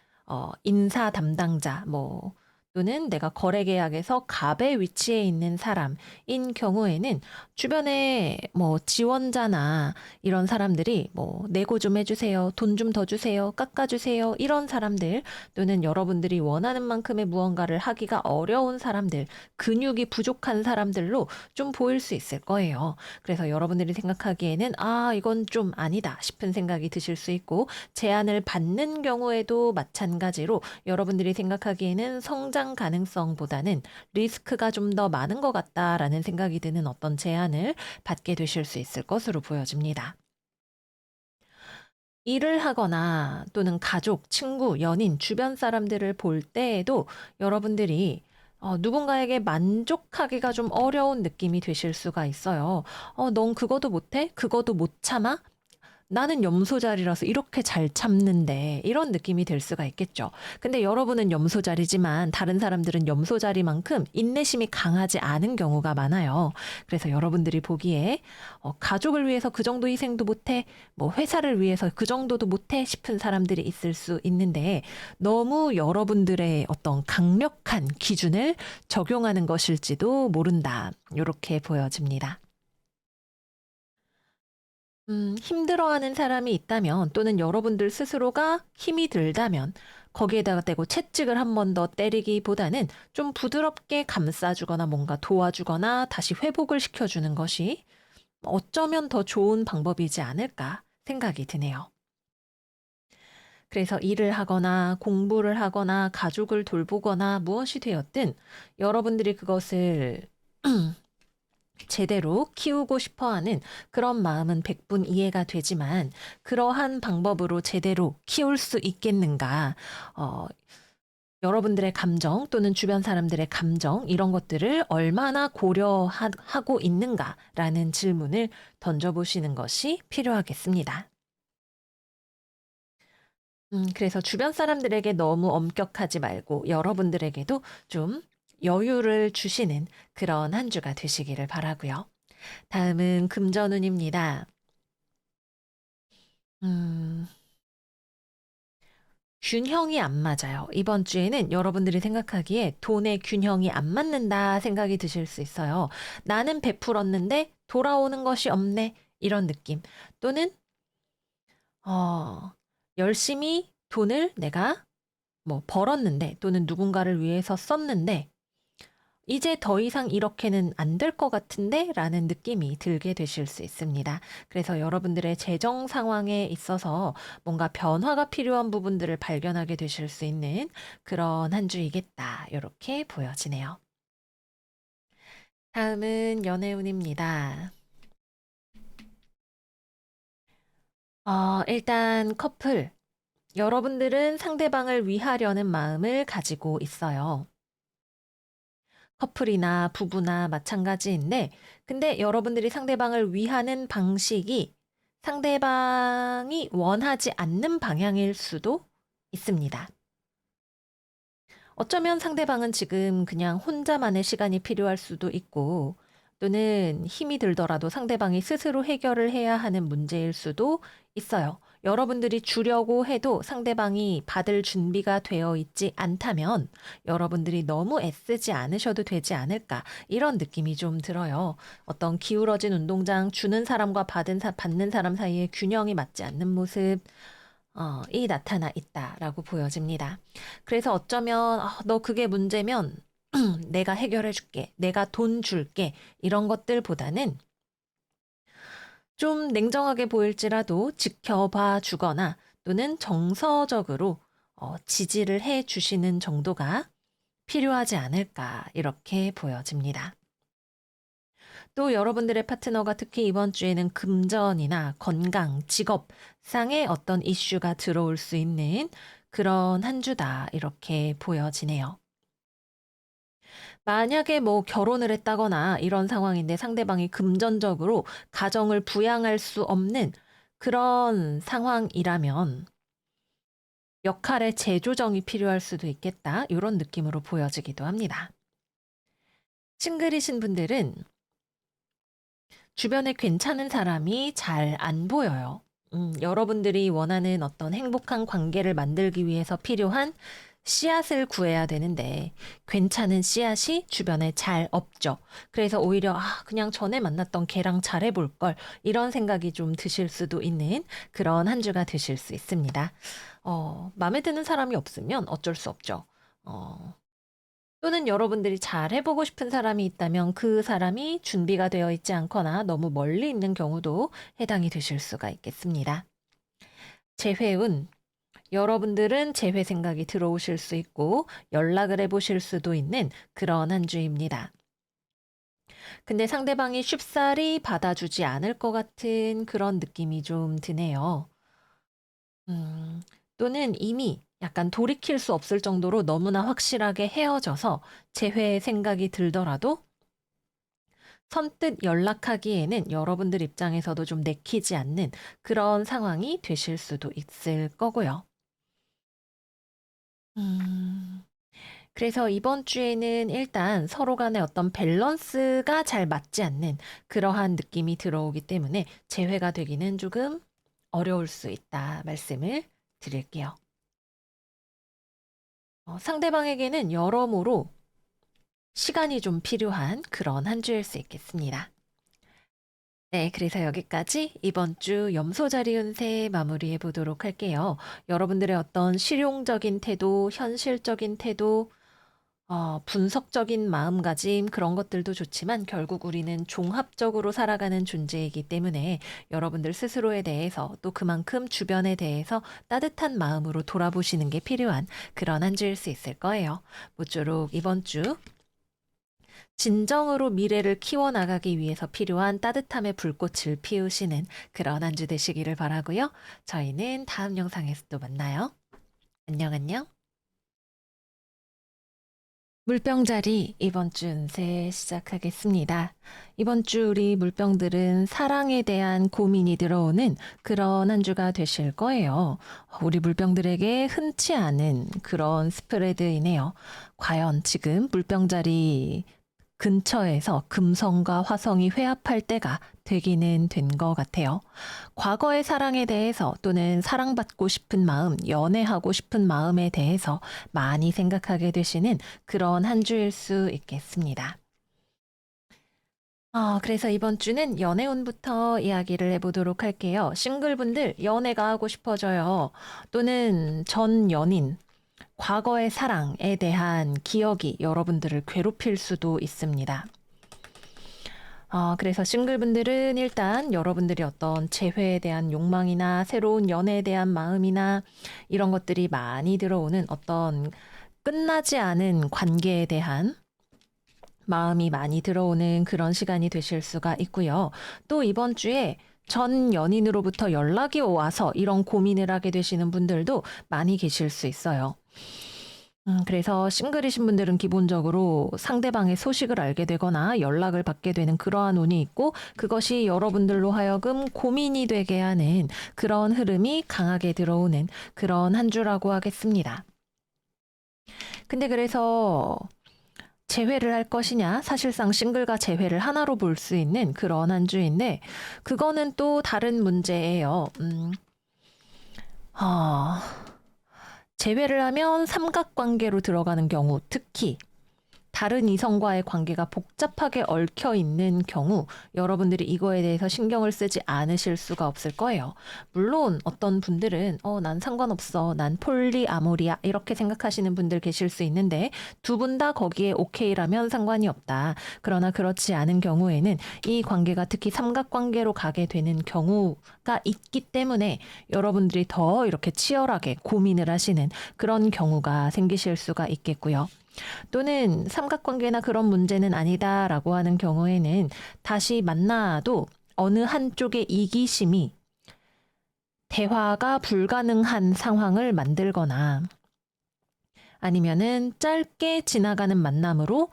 [SPEAKER 1] 인사 담당자, 뭐 또는 내가 거래 계약에서 갑의 위치에 있는 사람인 경우에는 주변에 뭐 지원자나 이런 사람들이 뭐 내고 좀 해주세요, 돈 좀 더 주세요, 깎아주세요 이런 사람들 또는 여러분들이 원하는 만큼의 무언가를 하기가 어려운 사람들, 근육이 부족한 사람들로 좀 보일 수 있을 거예요. 그래서 여러분들이 생각하기에는 이건 좀 아니다 싶은 생각이 드실 수 있고 제안을 받는 경우에도 마찬가지로 여러분들이 생각하기에는 성장 가능성보다는 리스크가 좀 더 많은 것 같다라는 생각이 드는 어떤 제안을 받게 되실 수 있을 것으로 보여집니다. 일을 하거나 또는 가족, 친구, 연인, 주변 사람들을 볼 때에도 여러분들이 누군가에게 만족하기가 좀 어려운 느낌이 되실 수가 있어요. 넌 그거도 못해? 그거도 못 참아? 나는 염소자리라서 이렇게 잘 참는데 이런 느낌이 될 수가 있겠죠. 근데 여러분은 염소자리지만 다른 사람들은 염소자리만큼 인내심이 강하지 않은 경우가 많아요. 그래서 여러분들이 보기에 가족을 위해서 그 정도 희생도 못해, 뭐 회사를 위해서 그 정도도 못해 싶은 사람들이 있을 수 있는데 너무 여러분들의 어떤 강력한 기준을 적용하는 것일지도 모른다. 이렇게 보여집니다. 힘들어하는 사람이 있다면 또는 여러분들 스스로가 힘이 들다면 거기에다가 대고 채찍을 한 번 더 때리기보다는 좀 부드럽게 감싸주거나 뭔가 도와주거나 다시 회복을 시켜주는 것이 어쩌면 더 좋은 방법이지 않을까 생각이 드네요. 그래서 일을 하거나 공부를 하거나 가족을 돌보거나 무엇이 되었든 여러분들이 그것을 제대로 키우고 싶어 하는 그런 마음은 백분 이해가 되지만 그러한 방법으로 제대로 키울 수 있겠는가? 어, 여러분들의 감정 또는 주변 사람들의 감정 이런 것들을 얼마나 고려하고 있는가라는 질문을 던져보시는 것이 필요하겠습니다. 그래서 주변 사람들에게 너무 엄격하지 말고 여러분들에게도 좀 여유를 주시는 그런 한 주가 되시기를 바라고요. 다음은 금전운입니다. 음, 균형이 안 맞아요. 이번 주에는 여러분들이 생각하기에 돈의 균형이 안 맞는다 생각이 드실 수 있어요. 나는 베풀었는데 돌아오는 것이 없네. 이런 느낌. 또는 어, 열심히 돈을 내가 뭐 벌었는데 또는 누군가를 위해서 썼는데 이제 더 이상 이렇게는 안 될 것 같은데 라는 느낌이 들게 되실 수 있습니다. 그래서 여러분들의 재정 상황에 있어서 뭔가 변화가 필요한 부분들을 발견하게 되실 수 있는 그런 한 주이겠다. 이렇게 보여지네요. 다음은 연애운입니다. 일단 커플. 여러분들은 상대방을 위하려는 마음을 가지고 있어요. 커플이나 부부나 마찬가지인데, 근데 여러분들이 상대방을 위하는 방식이 상대방이 원하지 않는 방향일 수도 있습니다. 어쩌면 상대방은 지금 그냥 혼자만의 시간이 필요할 수도 있고, 또는 힘이 들더라도 상대방이 스스로 해결을 해야 하는 문제일 수도 있어요. 여러분들이 주려고 해도 상대방이 받을 준비가 되어 있지 않다면 여러분들이 너무 애쓰지 않으셔도 되지 않을까 이런 느낌이 좀 들어요. 어떤 기울어진 운동장 주는 사람과 받는 사람 사이의 균형이 맞지 않는 모습 이 나타나 있다라고 보여집니다. 그래서 어쩌면 너 그게 문제면 내가 해결해 줄게. 내가 돈 줄게. 이런 것들보다는 좀 냉정하게 보일지라도 지켜봐 주거나 또는 정서적으로 지지를 해 주시는 정도가 필요하지 않을까 이렇게 보여집니다. 또 여러분들의 파트너가 특히 이번 주에는 금전이나 건강, 직업상의 어떤 이슈가 들어올 수 있는 그런 한 주다 이렇게 보여지네요. 만약에 뭐 결혼을 했다거나 이런 상황인데 상대방이 금전적으로 가정을 부양할 수 없는 그런 상황이라면 역할의 재조정이 필요할 수도 있겠다. 이런 느낌으로 보여지기도 합니다. 싱글이신 분들은 주변에 괜찮은 사람이 잘 안 보여요. 여러분들이 원하는 어떤 행복한 관계를 만들기 위해서 필요한 씨앗을 구해야 되는데 괜찮은 씨앗이 주변에 잘 없죠. 그래서 오히려 그냥 전에 만났던 걔랑 잘해볼 걸 이런 생각이 좀 드실 수도 있는 그런 한 주가 되실 수 있습니다. 마음에 드는 사람이 없으면 어쩔 수 없죠. 어, 또는 여러분들이 잘 해보고 싶은 사람이 있다면 그 사람이 준비가 되어 있지 않거나 너무 멀리 있는 경우도 해당이 되실 수가 있겠습니다. 재회운. 여러분들은 재회 생각이 들어오실 수 있고 연락을 해보실 수도 있는 그런 한 주입니다. 근데 상대방이 쉽사리 받아주지 않을 것 같은 그런 느낌이 좀 드네요. 또는 이미 약간 돌이킬 수 없을 정도로 너무나 확실하게 헤어져서 재회 생각이 들더라도 선뜻 연락하기에는 여러분들 입장에서도 좀 내키지 않는 그런 상황이 되실 수도 있을 거고요. 음, 그래서 이번 주에는 일단 서로 간의 어떤 밸런스가 잘 맞지 않는 그러한 느낌이 들어오기 때문에 재회가 되기는 조금 어려울 수 있다 말씀을 드릴게요. 상대방에게는 여러모로 시간이 좀 필요한 그런 한 주일 수 있겠습니다. 네, 그래서 여기까지 이번 주 염소자리 운세 마무리해 보도록 할게요. 여러분들의 어떤 실용적인 태도, 현실적인 태도, 분석적인 마음가짐 그런 것들도 좋지만 결국 우리는 종합적으로 살아가는 존재이기 때문에 여러분들 스스로에 대해서 또 그만큼 주변에 대해서 따뜻한 마음으로 돌아보시는 게 필요한 그런 한 주일 수 있을 거예요. 모쪼록 이번 주 진정으로 미래를 키워나가기 위해서 필요한 따뜻함의 불꽃을 피우시는 그런 한 주 되시기를 바라고요. 저희는 다음 영상에서 또 만나요. 안녕, 안녕. 물병자리 이번 주 운세 시작하겠습니다. 이번 주 우리 물병들은 사랑에 대한 고민이 들어오는 그런 한 주가 되실 거예요. 우리 물병들에게 흔치 않은 그런 스프레드이네요. 과연 지금 물병자리 근처에서 금성과 화성이 회합할 때가 되기는 된 것 같아요. 과거의 사랑에 대해서 또는 사랑받고 싶은 마음, 연애하고 싶은 마음에 대해서 많이 생각하게 되시는 그런 한 주일 수 있겠습니다. 그래서 이번 주는 연애운부터 이야기를 해보도록 할게요. 싱글분들 연애가 하고 싶어져요. 또는 전 연인, 과거의 사랑에 대한 기억이 여러분들을 괴롭힐 수도 있습니다. 그래서 싱글분들은 일단 여러분들이 어떤 재회에 대한 욕망이나 새로운 연애에 대한 마음이나 이런 것들이 많이 들어오는 어떤 끝나지 않은 관계에 대한 마음이 많이 들어오는 그런 시간이 되실 수가 있고요. 또 이번 주에 전 연인으로부터 연락이 와서 이런 고민을 하게 되시는 분들도 많이 계실 수 있어요. 그래서 싱글이신 분들은 기본적으로 상대방의 소식을 알게 되거나 연락을 받게 되는 그러한 운이 있고 그것이 여러분들로 하여금 고민이 되게 하는 그런 흐름이 강하게 들어오는 그런 한 주라고 하겠습니다. 근데 그래서 재회를 할 것이냐? 사실상 싱글과 재회를 하나로 볼 수 있는 그런 한 주인데 그거는 또 다른 문제예요. 재회를 하면 삼각관계로 들어가는 경우, 특히 다른 이성과의 관계가 복잡하게 얽혀 있는 경우 여러분들이 이거에 대해서 신경을 쓰지 않으실 수가 없을 거예요. 물론 어떤 분들은 난 상관없어. 난 폴리아모리야. 이렇게 생각하시는 분들 계실 수 있는데 두 분 다 거기에 오케이라면 상관이 없다. 그러나 그렇지 않은 경우에는 이 관계가 특히 삼각관계로 가게 되는 경우가 있기 때문에 여러분들이 더 이렇게 치열하게 고민을 하시는 그런 경우가 생기실 수가 있겠고요. 또는 삼각관계나 그런 문제는 아니다라고 하는 경우에는 다시 만나도 어느 한쪽의 이기심이 대화가 불가능한 상황을 만들거나 아니면은 짧게 지나가는 만남으로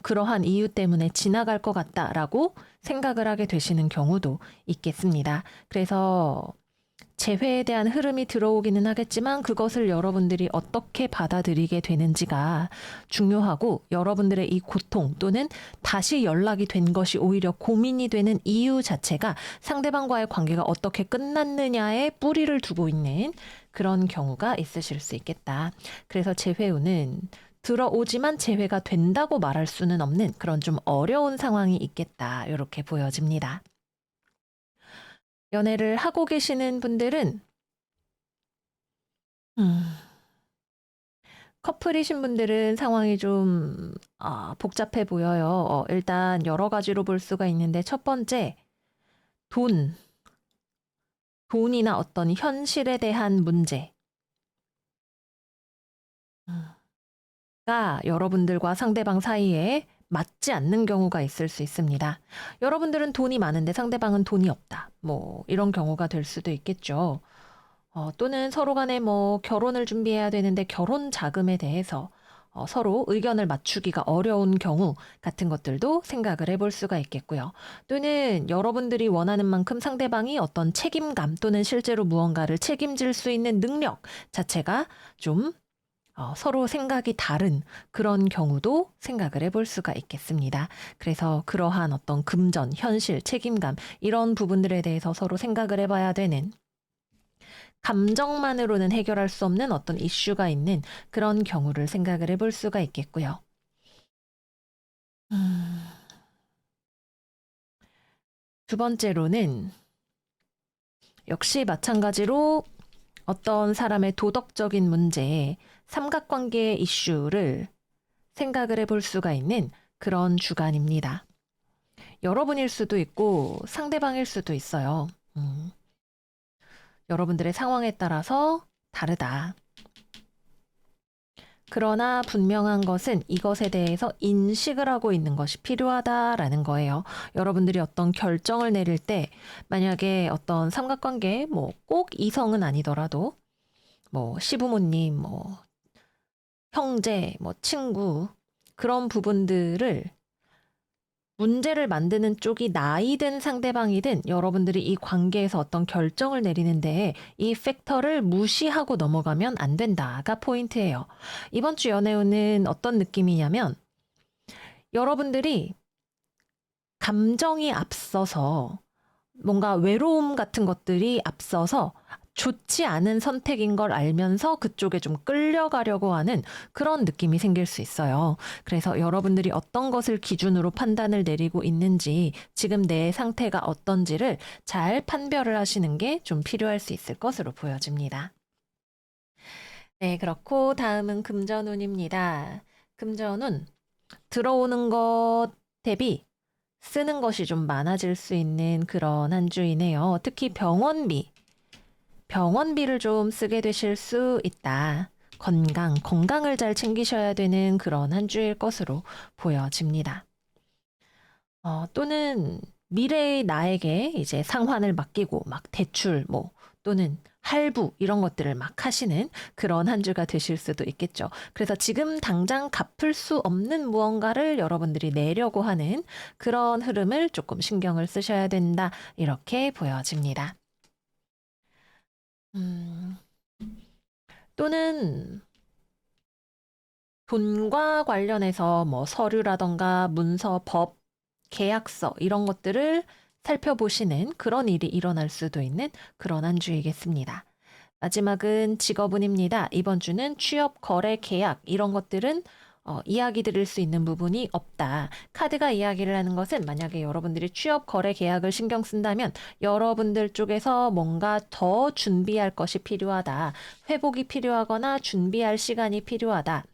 [SPEAKER 1] 그러한 이유 때문에 지나갈 것 같다라고 생각을 하게 되시는 경우도 있겠습니다. 그래서 재회에 대한 흐름이 들어오기는 하겠지만 그것을 여러분들이 어떻게 받아들이게 되는지가 중요하고 여러분들의 이 고통 또는 다시 연락이 된 것이 오히려 고민이 되는 이유 자체가 상대방과의 관계가 어떻게 끝났느냐에 뿌리를 두고 있는 그런 경우가 있으실 수 있겠다. 그래서 재회운은 들어오지만 재회가 된다고 말할 수는 없는 그런 좀 어려운 상황이 있겠다. 이렇게 보여집니다. 연애를 하고 계시는 분들은 커플이신 분들은 상황이 좀 복잡해 보여요. 일단 여러 가지로 볼 수가 있는데 첫 번째, 돈이나 어떤 현실에 대한 문제가 여러분들과 상대방 사이에 맞지 않는 경우가 있을 수 있습니다. 여러분들은 돈이 많은데 상대방은 돈이 없다. 뭐 이런 경우가 될 수도 있겠죠. 또는 서로 간에 뭐 결혼을 준비해야 되는데 결혼 자금에 대해서 서로 의견을 맞추기가 어려운 경우 같은 것들도 생각을 해볼 수가 있겠고요. 또는 여러분들이 원하는 만큼 상대방이 어떤 책임감 또는 실제로 무언가를 책임질 수 있는 능력 자체가 좀 서로 생각이 다른 그런 경우도 생각을 해볼 수가 있겠습니다. 그래서 그러한 어떤 금전, 현실, 책임감 이런 부분들에 대해서 서로 생각을 해봐야 되는 감정만으로는 해결할 수 없는 어떤 이슈가 있는 그런 경우를 생각을 해볼 수가 있겠고요. 두 번째로는 역시 마찬가지로 어떤 사람의 도덕적인 문제, 삼각관계의 이슈를 생각을 해볼 수가 있는 그런 주간입니다. 여러분일 수도 있고 상대방일 수도 있어요. 여러분들의 상황에 따라서 다르다. 그러나 분명한 것은 이것에 대해서 인식을 하고 있는 것이 필요하다라는 거예요. 여러분들이 어떤 결정을 내릴 때 만약에 어떤 삼각관계, 뭐 꼭 이성은 아니더라도 뭐 시부모님, 뭐 형제, 뭐 친구 그런 부분들을 문제를 만드는 쪽이 나이든 상대방이든 여러분들이 이 관계에서 어떤 결정을 내리는데 이 팩터를 무시하고 넘어가면 안 된다가 포인트예요. 이번 주 연애운은 어떤 느낌이냐면 여러분들이 감정이 앞서서 뭔가 외로움 같은 것들이 앞서서 좋지 않은 선택인 걸 알면서 그쪽에 좀 끌려가려고 하는 그런 느낌이 생길 수 있어요. 그래서 여러분들이 어떤 것을 기준으로 판단을 내리고 있는지 지금 내 상태가 어떤지를 잘 판별을 하시는 게 좀 필요할 수 있을 것으로 보여집니다. 네, 그렇고 다음은 금전운입니다. 금전운 들어오는 것 대비 쓰는 것이 좀 많아질 수 있는 그런 한 주이네요. 특히 병원비를 좀 쓰게 되실 수 있다. 건강을 잘 챙기셔야 되는 그런 한 주일 것으로 보여집니다. 또는 미래의 나에게 이제 상환을 맡기고 막 대출 또는 할부 이런 것들을 막 하시는 그런 한 주가 되실 수도 있겠죠. 그래서 지금 당장 갚을 수 없는 무언가를 여러분들이 내려고 하는 그런 흐름을 조금 신경을 쓰셔야 된다. 이렇게 보여집니다. 또는 돈과 관련해서 뭐 서류라던가 문서, 법, 계약서 이런 것들을 살펴보시는 그런 일이 일어날 수도 있는 그런 한 주이겠습니다. 마지막은 직업운입니다. 이번 주는 취업, 거래, 계약 이런 것들은 이야기 드릴 수 있는 부분이 없다. 카드가 이야기를 하는 것은 만약에 여러분들이 취업, 거래, 계약을 신경 쓴다면 여러분들 쪽에서 뭔가 더 준비할 것이 필요하다. 회복이 필요하거나 준비할 시간이 필요하다.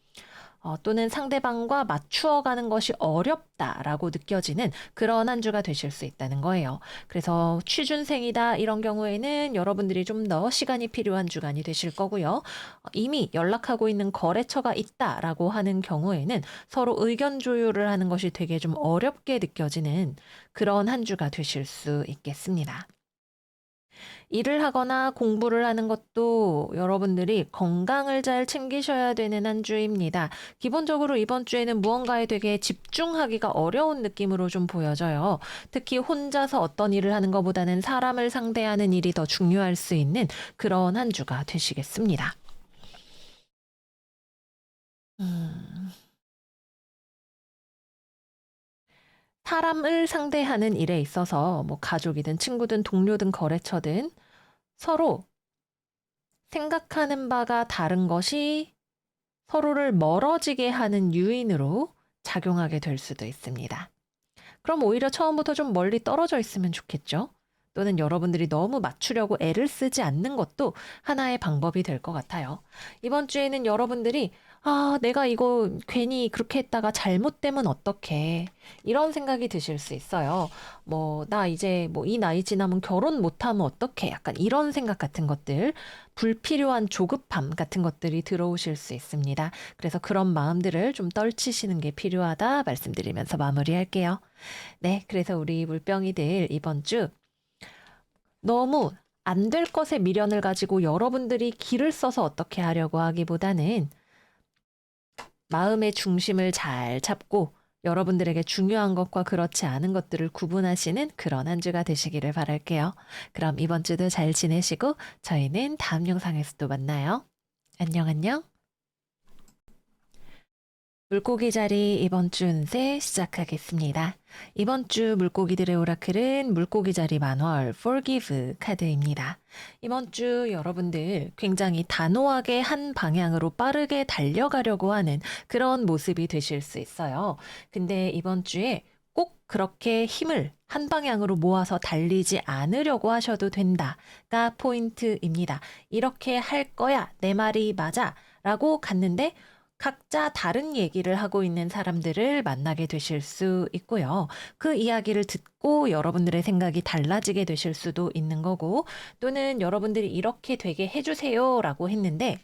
[SPEAKER 1] 또는 상대방과 맞추어 가는 것이 어렵다라고 느껴지는 그런 한 주가 되실 수 있다는 거예요. 그래서 취준생이다 이런 경우에는 여러분들이 좀 더 시간이 필요한 주간이 되실 거고요. 이미 연락하고 있는 거래처가 있다라고 하는 경우에는 서로 의견 조율을 하는 것이 되게 좀 어렵게 느껴지는 그런 한 주가 되실 수 있겠습니다. 일을 하거나 공부를 하는 것도 여러분들이 건강을 잘 챙기셔야 되는 한 주입니다. 기본적으로 이번 주에는 무언가에 되게 집중하기가 어려운 느낌으로 좀 보여져요. 특히 혼자서 어떤 일을 하는 것보다는 사람을 상대하는 일이 더 중요할 수 있는 그런 한 주가 되시겠습니다. 음. 사람을 상대하는 일에 있어서 뭐 가족이든 친구든 동료든 거래처든 서로 생각하는 바가 다른 것이 서로를 멀어지게 하는 요인으로 작용하게 될 수도 있습니다. 그럼 오히려 처음부터 좀 멀리 떨어져 있으면 좋겠죠? 또는 여러분들이 너무 맞추려고 애를 쓰지 않는 것도 하나의 방법이 될 것 같아요. 이번 주에는 여러분들이 내가 이거 괜히 그렇게 했다가 잘못되면 어떡해. 이런 생각이 드실 수 있어요. 나 이제 이 나이 지나면 결혼 못하면 어떡해. 약간 이런 생각 같은 것들, 불필요한 조급함 같은 것들이 들어오실 수 있습니다. 그래서 그런 마음들을 좀 떨치시는 게 필요하다 말씀드리면서 마무리할게요. 네, 그래서 우리 물병이들 이번 주 너무 안 될 것에 미련을 가지고 여러분들이 길을 써서 어떻게 하려고 하기보다는 마음의 중심을 잘 잡고 여러분들에게 중요한 것과 그렇지 않은 것들을 구분하시는 그런 한 주가 되시기를 바랄게요. 그럼 이번 주도 잘 지내시고 저희는 다음 영상에서 또 만나요. 안녕, 안녕. 물고기 자리 이번 주 운세 시작하겠습니다. 이번 주 물고기들의 오라클은 물고기 자리 만월 Forgive 카드입니다. 이번 주 여러분들 굉장히 단호하게 한 방향으로 빠르게 달려가려고 하는 그런 모습이 되실 수 있어요. 근데 이번 주에 꼭 그렇게 힘을 한 방향으로 모아서 달리지 않으려고 하셔도 된다가 포인트입니다. 이렇게 할 거야, 내 말이 맞아 라고 갔는데 각자 다른 얘기를 하고 있는 사람들을 만나게 되실 수 있고요. 그 이야기를 듣고 여러분들의 생각이 달라지게 되실 수도 있는 거고, 또는 여러분들이 이렇게 되게 해주세요라고 했는데,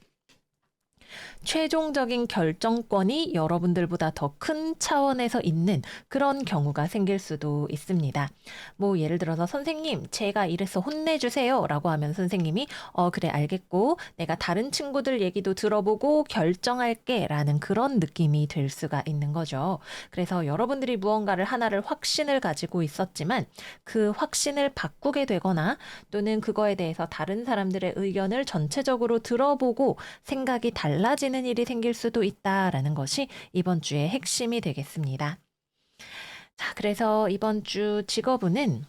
[SPEAKER 1] 최종적인 결정권이 여러분들보다 더 큰 차원에서 있는 그런 경우가 생길 수도 있습니다. 뭐 예를 들어서 선생님, 제가 이래서 혼내주세요 라고 하면 선생님이 그래 알겠고 내가 다른 친구들 얘기도 들어보고 결정할게 라는 그런 느낌이 될 수가 있는 거죠. 그래서 여러분들이 무언가를 하나를 확신을 가지고 있었지만 그 확신을 바꾸게 되거나 또는 그거에 대해서 다른 사람들의 의견을 전체적으로 들어보고 생각이 달라지는 일이 생길 수도 있다라는 것이 이번 주의 핵심이 되겠습니다. 자, 그래서 이번 주 직업운은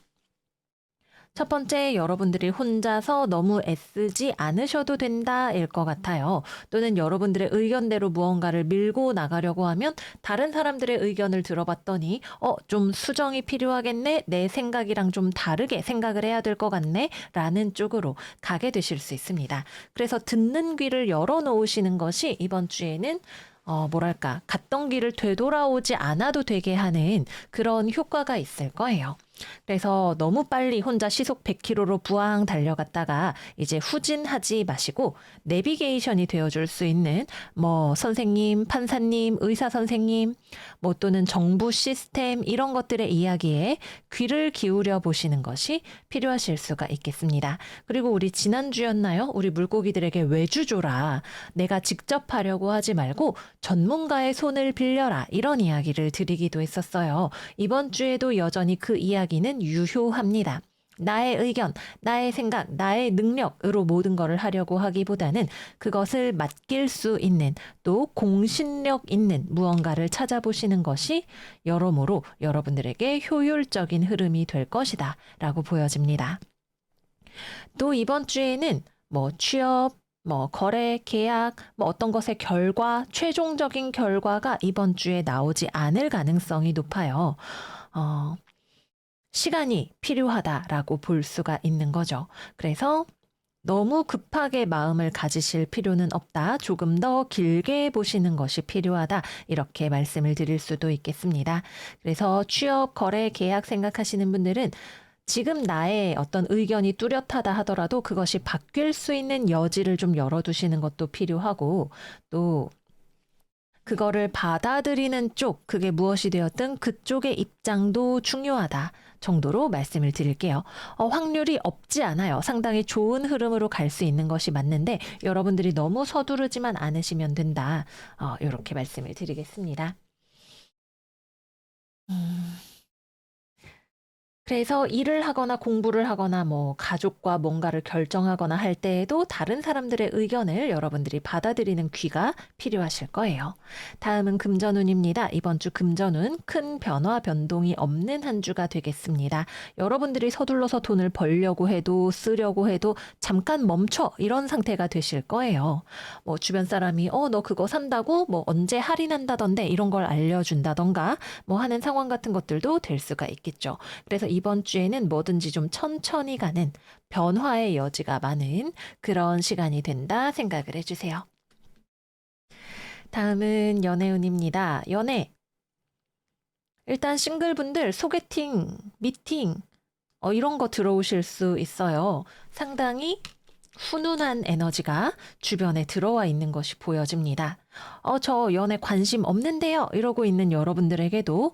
[SPEAKER 1] 첫 번째, 여러분들이 혼자서 너무 애쓰지 않으셔도 된다일 것 같아요. 또는 여러분들의 의견대로 무언가를 밀고 나가려고 하면 다른 사람들의 의견을 들어봤더니 좀 수정이 필요하겠네? 내 생각이랑 좀 다르게 생각을 해야 될 것 같네? 라는 쪽으로 가게 되실 수 있습니다. 그래서 듣는 귀를 열어놓으시는 것이 이번 주에는 뭐랄까, 갔던 길을 되돌아오지 않아도 되게 하는 그런 효과가 있을 거예요. 그래서 너무 빨리 혼자 시속 100km로 부항 달려갔다가 이제 후진하지 마시고 내비게이션이 되어줄 수 있는 뭐 선생님, 판사님, 의사 선생님, 뭐 또는 정부 시스템 이런 것들의 이야기에 귀를 기울여 보시는 것이 필요하실 수가 있겠습니다. 그리고 우리 지난주였나요? 우리 물고기들에게 외주 줘라. 내가 직접 하려고 하지 말고 전문가의 손을 빌려라. 이런 이야기를 드리기도 했었어요. 이번 주에도 여전히 그 이야기는 유효합니다. 나의 의견, 나의 생각, 나의 능력으로 모든 것을 하려고 하기보다는 그것을 맡길 수 있는 또 공신력 있는 무언가를 찾아보시는 것이 여러모로 여러분들에게 효율적인 흐름이 될 것이다 라고 보여집니다. 또 이번 주에는 뭐 취업, 뭐 거래, 계약, 뭐 어떤 것의 결과, 최종적인 결과가 이번 주에 나오지 않을 가능성이 높아요. 시간이 필요하다라고 볼 수가 있는 거죠. 그래서 너무 급하게 마음을 가지실 필요는 없다. 조금 더 길게 보시는 것이 필요하다. 이렇게 말씀을 드릴 수도 있겠습니다. 그래서 취업, 거래, 계약 생각하시는 분들은 지금 나의 어떤 의견이 뚜렷하다 하더라도 그것이 바뀔 수 있는 여지를 좀 열어두시는 것도 필요하고 또 그거를 받아들이는 쪽, 그게 무엇이 되었든 그쪽의 입장도 중요하다 정도로 말씀을 드릴게요. 확률이 없지 않아요. 상당히 좋은 흐름으로 갈 수 있는 것이 맞는데 여러분들이 너무 서두르지만 않으시면 된다. 이렇게 말씀을 드리겠습니다. 그래서 일을 하거나 공부를 하거나 뭐 가족과 뭔가를 결정하거나 할 때에도 다른 사람들의 의견을 여러분들이 받아들이는 귀가 필요하실 거예요. 다음은 금전운입니다. 이번 주 금전운 큰 변화 변동이 없는 한 주가 되겠습니다. 여러분들이 서둘러서 돈을 벌려고 해도 쓰려고 해도 잠깐 멈춰 이런 상태가 되실 거예요. 뭐 주변 사람이 너 그거 산다고 뭐 언제 할인한다던데 이런 걸 알려준다던가 뭐 하는 상황 같은 것들도 될 수가 있겠죠. 그래서 이번 주에는 뭐든지 좀 천천히 가는 변화의 여지가 많은 그런 시간이 된다 생각을 해주세요. 다음은 연애운입니다. 연애. 일단 싱글분들 소개팅, 미팅 이런 거 들어오실 수 있어요. 상당히 훈훈한 에너지가 주변에 들어와 있는 것이 보여집니다. 저 연애 관심 없는데요. 이러고 있는 여러분들에게도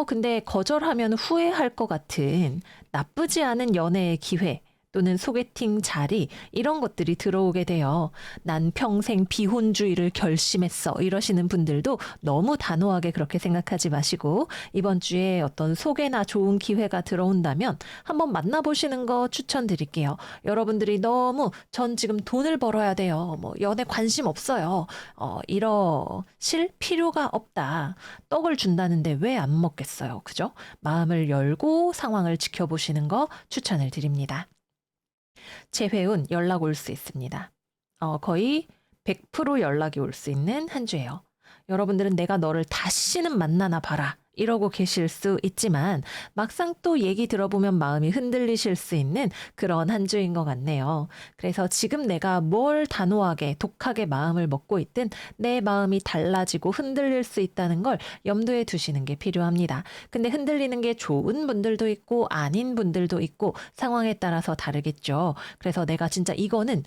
[SPEAKER 1] 근데 거절하면 후회할 것 같은 나쁘지 않은 연애의 기회 또는 소개팅 자리 이런 것들이 들어오게 돼요. 난 평생 비혼주의를 결심했어 이러시는 분들도 너무 단호하게 그렇게 생각하지 마시고 이번 주에 어떤 소개나 좋은 기회가 들어온다면 한번 만나보시는 거 추천드릴게요. 여러분들이 너무 전 지금 돈을 벌어야 돼요. 뭐 연애 관심 없어요. 이러실 필요가 없다. 떡을 준다는데 왜 안 먹겠어요. 그죠? 마음을 열고 상황을 지켜보시는 거 추천을 드립니다. 재회운 연락 올 수 있습니다. 거의 100% 연락이 올 수 있는 한 주예요. 여러분들은 내가 너를 다시는 만나나 봐라. 이러고 계실 수 있지만 막상 또 얘기 들어보면 마음이 흔들리실 수 있는 그런 한 주인 것 같네요. 그래서 지금 내가 뭘 단호하게 독하게 마음을 먹고 있든 내 마음이 달라지고 흔들릴 수 있다는 걸 염두에 두시는 게 필요합니다. 근데 흔들리는 게 좋은 분들도 있고 아닌 분들도 있고 상황에 따라서 다르겠죠. 그래서 내가 진짜 이거는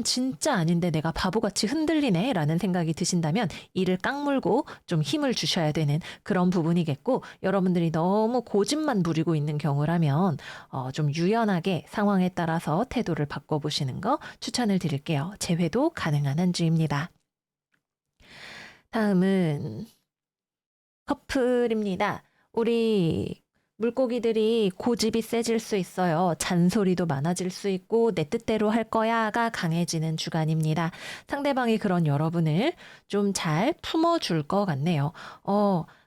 [SPEAKER 1] 진짜 아닌데 내가 바보같이 흔들리네 라는 생각이 드신다면 이를 깡물고 좀 힘을 주셔야 되는 그런 부분이겠고, 여러분들이 너무 고집만 부리고 있는 경우라면 좀 유연하게 상황에 따라서 태도를 바꿔보시는 거 추천을 드릴게요. 재회도 가능한 한 주입니다. 다음은 커플입니다. 우리 물고기들이 고집이 세질 수 있어요. 잔소리도 많아질 수 있고 내 뜻대로 할 거야가 강해지는 주간입니다. 상대방이 그런 여러분을 좀 잘 품어줄 것 같네요.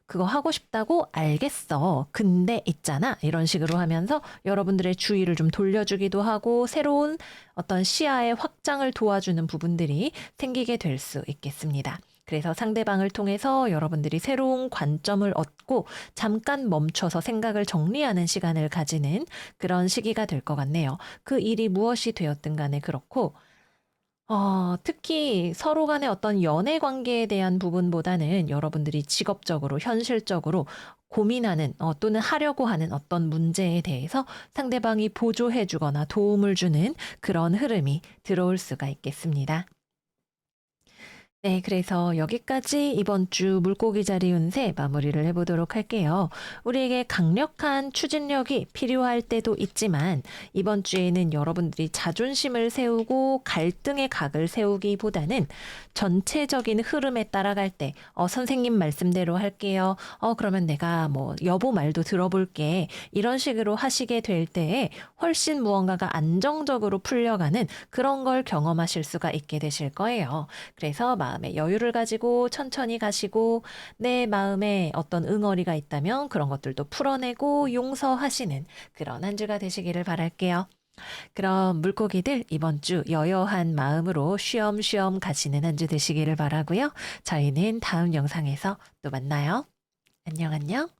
[SPEAKER 1] 그거 하고 싶다고 알겠어. 근데 있잖아. 이런 식으로 하면서 여러분들의 주의를 좀 돌려주기도 하고 새로운 어떤 시야의 확장을 도와주는 부분들이 생기게 될 수 있겠습니다. 그래서 상대방을 통해서 여러분들이 새로운 관점을 얻고 잠깐 멈춰서 생각을 정리하는 시간을 가지는 그런 시기가 될 것 같네요. 그 일이 무엇이 되었든 간에 그렇고, 특히 서로 간의 어떤 연애 관계에 대한 부분보다는 여러분들이 직업적으로, 현실적으로 고민하는, 또는 하려고 하는 어떤 문제에 대해서 상대방이 보조해 주거나 도움을 주는 그런 흐름이 들어올 수가 있겠습니다. 네, 그래서 여기까지 이번 주 물고기 자리 운세 마무리를 해보도록 할게요. 우리에게 강력한 추진력이 필요할 때도 있지만 이번 주에는 여러분들이 자존심을 세우고 갈등의 각을 세우기보다는 전체적인 흐름에 따라갈 때, 선생님 말씀대로 할게요. 그러면 내가 뭐 여보 말도 들어볼게. 이런 식으로 하시게 될 때에 훨씬 무언가가 안정적으로 풀려가는 그런 걸 경험하실 수가 있게 되실 거예요. 그래서 마음의 여유를 가지고 천천히 가시고 내 마음에 어떤 응어리가 있다면 그런 것들도 풀어내고 용서하시는 그런 한 주가 되시기를 바랄게요. 그럼 물고기들 이번 주 여여한 마음으로 쉬엄쉬엄 가시는 한 주 되시기를 바라고요. 저희는 다음 영상에서 또 만나요. 안녕 안녕.